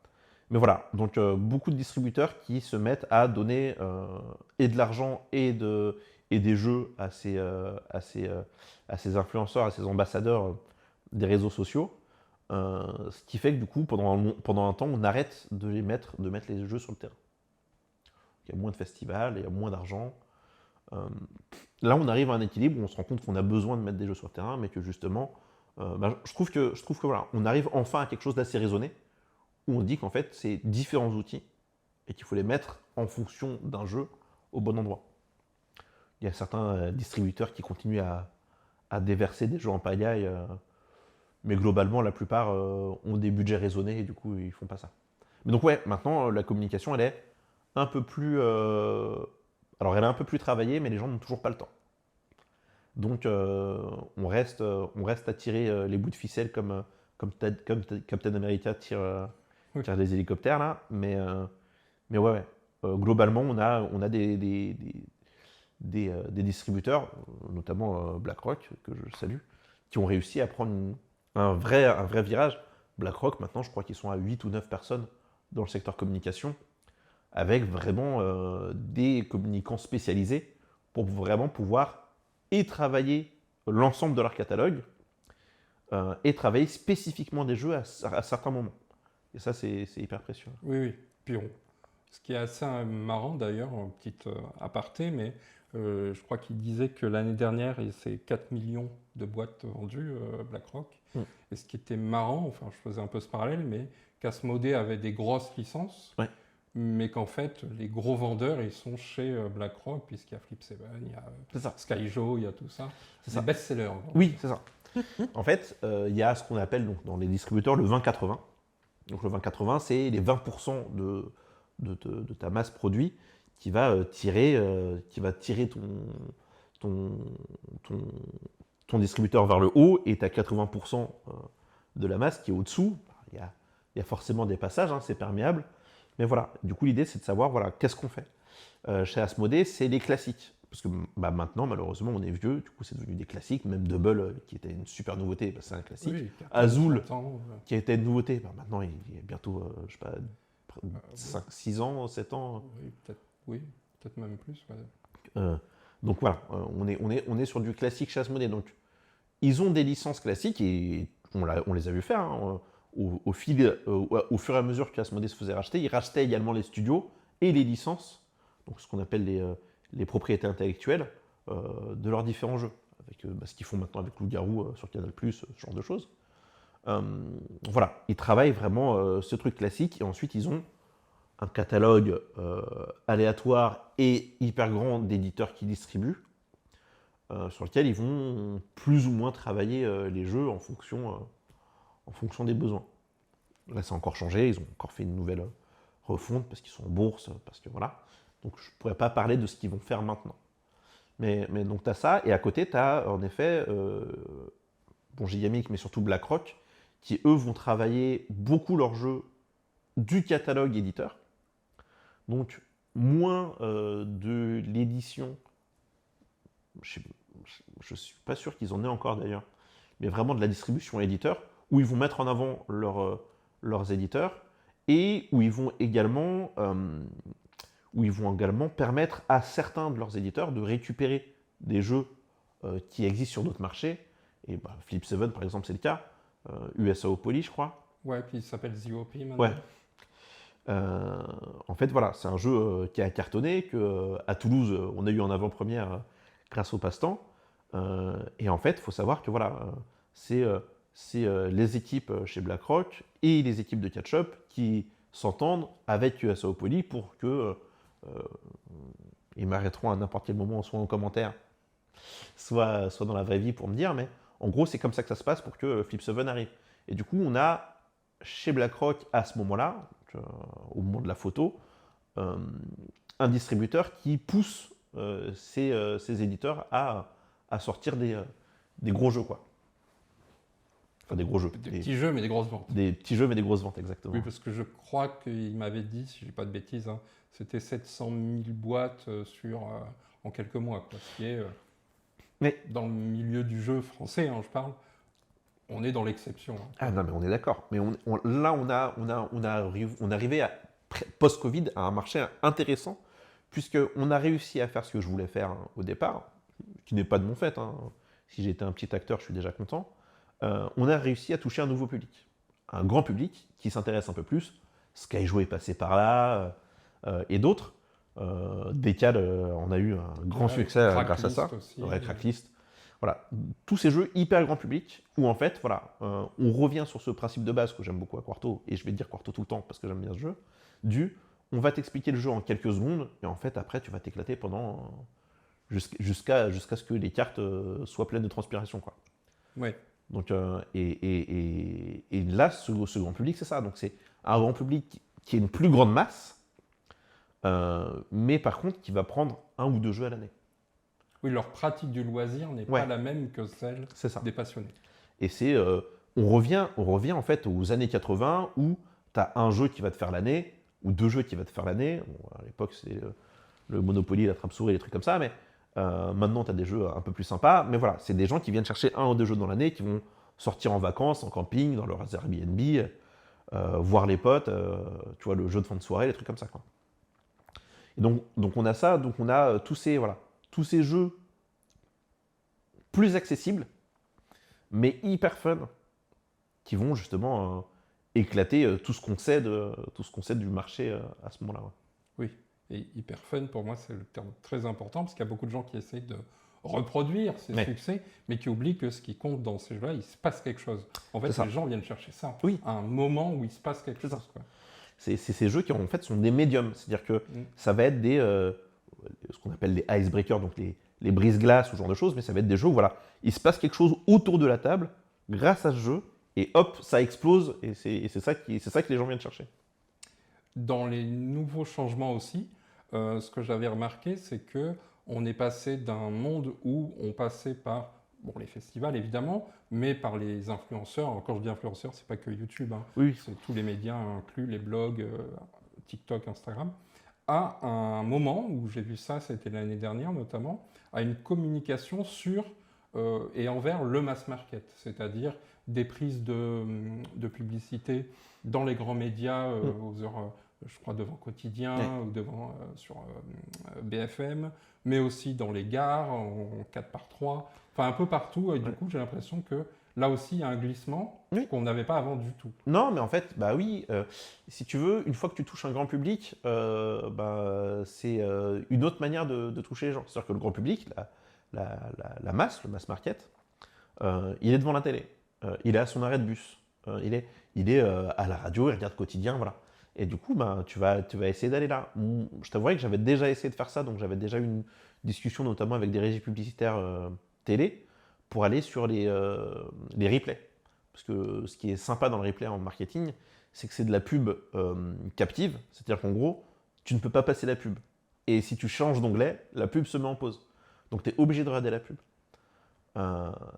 Mais voilà, donc beaucoup de distributeurs qui se mettent à donner et de l'argent et des jeux à ces influenceurs, à ces ambassadeurs des réseaux sociaux. Ce qui fait que du coup, pendant un temps, on arrête de mettre les jeux sur le terrain. Il y a moins de festivals, il y a moins d'argent. Là, on arrive à un équilibre où on se rend compte qu'on a besoin de mettre des jeux sur le terrain, mais que justement, je trouve que voilà, on arrive enfin à quelque chose d'assez raisonné, où on dit qu'en fait, c'est différents outils et qu'il faut les mettre en fonction d'un jeu au bon endroit. Il y a certains distributeurs qui continuent à déverser des jeux en pagaille, mais globalement, la plupart ont des budgets raisonnés et du coup, ils font pas ça. Mais donc ouais, maintenant, la communication, elle est un peu plus... alors, elle est un peu plus travaillée, mais les gens n'ont toujours pas le temps. Donc, on reste à tirer les bouts de ficelle comme Captain America tire les hélicoptères, là. Mais ouais. Globalement, on a des distributeurs, notamment BlackRock, que je salue, qui ont réussi à prendre un vrai virage. BlackRock, maintenant, je crois qu'ils sont à 8 ou 9 personnes dans le secteur communication, avec vraiment des communicants spécialisés pour vraiment pouvoir et travailler l'ensemble de leur catalogue et travailler spécifiquement des jeux à certains moments. Et ça, c'est hyper précieux. Oui. Puis ce qui est assez marrant d'ailleurs, un petit aparté, mais je crois qu'il disait que l'année dernière, c'est 4 millions de boîtes vendues, BlackRock. Et ce qui était marrant, enfin je faisais un peu ce parallèle, mais qu'Asmodée avait des grosses licences, mais qu'en fait les gros vendeurs ils sont chez BlackRock, puisqu'il y a Flip 7, il y a Skyjo, il y a tout ça. C'est des best-sellers. Oui, c'est ça. En fait, il y a ce qu'on appelle donc, dans les distributeurs le 20-80. Donc le 20-80, c'est les 20% de ta masse produit qui va tirer ton distributeur vers le haut, et tu as 80% de la masse qui est au-dessous. Il y a forcément des passages, hein, c'est perméable. Mais voilà, du coup l'idée c'est de savoir voilà, qu'est-ce qu'on fait. Chez Asmodée, c'est les classiques. Parce que maintenant, malheureusement, on est vieux, du coup c'est devenu des classiques. Même Double, qui était une super nouveauté, c'est un classique. Oui, Azul, qui a été une nouveauté, maintenant il est bientôt, je sais pas, 6 ans, 7 ans. Oui, peut-être même plus. Ouais. Donc voilà, on est sur du classique chez Asmodée. Donc ils ont des licences classiques et on les a vu faire. Hein, au fur et à mesure que Asmodée se faisait racheter, ils rachetaient également les studios et les licences, donc ce qu'on appelle les propriétés intellectuelles de leurs différents jeux. Avec ce qu'ils font maintenant avec Loup-Garou sur Canal+, ce genre de choses. Voilà, ils travaillent vraiment ce truc classique et ensuite ils ont un catalogue aléatoire et hyper grand d'éditeurs qui distribuent, sur lequel ils vont plus ou moins travailler les jeux en fonction des besoins. Là, ça a encore changé, ils ont encore fait une nouvelle refonte parce qu'ils sont en bourse, parce que voilà. Donc, je ne pourrais pas parler de ce qu'ils vont faire maintenant. Mais donc tu as ça, et à côté tu as en effet Gigamic, mais surtout BlackRock, qui eux vont travailler beaucoup leurs jeux du catalogue éditeur. Donc moins de l'édition. Je ne suis pas sûr qu'ils en aient encore d'ailleurs, mais vraiment de la distribution éditeur, où ils vont mettre en avant leurs éditeurs, et où ils vont également permettre à certains de leurs éditeurs de récupérer des jeux qui existent sur d'autres marchés. Et Flip 7 par exemple c'est le cas, USAO Poly je crois. Ouais, puis il s'appelle ZOP maintenant. Ouais. En fait voilà, c'est un jeu qui a cartonné, qu'à Toulouse on a eu en avant-première grâce au passe-temps. Et en fait il faut savoir que voilà, c'est les équipes chez BlackRock et les équipes de catch-up qui s'entendent avec USAO Poly pour que ils m'arrêteront à n'importe quel moment, soit en commentaire, soit dans la vraie vie pour me dire, mais en gros c'est comme ça que ça se passe pour que Flip 7 arrive. Et du coup on a chez BlackRock à ce moment-là, au moment de la photo, un distributeur qui pousse ses éditeurs à sortir des gros jeux, quoi. Enfin des gros jeux. Des petits jeux mais des grosses ventes. Des petits jeux mais des grosses ventes, exactement. Oui, parce que je crois qu'il m'avait dit, si je dis pas de bêtises, hein, c'était 700 000 boîtes en quelques mois, quoi, ce qui est dans le milieu du jeu français, hein, je parle. On est dans l'exception. Hein. Ah non, mais on est d'accord. Mais là, on est arrivé post-Covid à un marché intéressant, puisqu'on a réussi à faire ce que je voulais faire au départ, qui n'est pas de mon fait. Hein. Si j'étais un petit acteur, je suis déjà content. On a réussi à toucher un nouveau public. Un grand public qui s'intéresse un peu plus. Skyjo est passé par là, et d'autres. Decal, on a eu un grand succès grâce à ça. Aussi, ouais, Cracklist. Voilà, tous ces jeux hyper grand public où en fait, voilà, on revient sur ce principe de base que j'aime beaucoup à Quarto, et je vais dire Quarto tout le temps parce que j'aime bien ce jeu, on va t'expliquer le jeu en quelques secondes, et en fait après tu vas t'éclater pendant jusqu'à ce que les cartes soient pleines de transpiration, quoi. Ouais. Donc, et là, ce grand public, c'est ça. Donc c'est un grand public qui est une plus grande masse, mais par contre qui va prendre un ou deux jeux à l'année. Oui, leur pratique du loisir n'est pas la même que celle des passionnés. Et on revient en fait aux années 80 où tu as un jeu qui va te faire l'année, ou deux jeux qui vont te faire l'année. Bon, à l'époque, c'est le Monopoly, la trappe-souris, des trucs comme ça, mais maintenant, tu as des jeux un peu plus sympas. Mais voilà, c'est des gens qui viennent chercher un ou deux jeux dans l'année, qui vont sortir en vacances, en camping, dans leur Airbnb, voir les potes, tu vois, le jeu de fin de soirée, des trucs comme ça, quoi. Et donc on a ça, donc on a tous ces jeux plus accessibles, mais hyper fun, qui vont justement éclater tout ce qu'on sait du marché à ce moment-là. Ouais. Oui, et hyper fun, pour moi, c'est le terme très important, parce qu'il y a beaucoup de gens qui essayent de reproduire ces succès, mais qui oublient que ce qui compte dans ces jeux-là, il se passe quelque chose. En fait, les gens viennent chercher ça, à un moment où il se passe quelque chose. Quoi. C'est ces jeux qui, en fait, sont des médiums. C'est-à-dire que ça va être ce qu'on appelle les icebreakers, donc les brise-glaces, ce genre de choses, mais ça va être des jeux où voilà, il se passe quelque chose autour de la table, grâce à ce jeu, et hop, ça explose, et c'est ça que les gens viennent chercher. Dans les nouveaux changements aussi, ce que j'avais remarqué, c'est qu'on est passé d'un monde où on passait par les festivals évidemment, mais par les influenceurs. Alors, quand je dis influenceurs, c'est pas que YouTube, hein. C'est tous les médias inclus, les blogs, TikTok, Instagram, à un moment où j'ai vu ça, c'était l'année dernière notamment, à une communication sur et envers le mass market, c'est-à-dire des prises de publicité dans les grands médias aux heures, je crois, devant Quotidien ou devant sur BFM, mais aussi dans les gares en 4x3, enfin un peu partout. Et du coup, j'ai l'impression que là aussi, il y a un glissement qu'on n'avait pas avant du tout. Non, mais en fait, bah oui, si tu veux, une fois que tu touches un grand public, c'est une autre manière de toucher les gens. C'est-à-dire que le grand public, la masse, le mass market, il est devant la télé, il est à son arrêt de bus, il est à la radio, il regarde Quotidien, voilà. Et du coup, tu vas essayer d'aller là. Je t'avouerai que j'avais déjà essayé de faire ça, donc j'avais déjà eu une discussion notamment avec des régies publicitaires télé pour aller sur les replays. Parce que ce qui est sympa dans le replay en marketing, c'est que c'est de la pub captive, c'est-à-dire qu'en gros, tu ne peux pas passer la pub. Et si tu changes d'onglet, la pub se met en pause. Donc tu es obligé de regarder la pub.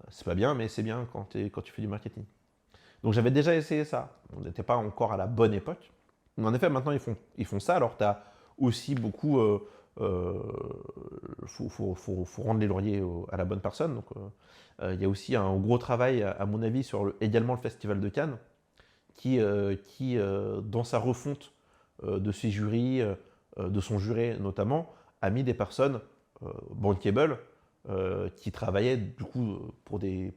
C'est pas bien, mais c'est bien quand tu fais du marketing. Donc j'avais déjà essayé ça. On n'était pas encore à la bonne époque. Mais en effet, maintenant ils font ça. Alors tu as aussi beaucoup. Faut rendre les lauriers à la bonne personne. Donc il y a aussi un gros travail, à mon avis, sur également le Festival de Cannes, qui dans sa refonte de ses jurys, de son juré notamment, a mis des personnes bankable qui travaillaient du coup pour des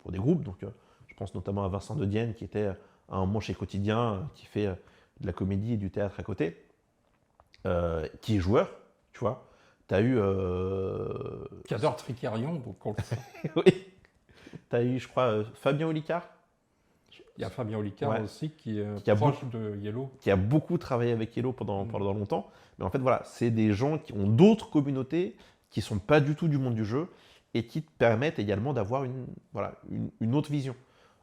groupes. Donc je pense notamment à Vincent De Dienne qui était à un moment chez Quotidien, qui fait de la comédie et du théâtre à côté, qui est joueur, tu vois. Tu as eu. Qui adore Tricarion, donc on le sait. Oui. Tu as eu, je crois, Fabien Olicard. Il y a Fabien Olicard aussi qui est proche de Yellow. Qui a beaucoup travaillé avec Yellow pendant longtemps. Mais en fait, voilà, c'est des gens qui ont d'autres communautés qui ne sont pas du tout du monde du jeu et qui te permettent également d'avoir une autre vision.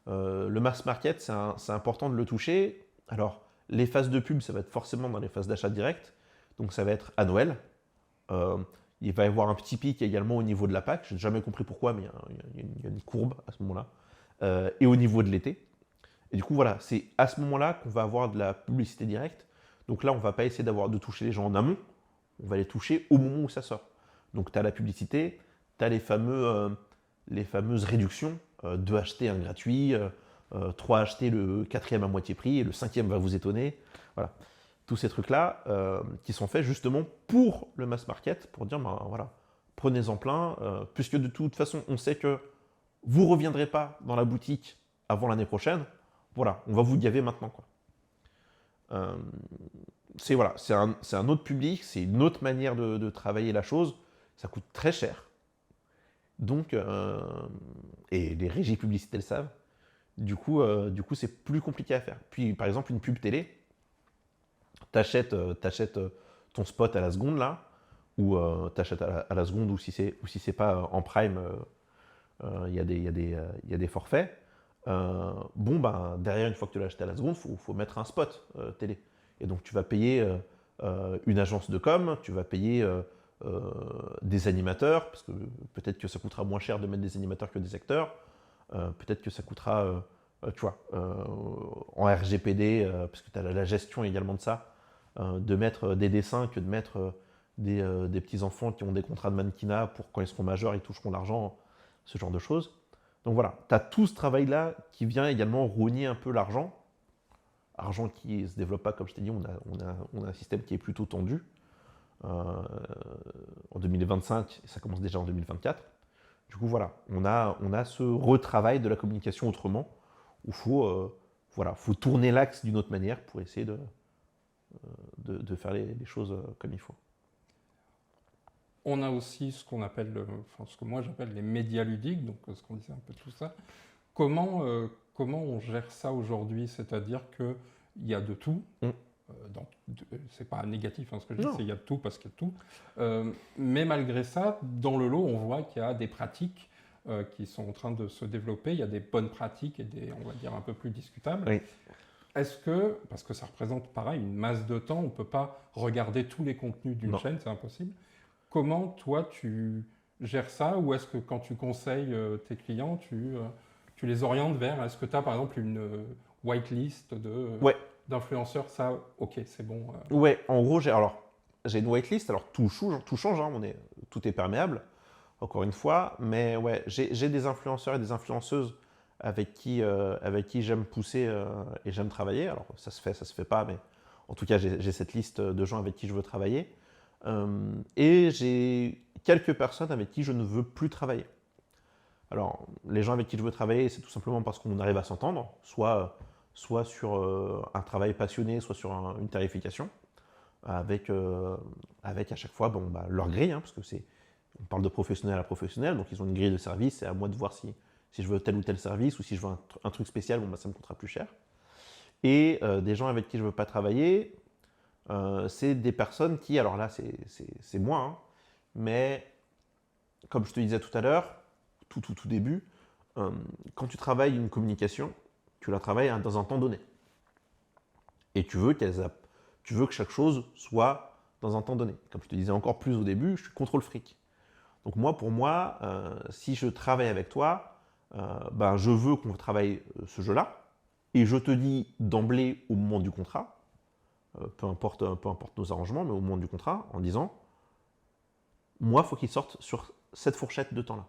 Le mass market, c'est important de le toucher. Alors, les phases de pub, ça va être forcément dans les phases d'achat direct. Donc, ça va être à Noël. Il va y avoir un petit pic également au niveau de la PAC. Je n'ai jamais compris pourquoi, mais il y a une courbe à ce moment-là. Et au niveau de l'été. Et du coup, voilà, c'est à ce moment-là qu'on va avoir de la publicité directe. Donc là, on ne va pas essayer de toucher les gens en amont. On va les toucher au moment où ça sort. Donc, tu as la publicité, tu as les fameuses réductions. 2 achetés, 1 gratuit, 3 achetés, le 4e à moitié prix, et le 5e va vous étonner. Voilà. Tous ces trucs-là qui sont faits justement pour le mass market, pour dire, ben, voilà, prenez-en plein, puisque de toute façon, on sait que vous ne reviendrez pas dans la boutique avant l'année prochaine. Voilà, on va vous gaver maintenant, quoi. C'est un autre public, c'est une autre manière de travailler la chose. Ça coûte très cher. Donc, et les régies publicitaires le savent. Du coup, c'est plus compliqué à faire. Puis, par exemple, une pub télé, t'achètes ton spot à la seconde là, ou t'achètes à la seconde, ou si c'est pas en prime, il y a des forfaits. Derrière, une fois que tu l'as acheté à la seconde, il faut mettre un spot télé. Et donc, tu vas payer une agence de com, tu vas payer des animateurs, parce que peut-être que ça coûtera moins cher de mettre des animateurs que des acteurs. Peut-être que ça coûtera, en RGPD, parce que tu as la gestion également de ça, de mettre des dessins que de mettre des petits-enfants qui ont des contrats de mannequinat pour quand ils seront majeurs, ils toucheront l'argent, ce genre de choses. Donc voilà, tu as tout ce travail-là qui vient également rogner un peu l'argent. Argent qui ne se développe pas, comme je t'ai dit, on a un système qui est plutôt tendu. En 2025, ça commence déjà en 2024. Du coup, voilà, on a ce retravail de la communication autrement, où il faut tourner l'axe d'une autre manière pour essayer de faire les choses comme il faut. On a aussi ce qu'on appelle, ce que moi j'appelle les médias ludiques, donc ce qu'on disait un peu tout ça. Comment on gère ça aujourd'hui? C'est-à-dire qu'il y a de tout. C'est pas négatif ce que je dis, c'est il y a de tout parce qu'il y a de tout. Mais malgré ça, dans le lot, on voit qu'il y a des pratiques qui sont en train de se développer. Il y a des bonnes pratiques et des, on va dire, un peu plus discutables. Oui. Est-ce que, parce que ça représente pareil une masse de temps, on ne peut pas regarder tous les contenus d'une chaîne, c'est impossible. Comment toi tu gères ça? Ou est-ce que quand tu conseilles tes clients, tu les orientes vers, est-ce que tu as par exemple une whitelist d'influenceurs? Ça, ok, c'est bon. Ouais, en gros, j'ai une whitelist, alors tout change, hein, tout est perméable, encore une fois, mais ouais, j'ai des influenceurs et des influenceuses avec qui j'aime pousser et j'aime travailler. Alors ça se fait pas, mais en tout cas, j'ai cette liste de gens avec qui je veux travailler. Et j'ai quelques personnes avec qui je ne veux plus travailler. Alors, les gens avec qui je veux travailler, c'est tout simplement parce qu'on arrive à s'entendre, soit sur un travail passionné, soit sur une tarification, avec à chaque fois leur grille, hein, parce que on parle de professionnel à professionnel, donc ils ont une grille de service, c'est à moi de voir si je veux tel ou tel service, ou si je veux un truc spécial, ça me coûtera plus cher. Et des gens avec qui je ne veux pas travailler, c'est des personnes qui, alors là c'est moi, hein, mais comme je te disais tout à l'heure, tout début, quand tu travailles une communication, tu la travailles dans un temps donné. Et tu veux que chaque chose soit dans un temps donné. Comme je te disais encore plus au début, je suis contrôle fric. Donc moi, pour moi, si je travaille avec toi, je veux qu'on travaille ce jeu-là, et je te dis d'emblée au moment du contrat, peu importe nos arrangements, mais au moment du contrat, en disant, moi, il faut qu'il sorte sur cette fourchette de temps-là.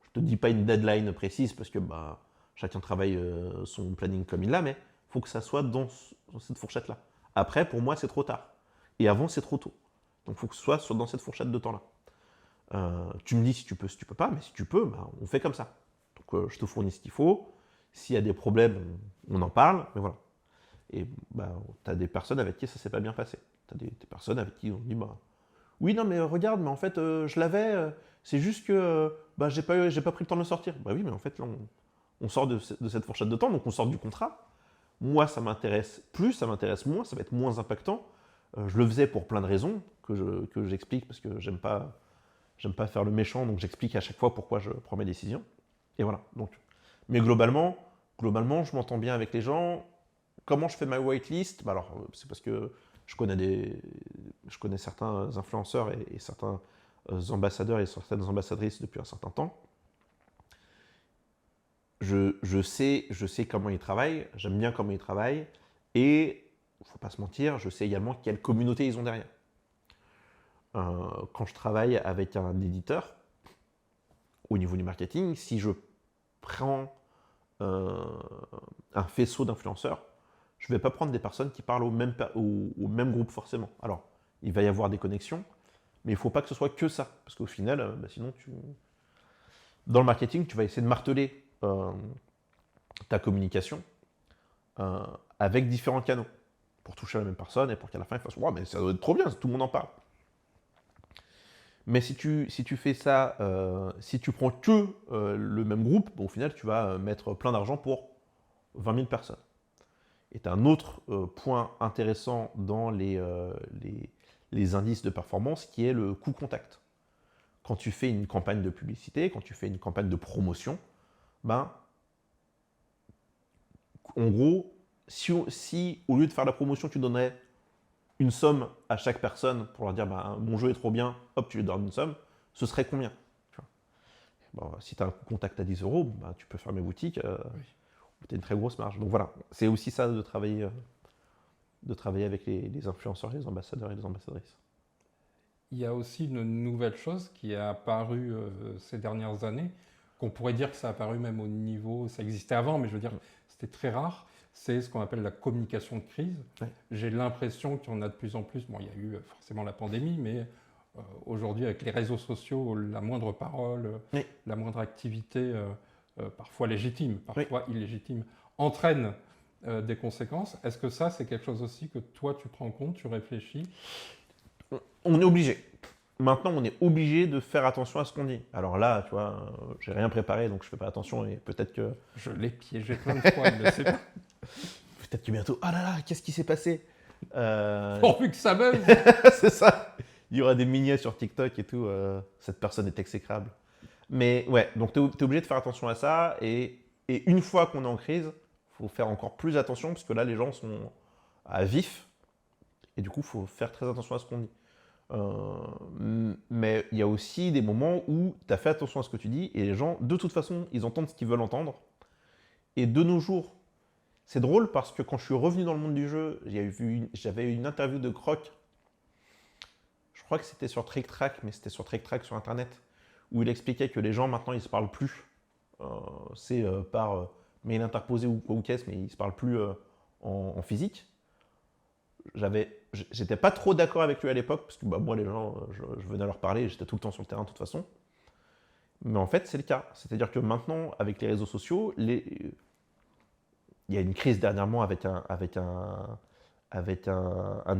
Je ne te dis pas une deadline précise, parce que chacun travaille son planning comme il l'a, mais il faut que ça soit dans cette fourchette-là. Après, pour moi, c'est trop tard. Et avant, c'est trop tôt. Donc, il faut que ce soit dans cette fourchette de temps-là. Tu me dis si tu peux pas, mais si tu peux, on fait comme ça. Donc, je te fournis ce qu'il faut. S'il y a des problèmes, on en parle, mais voilà. Et tu as des personnes avec qui ça s'est pas bien passé. Tu as des personnes avec qui on dit oui, non, mais regarde, mais en fait, je l'avais, c'est juste que j'ai pas pris le temps de le sortir. Oui, mais en fait, là, on sort de cette fourchette de temps, donc on sort du contrat. Moi, ça m'intéresse plus, ça m'intéresse moins, ça va être moins impactant. Je le faisais pour plein de raisons que j'explique, parce que j'aime pas faire le méchant, donc j'explique à chaque fois pourquoi je prends mes décisions. Et voilà. Donc, mais globalement, je m'entends bien avec les gens. Comment je fais ma whitelist ? Alors, c'est parce que je connais certains influenceurs et certains ambassadeurs et certaines ambassadrices depuis un certain temps. Je sais comment ils travaillent, j'aime bien comment ils travaillent, et il ne faut pas se mentir, je sais également quelle communauté ils ont derrière. Quand je travaille avec un éditeur, au niveau du marketing, si je prends un faisceau d'influenceurs, je ne vais pas prendre des personnes qui parlent au même groupe forcément. Alors, il va y avoir des connexions, mais il ne faut pas que ce soit que ça, parce qu'au final, sinon, dans le marketing, tu vas essayer de marteler ta communication avec différents canaux pour toucher la même personne et pour qu'à la fin, il fasse « Wow, mais ça doit être trop bien, tout le monde en parle ». Mais si tu fais ça, si tu prends que le même groupe, au final, tu vas mettre plein d'argent pour 20 000 personnes. Et tu as un autre point intéressant dans les indices de performance qui est le coût contact. Quand tu fais une campagne de publicité, quand tu fais une campagne de promotion, en gros, si au lieu de faire la promotion, tu donnerais une somme à chaque personne pour leur dire mon jeu est trop bien, hop, tu lui donnes une somme, ce serait combien ? Si tu as un coût contact à 10 euros, tu peux faire mes boutiques, tu as une très grosse marge. Donc voilà, c'est aussi ça de travailler avec les influenceurs, les ambassadeurs et les ambassadrices. Il y a aussi une nouvelle chose qui est apparue ces dernières années, qu'on pourrait dire que ça a apparu même au niveau, ça existait avant, mais je veux dire, c'était très rare, c'est ce qu'on appelle la communication de crise. Ouais. J'ai l'impression qu'il y en a de plus en plus. Bon, il y a eu forcément la pandémie, mais aujourd'hui, avec les réseaux sociaux, la moindre parole, la moindre activité, parfois légitime, parfois illégitime, entraîne des conséquences. Est-ce que ça, c'est quelque chose aussi que toi, tu prends en compte, tu réfléchis ? On est obligé. Maintenant, on est obligé de faire attention à ce qu'on dit. Alors là, tu vois, j'ai rien préparé, donc je fais pas attention et peut-être que... Je l'ai piégé plein de fois, il ne sait pas. Peut-être que bientôt, ah là là, qu'est-ce qui s'est passé Pourvu que ça buzz. C'est ça. Il y aura des miniers sur TikTok et tout. Cette personne est exécrable. Mais ouais, donc tu es obligé de faire attention à ça. Et une fois qu'on est en crise, il faut faire encore plus attention parce que là, les gens sont à vif. Et du coup, il faut faire très attention à ce qu'on dit. Mais il y a aussi des moments où tu as fait attention à ce que tu dis et les gens, de toute façon, ils entendent ce qu'ils veulent entendre. Et de nos jours, c'est drôle parce que quand je suis revenu dans le monde du jeu, j'avais une interview de Croc. Je crois que c'était sur Trick Track, mais c'était sur Trick Track sur Internet, où il expliquait que les gens, maintenant, ils ne se parlent plus. C'est par mail interposé ou quoi ou qu'est-ce, mais ils ne se parlent plus en physique. J'étais pas trop d'accord avec lui à l'époque, parce que moi, les gens, je venais leur parler, j'étais tout le temps sur le terrain de toute façon. Mais en fait, c'est le cas. C'est-à-dire que maintenant, avec les réseaux sociaux, il y a une crise dernièrement avec un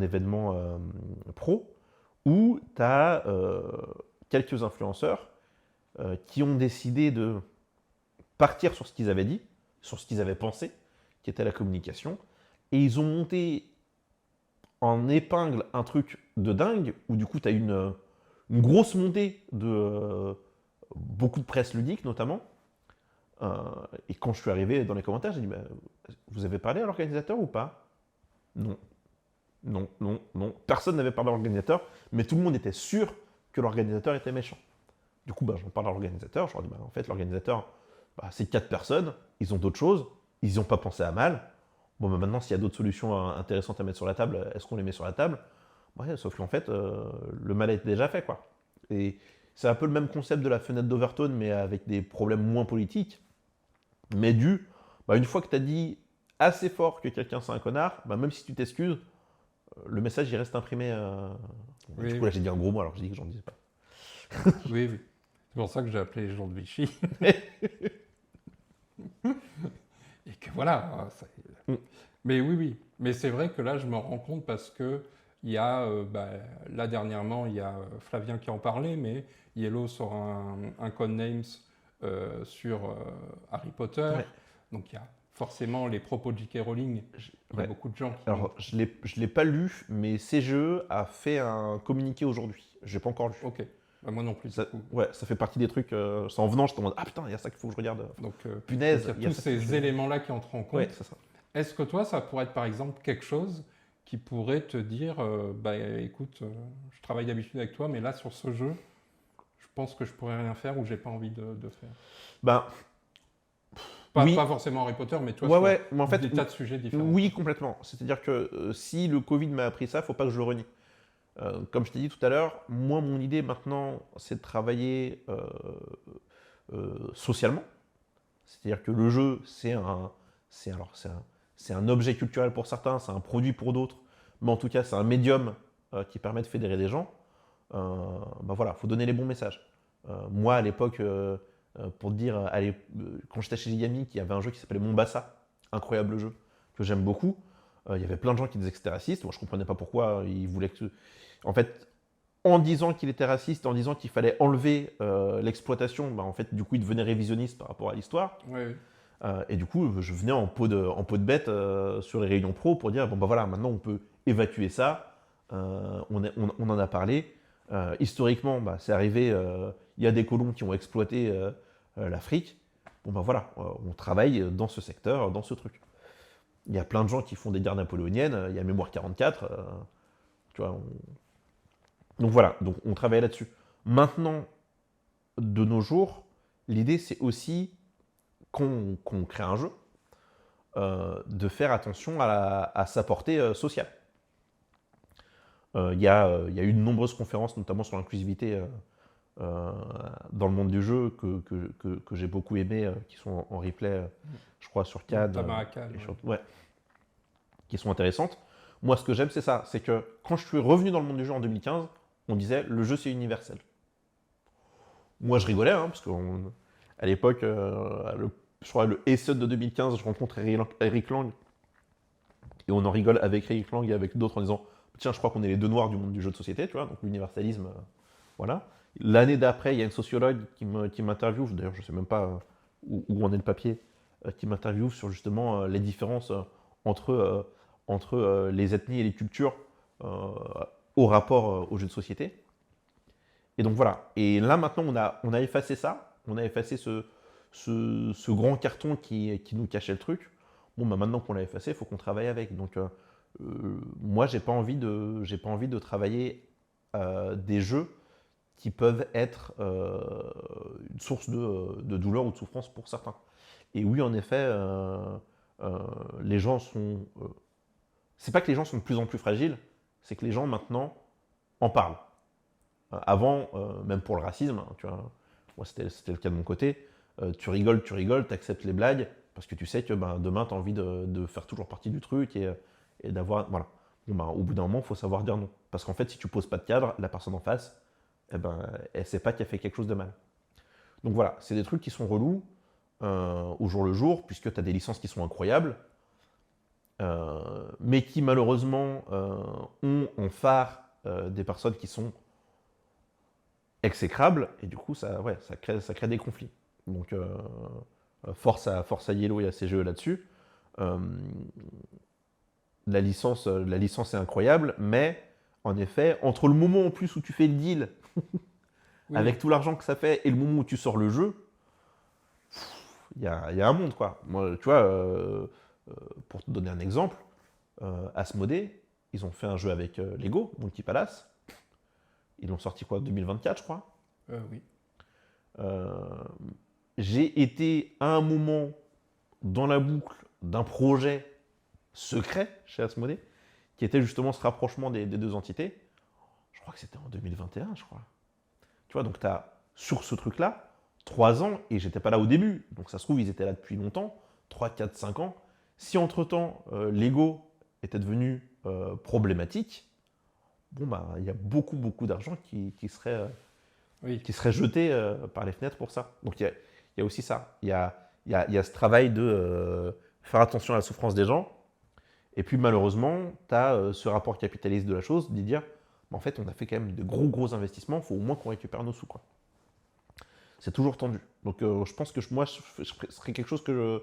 événement pro, où tu as quelques influenceurs qui ont décidé de partir sur ce qu'ils avaient dit, sur ce qu'ils avaient pensé, qui était la communication, et ils ont monté en épingle un truc de dingue, où du coup tu as une grosse montée de beaucoup de presse ludique notamment. Et quand je suis arrivé dans les commentaires, j'ai dit vous avez parlé à l'organisateur ou pas ? Non. Personne n'avait parlé à l'organisateur, mais tout le monde était sûr que l'organisateur était méchant. Du coup, j'en parle à l'organisateur, je leur dis, en fait, l'organisateur, c'est 4 personnes, ils ont d'autres choses, ils n'y ont pas pensé à mal. Bon, maintenant, s'il y a d'autres solutions intéressantes à mettre sur la table, est-ce qu'on les met sur la table? Ouais, sauf qu'en fait, le mal est déjà fait, quoi. Et c'est un peu le même concept de la fenêtre d'Overtone, mais avec des problèmes moins politiques. Mais une fois que tu as dit assez fort que quelqu'un c'est un connard, même si tu t'excuses, le message il reste imprimé. Du coup, là, j'ai dit un gros mot alors que j'ai dit que j'en disais pas. Oui, oui. C'est pour ça que j'ai appelé les gens de Vichy. Et que voilà. Mais oui, oui. Mais c'est vrai que là, je me rends compte parce que il y a, là dernièrement, il y a Flavien qui en parlait, mais Yellow sort un Codenames sur Harry Potter. Ouais. Donc il y a forcément les propos de J.K. Rowling. Il y a beaucoup de gens qui... Alors, je l'ai pas lu, mais CGE a fait un communiqué aujourd'hui. Je l'ai pas encore lu. Ok. Moi non plus. Ça, ouais, ça fait partie des trucs. C'est en venant, je te demande, ah putain, il y a ça qu'il faut que je regarde. Donc, punaise. il y a tous ces éléments-là qui entrent en compte. Ouais, c'est ça. Est-ce que toi, ça pourrait être par exemple quelque chose qui pourrait te dire, écoute, je travaille d'habitude avec toi, mais là sur ce jeu, je pense que je pourrais rien faire ou j'ai pas envie de faire. Oui. Pas forcément Harry Potter, mais toi, mais en fait, des tas de sujets différents. Oui, complètement. C'est-à-dire que si le Covid m'a appris ça, faut pas que je le renie. Comme je t'ai dit tout à l'heure, moi, mon idée maintenant, c'est de travailler socialement. C'est-à-dire que le jeu, c'est un objet culturel pour certains, c'est un produit pour d'autres, mais en tout cas, c'est un médium qui permet de fédérer des gens. Voilà, faut donner les bons messages. Moi, à l'époque, pour te dire, quand j'étais chez Gigamic, il y avait un jeu qui s'appelait Mombasa, incroyable jeu, que j'aime beaucoup. Il y avait plein de gens qui disaient que c'était raciste. Moi, je comprenais pas pourquoi. Ils voulaient que... En fait, en disant qu'il était raciste, en disant qu'il fallait enlever l'exploitation, en fait, du coup, il devenait révisionniste par rapport à l'histoire. Oui. Et du coup, je venais en peau de bête sur les réunions pro pour dire, voilà, maintenant, on peut évacuer ça. On en a parlé. Historiquement, c'est arrivé, il y a des colons qui ont exploité l'Afrique. Voilà, on travaille dans ce secteur, dans ce truc. Il y a plein de gens qui font des guerres napoléoniennes, il y a Mémoire 44, tu vois. Donc voilà, donc on travaille là-dessus. Maintenant, de nos jours, l'idée c'est aussi qu'on crée un jeu, de faire attention à sa portée sociale. Il y a eu de nombreuses conférences, notamment sur l'inclusivité dans le monde du jeu, que j'ai beaucoup aimé, qui sont en replay, je crois, sur CAD. Qui sont intéressantes. Moi, ce que j'aime, c'est ça. C'est que quand je suis revenu dans le monde du jeu en 2015, on disait le jeu, c'est universel. Moi, je rigolais, parce qu'à l'époque, je crois le ESUD de 2015, je rencontre Eric Lang, et on en rigole avec Eric Lang et avec d'autres en disant tiens, je crois qu'on est les deux noirs du monde du jeu de société, tu vois, donc l'universalisme, voilà. L'année d'après, il y a une sociologue qui m'interviewe, d'ailleurs, je ne sais même pas où en est le papier, qui m'interviewe sur justement les différences entre les ethnies et les cultures au rapport aux jeux de société. Et donc voilà. Et là, maintenant, on a effacé ça, on a effacé ce grand carton qui nous cachait le truc. Maintenant qu'on l'a effacé, il faut qu'on travaille avec. Donc moi, j'ai pas envie de travailler des jeux qui peuvent être une source de douleur ou de souffrance pour certains. Et oui, en effet, les gens sont... c'est pas que les gens sont de plus en plus fragiles, c'est que les gens maintenant en parlent. Avant, même pour le racisme, tu vois, moi c'était le cas de mon côté, tu rigoles, tu acceptes les blagues, parce que tu sais que demain tu as envie de faire toujours partie du truc et d'avoir... Voilà. Au bout d'un moment, il faut savoir dire non. Parce qu'en fait, si tu poses pas de cadre, la personne en face, elle sait pas qu'elle fait quelque chose de mal. Donc voilà, c'est des trucs qui sont relous au jour le jour, puisque tu as des licences qui sont incroyables, mais qui malheureusement ont en phare des personnes qui sont exécrables, et du coup ça crée des conflits. Donc force à Yellow et à CGE là-dessus. La licence est incroyable, mais en effet, entre le moment en plus où tu fais le deal avec tout l'argent que ça fait et le moment où tu sors le jeu, il y a un monde, quoi. Moi, tu vois, pour te donner un exemple, Asmodée, ils ont fait un jeu avec Lego, Monkey Palace. Ils l'ont sorti quoi, 2024, je crois. Oui. J'ai été à un moment dans la boucle d'un projet secret chez Asmodée, qui était justement ce rapprochement des deux entités. Je crois que c'était en 2021, je crois. Tu vois, donc tu as sur ce truc-là 3 ans, et j'étais pas là au début, donc ça se trouve, ils étaient là depuis longtemps, 3, 4, 5 ans. Si entre-temps, l'ego était devenu problématique, bon, bah, il y a beaucoup, beaucoup d'argent qui serait jeté par les fenêtres pour ça. Donc il y a aussi ça. Il y a ce travail de faire attention à la souffrance des gens. Et puis malheureusement, tu as ce rapport capitaliste de la chose, de dire, bah, en fait, on a fait quand même de gros, gros investissements, il faut au moins qu'on récupère nos sous, quoi. C'est toujours tendu. Donc je pense que moi, ce serait quelque chose que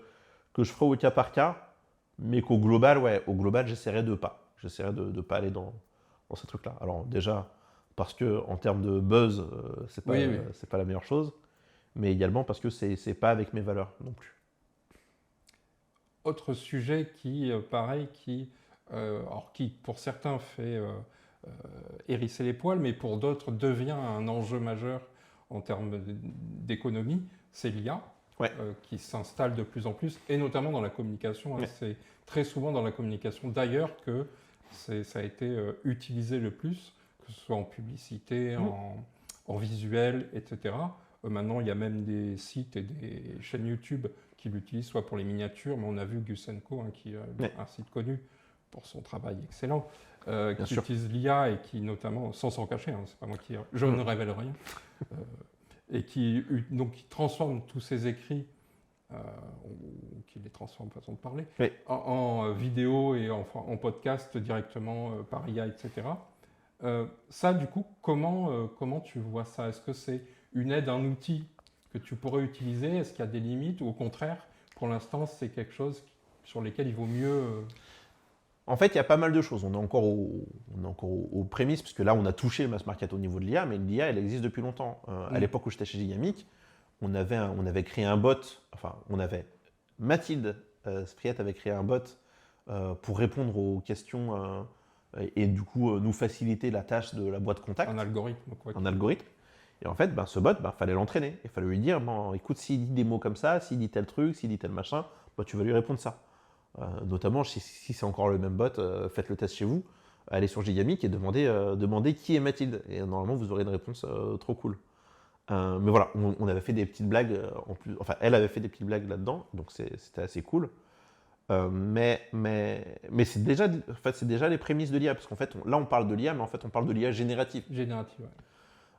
je ferais au cas par cas, mais qu'au global, ouais, au global, j'essaierais de pas. J'essaierais de pas aller dans ces trucs-là. Alors déjà, parce que en termes de buzz, c'est pas, Oui. c'est pas la meilleure chose, mais également parce que c'est pas avec mes valeurs non plus. Autre sujet qui, pareil, alors qui pour certains fait hérisser les poils, mais pour d'autres devient un enjeu majeur en termes d'économie, c'est l'IA, Ouais. qui s'installe de plus en plus, et notamment dans la communication. Ouais. C'est très souvent dans la communication d'ailleurs que ça a été utilisé le plus, que ce soit en publicité, en visuel, etc. Maintenant, il y a même des sites et des chaînes YouTube qui l'utilisent, soit pour les miniatures, mais on a vu Gusenko, qui est un site connu pour son travail excellent, qui utilise l'IA et qui notamment, sans s'en cacher, c'est pas moi je ne révèle rien, et qui transforme tous ses écrits, qui les transforme, façon de parler, en vidéo et en podcast directement par IA, etc. Ça, du coup, comment tu vois ça? Est-ce que c'est une aide, un outil que tu pourrais utiliser? Est-ce qu'il y a des limites? Ou au contraire, pour l'instant, c'est quelque chose sur lequel il vaut mieux... En fait, il y a pas mal de choses. On est encore aux prémices, puisque là, on a touché le mass market au niveau de l'IA, mais l'IA, elle existe depuis longtemps. À l'époque où j'étais chez Gigamic, on avait créé un bot, Mathilde Spriette avait créé un bot pour répondre aux questions et du coup nous faciliter la tâche de la boîte contact. Un algorithme, quoi. Un algorithme. Et en fait, ce bot, fallait l'entraîner. Il fallait lui dire, écoute, s'il dit des mots comme ça, s'il dit tel truc, s'il dit tel machin, tu vas lui répondre ça. Notamment, si c'est encore le même bot, faites le test chez vous, allez sur Gigamic et demandez qui est Mathilde. Et normalement, vous aurez une réponse trop cool. Mais voilà, on avait fait des petites blagues en plus. Enfin, elle avait fait des petites blagues là-dedans, donc c'était assez cool. Mais c'est déjà les prémices de l'IA, parce qu'en fait, là, on parle de l'IA, mais en fait, on parle de l'IA générative. Générative,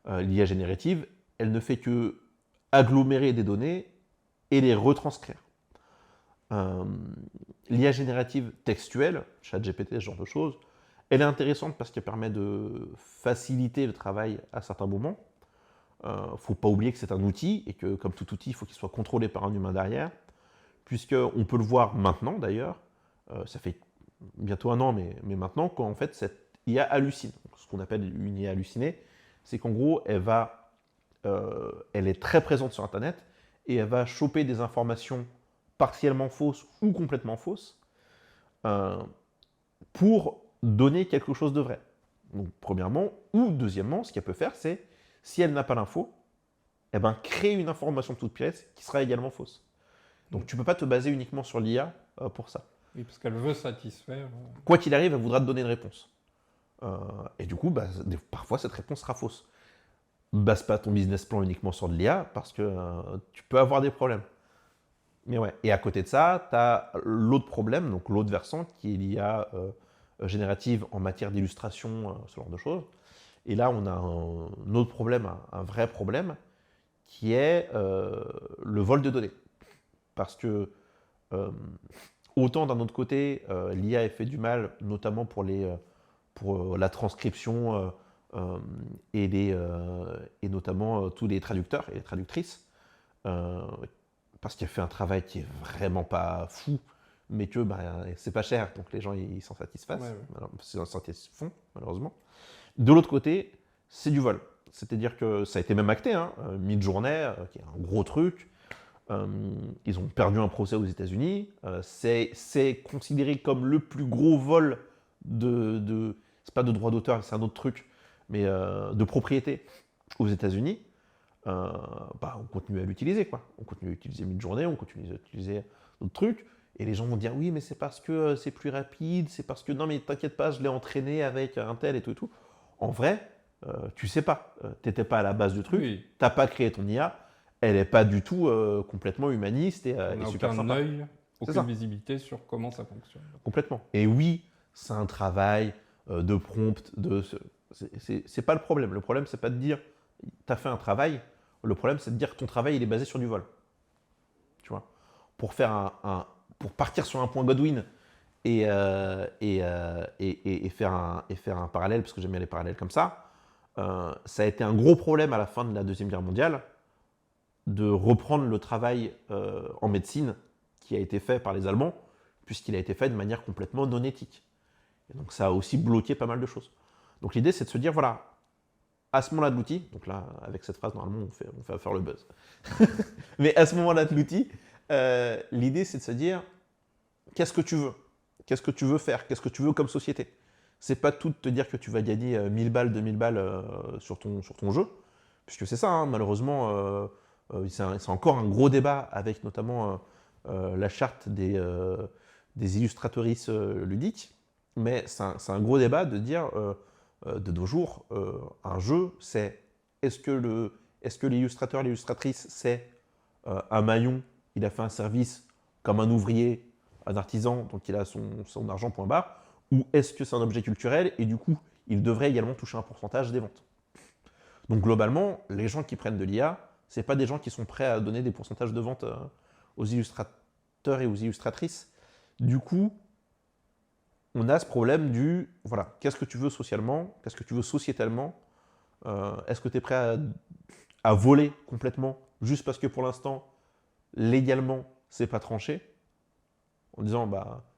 ouais. L'IA générative, elle ne fait que agglomérer des données et les retranscrire. L'IA générative textuelle, ChatGPT, ce genre de choses, elle est intéressante parce qu'elle permet de faciliter le travail à certains moments. Il ne faut pas oublier que c'est un outil et que, comme tout outil, il faut qu'il soit contrôlé par un humain derrière, puisqu'on peut le voir maintenant d'ailleurs, ça fait bientôt 1 an, mais maintenant, quand en fait cette IA hallucine. Ce qu'on appelle une IA hallucinée, c'est qu'en gros, elle est très présente sur Internet et elle va choper des informations partiellement fausses ou complètement fausses pour donner quelque chose de vrai. Donc, premièrement, ou deuxièmement, ce qu'elle peut faire, c'est, si elle n'a pas l'info, créer une information toute pièce qui sera également fausse. Donc tu ne peux pas te baser uniquement sur l'IA pour ça. Oui, parce qu'elle veut satisfaire. Quoi qu'il arrive, elle voudra te donner une réponse. Et du coup, parfois, cette réponse sera fausse. Base pas ton business plan uniquement sur de l'IA parce que tu peux avoir des problèmes. Mais ouais. Et à côté de ça, tu as l'autre problème, donc l'autre versant, qui est l'IA générative en matière d'illustration, ce genre de choses. Et là, on a un autre problème, un vrai problème, qui est le vol de données. Parce que, autant d'un autre côté, l'IA fait du mal, notamment pour la transcription et notamment tous les traducteurs et les traductrices, parce qu'elle fait un travail qui est vraiment pas fou, mais que c'est pas cher, donc les gens ils s'en satisfassent, ils s'en satisfont malheureusement. De l'autre côté, c'est du vol. C'est-à-dire que ça a été même acté, Midjourney, qui est un gros truc. Ils ont perdu un procès aux États-Unis. C'est considéré comme le plus gros vol c'est pas de droit d'auteur, c'est un autre truc, mais de propriété aux États-Unis. on continue à l'utiliser, quoi. On continue à utiliser Midjourney, on continue à utiliser d'autres trucs. Et les gens vont dire, oui, mais c'est parce que c'est plus rapide, c'est parce que, non, mais t'inquiète pas, je l'ai entraîné avec un tel et tout et tout. En vrai, tu sais pas. T'étais pas à la base du truc, Oui. t'as pas créé ton IA, elle est pas du tout complètement humaniste et On n'a super aucun sympa. œil, C'est aucune ça. visibilité sur comment ça fonctionne. Complètement. Et oui, c'est un travail de prompt, c'est pas le problème. Le problème, c'est pas de dire, t'as fait un travail. Le problème, c'est de dire que ton travail, il est basé sur du vol. Tu vois. Pour faire pour partir sur un point Godwin et faire un parallèle, parce que j'aime bien les parallèles comme ça a été un gros problème à la fin de la Deuxième Guerre mondiale de reprendre le travail en médecine qui a été fait par les Allemands, puisqu'il a été fait de manière complètement non éthique. Et donc ça a aussi bloqué pas mal de choses. Donc l'idée, c'est de se dire, voilà, à ce moment-là de l'outil, donc là, avec cette phrase, normalement, on fait faire le buzz. Mais à ce moment-là de l'outil, l'idée, c'est de se dire, qu'est-ce que tu veux? Qu'est-ce que tu veux faire? Qu'est-ce que tu veux comme société? C'est pas tout de te dire que tu vas gagner 1000 balles, 2000 balles sur ton jeu, puisque c'est ça, hein, malheureusement, c'est encore un gros débat avec notamment la charte des illustratrices ludiques, mais c'est un gros débat de dire, de nos jours, un jeu, c'est est-ce que l'illustrateur, l'illustratrice, c'est un maillon, il a fait un service comme un ouvrier, un artisan, donc il a son argent point barre, ou est-ce que c'est un objet culturel et du coup, il devrait également toucher un pourcentage des ventes. Donc globalement, les gens qui prennent de l'IA, c'est pas des gens qui sont prêts à donner des pourcentages de vente aux illustrateurs et aux illustratrices. Du coup, on a ce problème voilà, qu'est-ce que tu veux socialement, qu'est-ce que tu veux sociétalement, est-ce que tu es prêt à voler complètement juste parce que pour l'instant, légalement, c'est pas tranché, en disant,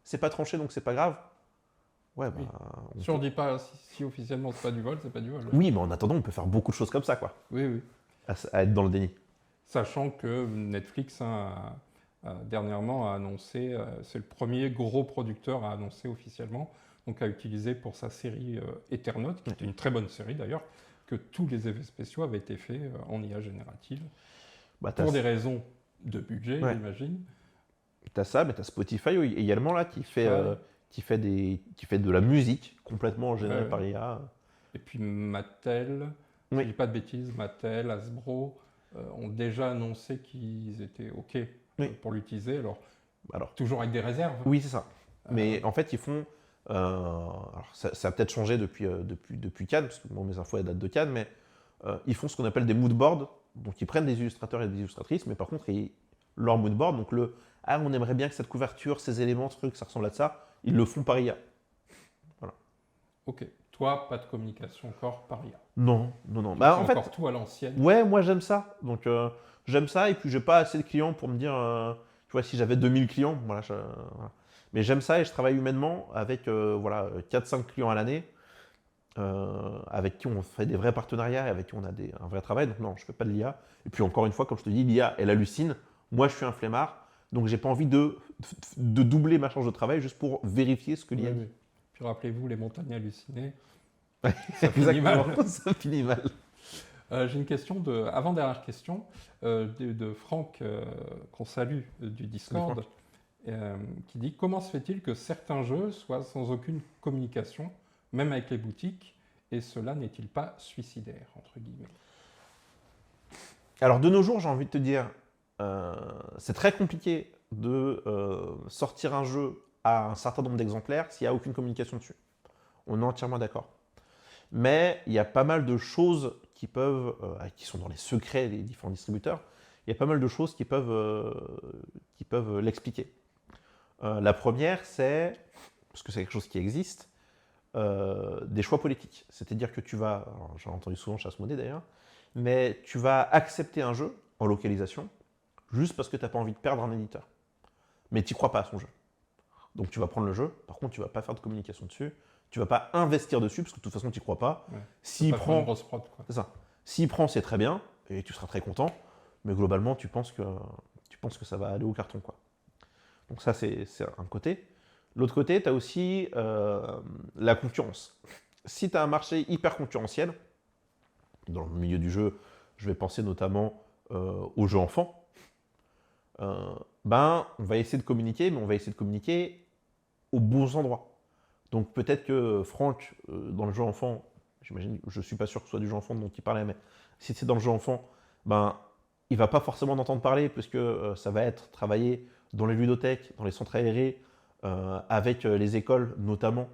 c'est pas tranché donc c'est pas grave. Ouais, oui. Si on ne dit pas si officiellement c'est pas du vol, c'est pas du vol. Oui, mais en attendant, on peut faire beaucoup de choses comme ça, quoi. Oui, oui. À être dans le déni. Sachant que Netflix dernièrement a annoncé, c'est le premier gros producteur à annoncer officiellement, donc a utilisé pour sa série Eternaut, qui était une très bonne série d'ailleurs, que tous les effets spéciaux avaient été faits en IA générative, pour des raisons de budget, j'imagine. T'as ça, mais t'as Spotify également là qui fait de la musique complètement générée par IA. Et puis Mattel, si je dis pas de bêtises, Mattel, Hasbro ont déjà annoncé qu'ils étaient OK pour l'utiliser. Alors, toujours avec des réserves. Oui, c'est ça. Mais en fait, ils font. Alors ça a peut-être changé depuis Cannes, parce que bon, mes infos elles datent de Cannes, mais ils font ce qu'on appelle des mood boards. Donc ils prennent des illustrateurs et des illustratrices, mais par contre, leur mood board, donc on aimerait bien que cette couverture, ces éléments, ce truc, ça ressemble à ça, ils le font par IA. Voilà. Ok. Toi, pas de communication encore par IA. Non. En fait, encore tout à l'ancienne. Ouais, moi j'aime ça. Donc j'aime ça, et puis j'ai pas assez de clients pour me dire, tu vois, si j'avais 2000 clients, voilà. Mais j'aime ça et je travaille humainement avec 4-5 clients à l'année, avec qui on fait des vrais partenariats et avec qui on a un vrai travail. Donc non, je fais pas de l'IA. Et puis encore une fois, comme je te dis, l'IA, elle hallucine. Moi, je suis un flemmard. Donc, j'ai pas envie de doubler ma charge de travail juste pour vérifier ce que l'IA dit. Puis rappelez-vous, les montagnes hallucinées, ça finit mal. Ça finit mal. J'ai une question, avant-dernière question, de Franck, qu'on salue, du Discord, qui dit « Comment se fait-il que certains jeux soient sans aucune communication, même avec les boutiques, et cela n'est-il pas suicidaire ?» entre guillemets. Alors, de nos jours, j'ai envie de te dire, c'est très compliqué de sortir un jeu à un certain nombre d'exemplaires s'il n'y a aucune communication dessus. On est entièrement d'accord. Mais il y a pas mal de choses qui sont dans les secrets des différents distributeurs, il y a pas mal de choses qui peuvent l'expliquer. La première, c'est, parce que c'est quelque chose qui existe, des choix politiques. C'est-à-dire que j'ai entendu souvent chez Asmodée d'ailleurs, mais tu vas accepter un jeu en localisation juste parce que tu n'as pas envie de perdre un éditeur. Mais tu n'y crois pas à son jeu. Donc tu vas prendre le jeu, par contre tu ne vas pas faire de communication dessus, tu ne vas pas investir dessus parce que de toute façon tu n'y crois pas. Ouais, S'il prend, une grosse prod, quoi. C'est ça. S'il prend, c'est très bien et tu seras très content, mais globalement tu penses que ça va aller au carton, quoi. Donc ça c'est un côté. L'autre côté, tu as aussi la concurrence. Si tu as un marché hyper concurrentiel, dans le milieu du jeu, je vais penser notamment aux jeux enfants, on va essayer de communiquer, mais on va essayer de communiquer aux bons endroits. Donc peut-être que Franck, dans le jeu enfant, j'imagine, je ne suis pas sûr que ce soit du jeu enfant dont il parlait, mais si c'est dans le jeu enfant, il ne va pas forcément en entendre parler, puisque ça va être travaillé dans les ludothèques, dans les centres aérés, avec les écoles notamment,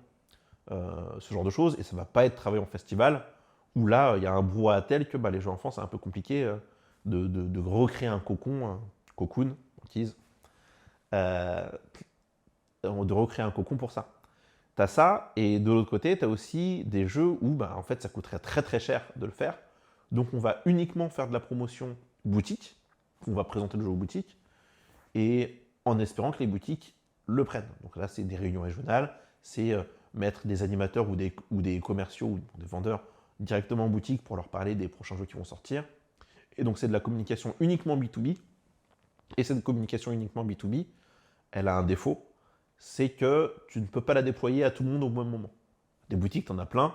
ce genre de choses, et ça ne va pas être travaillé en festival, où là, il y a un brouhaha tel que les jeux enfants, c'est un peu compliqué de recréer un cocoon, tease, de recréer un cocon pour ça. Tu as ça, et de l'autre côté, tu as aussi des jeux où en fait, ça coûterait très très cher de le faire. Donc on va uniquement faire de la promotion boutique, on va présenter le jeu aux boutiques, et en espérant que les boutiques le prennent. Donc là, c'est des réunions régionales, c'est mettre des animateurs ou des commerciaux ou des vendeurs directement en boutique pour leur parler des prochains jeux qui vont sortir. Et donc c'est de la communication uniquement B2B. Et cette communication uniquement B2B, elle a un défaut, c'est que tu ne peux pas la déployer à tout le monde au même moment. Des boutiques, tu en as plein.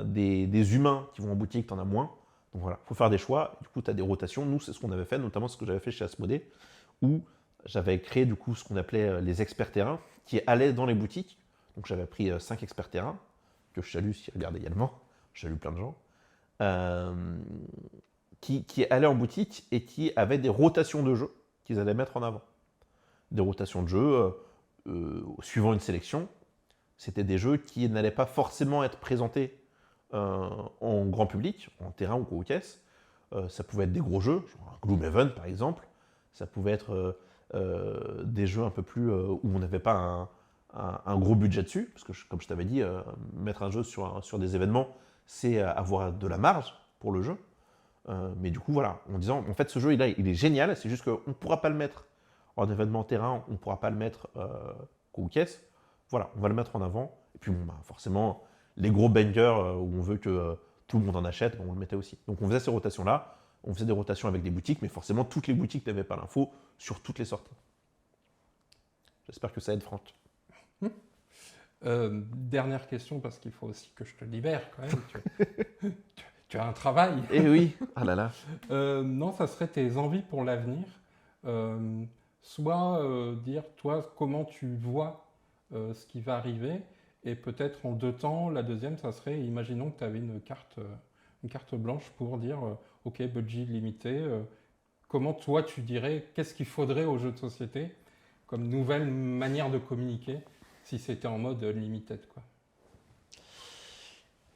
Des humains qui vont en boutique, tu en as moins. Donc voilà, il faut faire des choix. Du coup, tu as des rotations. Nous, c'est ce qu'on avait fait, notamment ce que j'avais fait chez Asmodée, où j'avais créé du coup ce qu'on appelait les experts terrain, qui allaient dans les boutiques. Donc j'avais pris 5 experts terrain, que je salue s'ils regardent également. Je salue plein de gens. Qui allaient en boutique et qui avaient des rotations de jeux qu'ils allaient mettre en avant. Des rotations de jeux suivant une sélection. C'était des jeux qui n'allaient pas forcément être présentés en grand public, en terrain ou co-caisse. Ça pouvait être des gros jeux, genre Gloomhaven par exemple. Ça pouvait être des jeux un peu plus où on n'avait pas un gros budget dessus, parce que comme je t'avais dit, mettre un jeu sur des événements, c'est avoir de la marge pour le jeu. Mais du coup, voilà, en disant, en fait, ce jeu, il est génial, c'est juste qu'on ne pourra pas le mettre en événement terrain, on ne pourra pas le mettre co-caisse. Voilà, on va le mettre en avant. Et puis, forcément, les gros bangers où on veut que tout le monde en achète, on le mettait aussi. Donc, on faisait ces rotations-là. On faisait des rotations avec des boutiques, mais forcément, toutes les boutiques n'avaient pas l'info sur toutes les sorties. J'espère que ça aide Franck. Dernière question, parce qu'il faut aussi que je te libère quand même. Tu as un travail. Eh oui, ah là là. Non, ça serait tes envies pour l'avenir. Soit dire, toi, comment tu vois ce qui va arriver. Et peut-être en 2 temps, la deuxième, ça serait, imaginons que tu avais une carte blanche pour dire, OK, budget limité. Comment toi, tu dirais, qu'est-ce qu'il faudrait aux jeux de société comme nouvelle manière de communiquer si c'était en mode limited, quoi.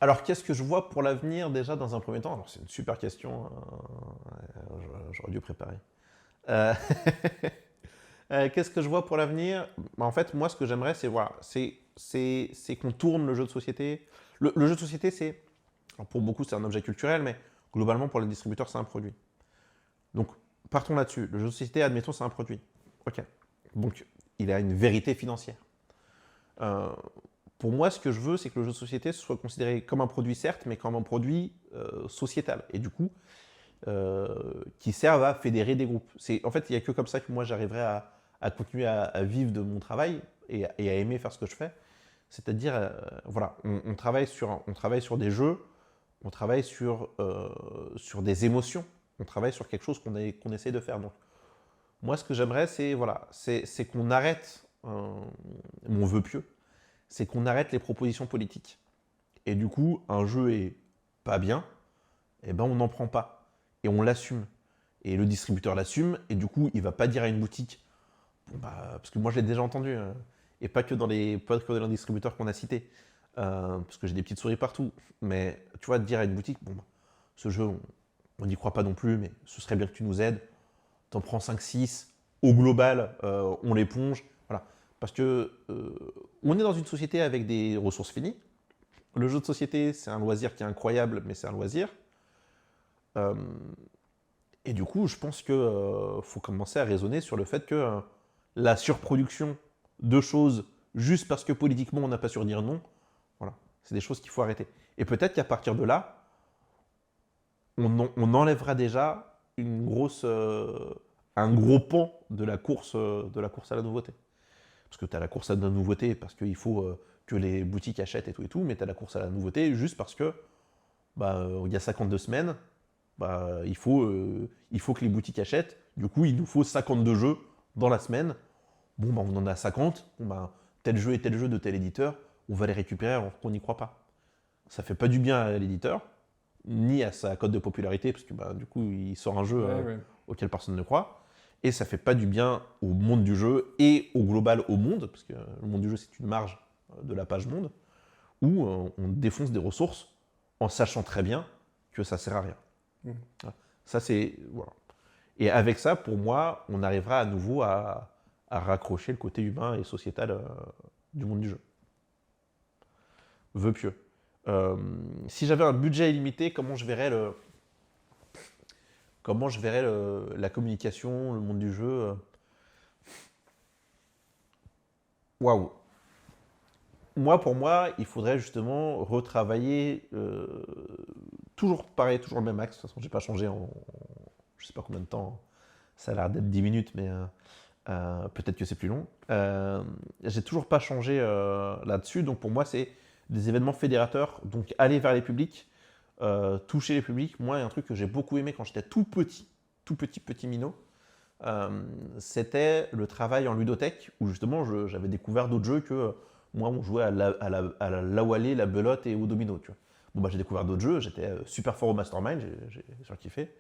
Alors, qu'est-ce que je vois pour l'avenir déjà dans un premier temps? Alors, c'est une super question. J'aurais dû préparer. Qu'est-ce que je vois pour l'avenir? En fait, moi, ce que j'aimerais, c'est qu'on tourne le jeu de société. Le jeu de société, pour beaucoup, c'est un objet culturel, mais globalement, pour les distributeurs, c'est un produit. Donc, partons là-dessus. Le jeu de société, admettons, c'est un produit. OK. Donc, il a une vérité financière. Pour moi, ce que je veux, c'est que le jeu de société soit considéré comme un produit, certes, mais comme un produit sociétal. Et du coup, qui serve à fédérer des groupes. En fait, il n'y a que comme ça que moi, j'arriverai à continuer à vivre de mon travail et à aimer faire ce que je fais. C'est-à-dire, voilà, on travaille sur des jeux, on travaille sur des émotions, on travaille sur quelque chose qu'on essaie de faire. Donc, moi, ce que j'aimerais, c'est qu'on arrête, mon vœu pieux, c'est qu'on arrête les propositions politiques. Et du coup, un jeu est pas bien, et on n'en prend pas. Et on l'assume. Et le distributeur l'assume, et du coup, il ne va pas dire à une boutique, parce que moi, je l'ai déjà entendu, et pas que dans les distributeurs qu'on a cités, parce que j'ai des petites souris partout. Mais tu vois, dire à une boutique, ce jeu, on n'y croit pas non plus, mais ce serait bien que tu nous aides. T'en prends 5-6, au global, on l'éponge. Voilà. Parce que on est dans une société avec des ressources finies. Le jeu de société, c'est un loisir qui est incroyable, mais c'est un loisir. Et du coup, je pense qu'il faut commencer à raisonner sur le fait que la surproduction de choses juste parce que politiquement on n'a pas su dire non, voilà, c'est des choses qu'il faut arrêter. Et peut-être qu'à partir de là, on enlèvera déjà un gros pan de la course à la nouveauté. Parce que tu as la course à la nouveauté parce qu'il faut que les boutiques achètent et tout, mais tu as la course à la nouveauté juste parce que il y a 52 semaines, il faut que les boutiques achètent. Du coup, il nous faut 52 jeux dans la semaine. Bon, on en a 50. Bon, tel jeu et tel jeu de tel éditeur, on va les récupérer alors qu'on n'y croit pas. Ça fait pas du bien à l'éditeur, ni à sa cote de popularité, parce que du coup, il sort un jeu auquel personne ne croit. Et ça fait pas du bien au monde du jeu et au global au monde, parce que le monde du jeu, c'est une marge de la page monde, où on défonce des ressources en sachant très bien que ça sert à rien. Ça, c'est... Voilà. Et avec ça, pour moi, on arrivera à nouveau à raccrocher le côté humain et sociétal du monde du jeu. Vœu pieux. Si j'avais un budget illimité, comment je verrais la communication, le monde du jeu. Waouh. Pour moi, il faudrait justement retravailler toujours pareil, toujours le même axe. De toute façon, j'ai pas changé en je sais pas combien de temps. Ça a l'air d'être 10 minutes, mais peut-être que c'est plus long. J'ai toujours pas changé là-dessus. Donc pour moi, c'est des événements fédérateurs. Donc aller vers les publics, toucher les publics. Moi, il y a un truc que j'ai beaucoup aimé quand j'étais tout petit minot. C'était le travail en ludothèque, où justement j'avais découvert d'autres jeux que moi, on jouait à la Lawalé, la belote et au domino. Tu vois. Bon, j'ai découvert d'autres jeux, j'étais super fort au Mastermind, j'ai surkiffé.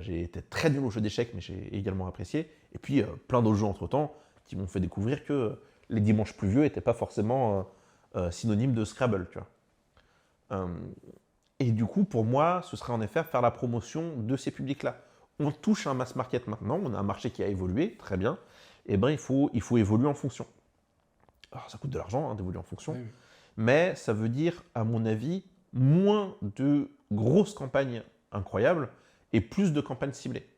J'ai été très nul au jeu d'échecs, mais j'ai également apprécié. Et puis plein d'autres jeux entre-temps qui m'ont fait découvrir que les dimanches pluvieux n'étaient pas forcément synonymes de Scrabble. Tu vois. Et du coup, pour moi, ce serait en effet faire la promotion de ces publics-là. On touche un mass market maintenant, on a un marché qui a évolué, très bien. Et il faut évoluer en fonction. Alors, ça coûte de l'argent d'évoluer en fonction, oui. Mais ça veut dire, à mon avis, moins de grosses campagnes incroyables et plus de campagnes ciblées.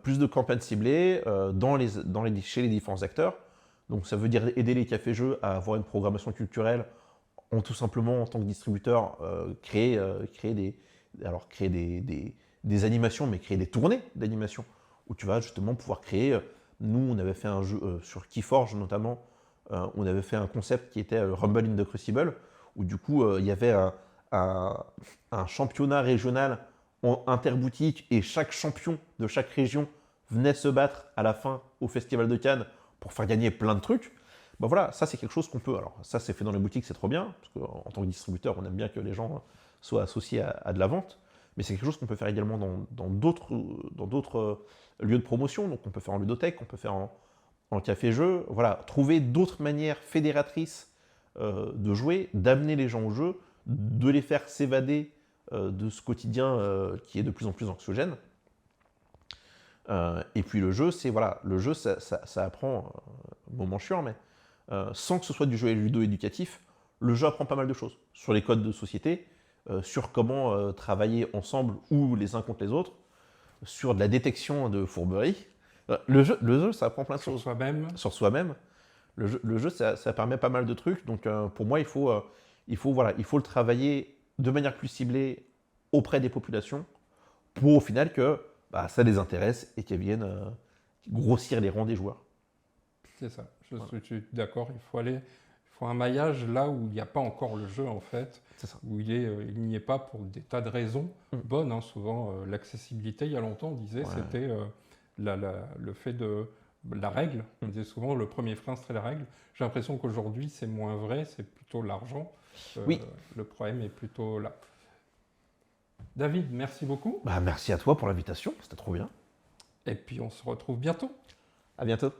Plus de campagnes ciblées chez les différents acteurs. Donc ça veut dire aider les cafés-jeux à avoir une programmation culturelle, tout simplement en tant que distributeur, créer des animations, mais créer des tournées d'animation, où tu vas justement pouvoir créer... Nous, on avait fait un jeu sur Keyforge notamment, on avait fait un concept qui était Rumble in the Crucible, où du coup, il y avait un championnat régional en interboutique, et chaque champion de chaque région venait se battre à la fin au Festival de Cannes pour faire gagner plein de trucs. Voilà, ça c'est quelque chose qu'on peut... Alors ça c'est fait dans les boutiques, c'est trop bien, parce qu'en tant que distributeur, on aime bien que les gens soient associés à de la vente, mais c'est quelque chose qu'on peut faire également dans d'autres lieux de promotion. Donc on peut faire en ludothèque, on peut faire en café-jeu. Voilà, trouver d'autres manières fédératrices de jouer, d'amener les gens au jeu, de les faire s'évader de ce quotidien qui est de plus en plus anxiogène. Et puis le jeu, ça apprend, moment chiant, mais sans que ce soit du jeu ludo-éducatif, le jeu apprend pas mal de choses sur les codes de société, sur comment travailler ensemble ou les uns contre les autres, sur de la détection de fourberies. Le jeu, ça apprend plein de choses. Sur soi-même. Le jeu, ça permet pas mal de trucs. Donc pour moi, il faut le travailler de manière plus ciblée auprès des populations pour au final que ça les intéresse et qu'elles viennent grossir les rangs des joueurs. C'est ça, je suis d'accord. Il faut un maillage là où il n'y a pas encore le jeu en fait, où il n'y est pas pour des tas de raisons bonnes. Souvent, l'accessibilité, il y a longtemps, on disait c'était le fait de la règle. On disait souvent le premier frein serait la règle. J'ai l'impression qu'aujourd'hui c'est moins vrai, c'est plutôt l'argent. Oui. Le problème est plutôt là. David, merci beaucoup. Merci à toi pour l'invitation, c'était trop bien. Et puis on se retrouve bientôt. À bientôt.